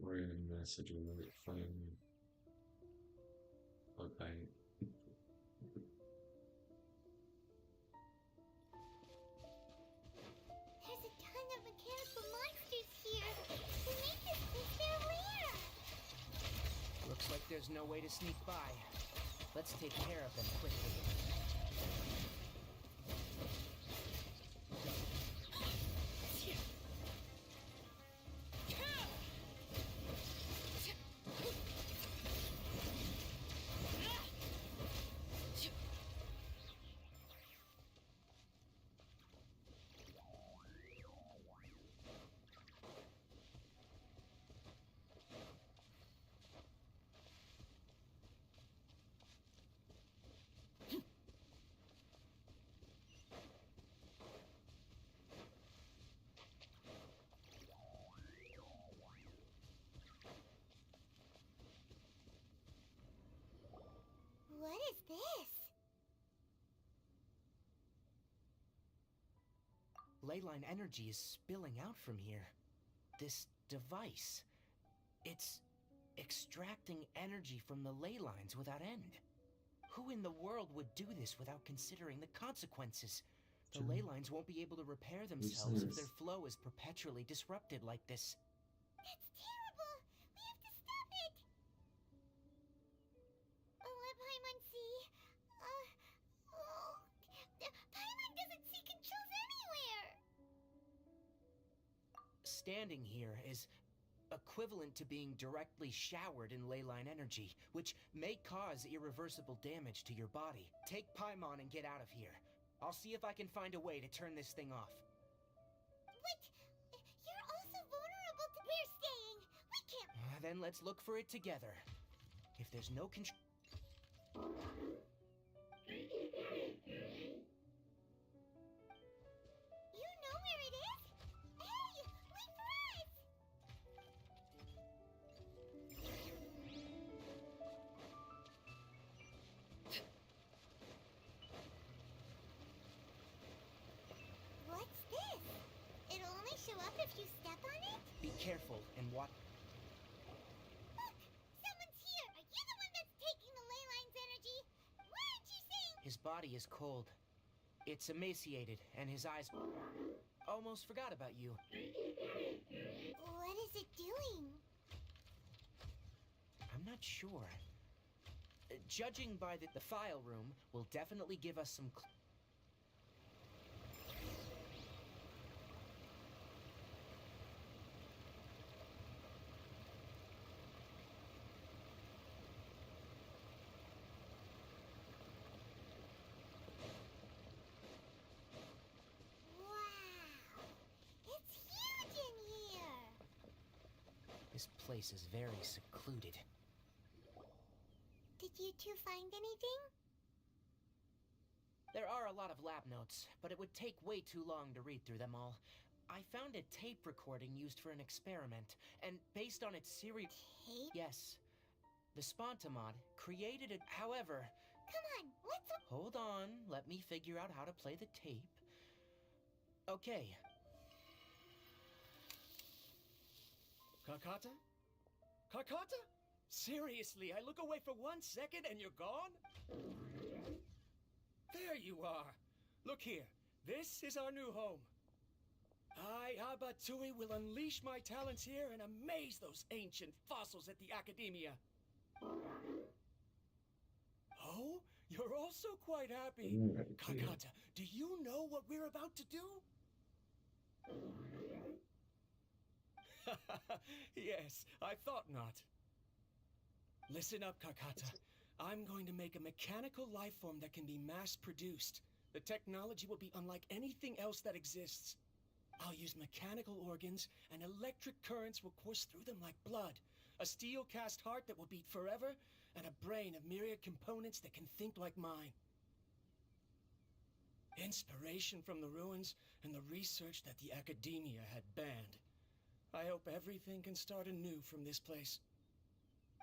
Speaker 1: random message with it finally. Okay.
Speaker 2: There's a ton of mechanical monsters here. They make this place their lair.
Speaker 18: Looks like there's no way to sneak by. Let's take care of them quickly. ley line energy is spilling out from here. This device, it's extracting energy from the ley lines without end. Who in the world would do this without considering the consequences? The ley lines won't be able to repair themselves if their flow is perpetually disrupted like this.
Speaker 2: That's terrible! We have to stop it! Oh, let Paimon see. Paimon doesn't see controls anywhere!
Speaker 18: Standing here is equivalent to being directly showered in ley line energy, which may cause irreversible damage to your body. Take Paimon and get out of here. I'll see if I can find a way to turn this thing off.
Speaker 2: But you're also vulnerable to... We're staying! We can't...
Speaker 18: Then let's look for it together. If there's no control...
Speaker 2: You know where it is? Hey! Wait for us! What's this? It'll only show up if you step on it?
Speaker 18: Be careful and watch...
Speaker 2: Look! Someone's here! Are you the one that's taking the ley line's energy? Why aren't you saying...
Speaker 18: His body is cold. It's emaciated, and his eyes... Almost forgot about you.
Speaker 2: What is it doing?
Speaker 18: I'm not sure. Judging by the file room will definitely give us some... This place is very secluded.
Speaker 2: Did you two find anything?
Speaker 18: There are a lot of lab notes, but it would take way too long to read through them all. I found a tape recording used for an experiment, and based on its series...
Speaker 2: Tape?
Speaker 18: Yes. The Spontamod created it, however...
Speaker 2: Come on, let's...
Speaker 18: Hold on, let me figure out how to play the tape. Okay.
Speaker 19: Karkata? Karkata? Seriously, I look away for 1 second and you're gone? There you are. Look here. This is our new home. I, Abatui, will unleash my talents here and amaze those ancient fossils at the Academia. Oh? You're also quite happy. Karkata, do you know what we're about to do? Yes, I thought not. Listen up, Karkata. I'm going to make a mechanical life form that can be mass-produced. The technology will be unlike anything else that exists. I'll use mechanical organs, and electric currents will course through them like blood. A steel-cast heart that will beat forever, and a brain of myriad components that can think like mine. Inspiration from the ruins and the research that the Academia had banned. I hope everything can start anew from this place.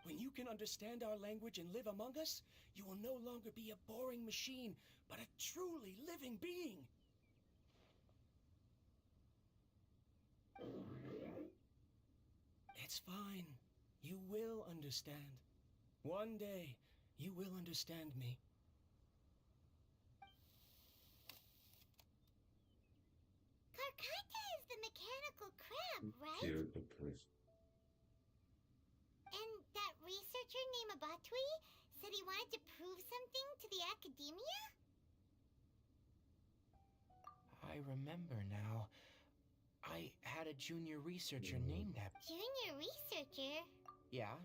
Speaker 19: When you can understand our language and live among us, you will no longer be a boring machine, but a truly living being. It's fine. You will understand. One day, you will understand me.
Speaker 2: Karkata is the mechanical crab, right?
Speaker 1: Cute.
Speaker 2: And that researcher named Abatui said he wanted to prove something to the Academia?
Speaker 18: I remember now. I had a junior researcher named that.
Speaker 2: Junior researcher?
Speaker 18: Yeah?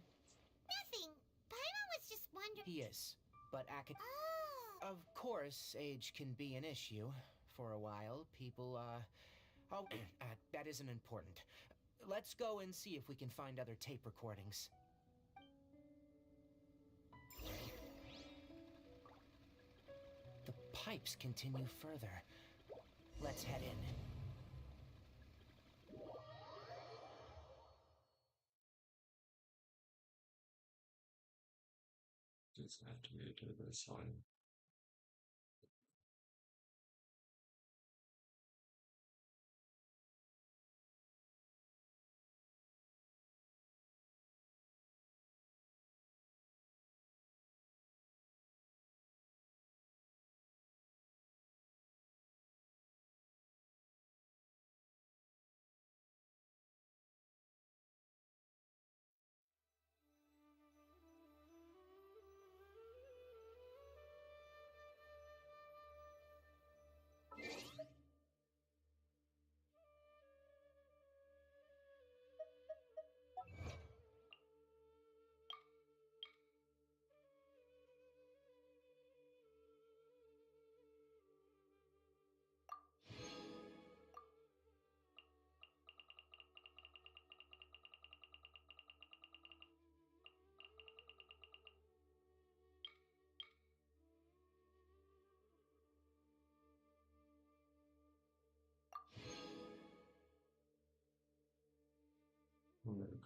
Speaker 2: Nothing. Paimon was just wondering...
Speaker 18: He is. But
Speaker 2: Oh!
Speaker 18: Of course, age can be an issue. For a while, people, Oh, that isn't important. Let's go and see if we can find other tape recordings. The pipes continue further. Let's head in.
Speaker 1: Just activated this one.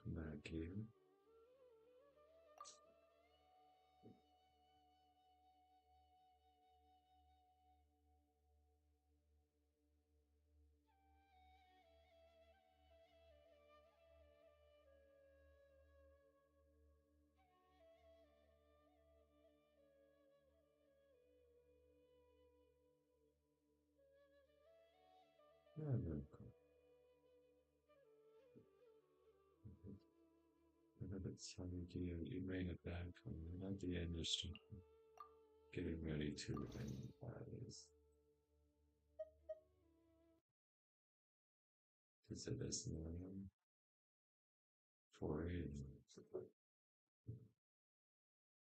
Speaker 1: Come back here. Yeah, very cool. It's how you bring it back from at the end, just getting ready to end this. Is it this morning? 4 a.m.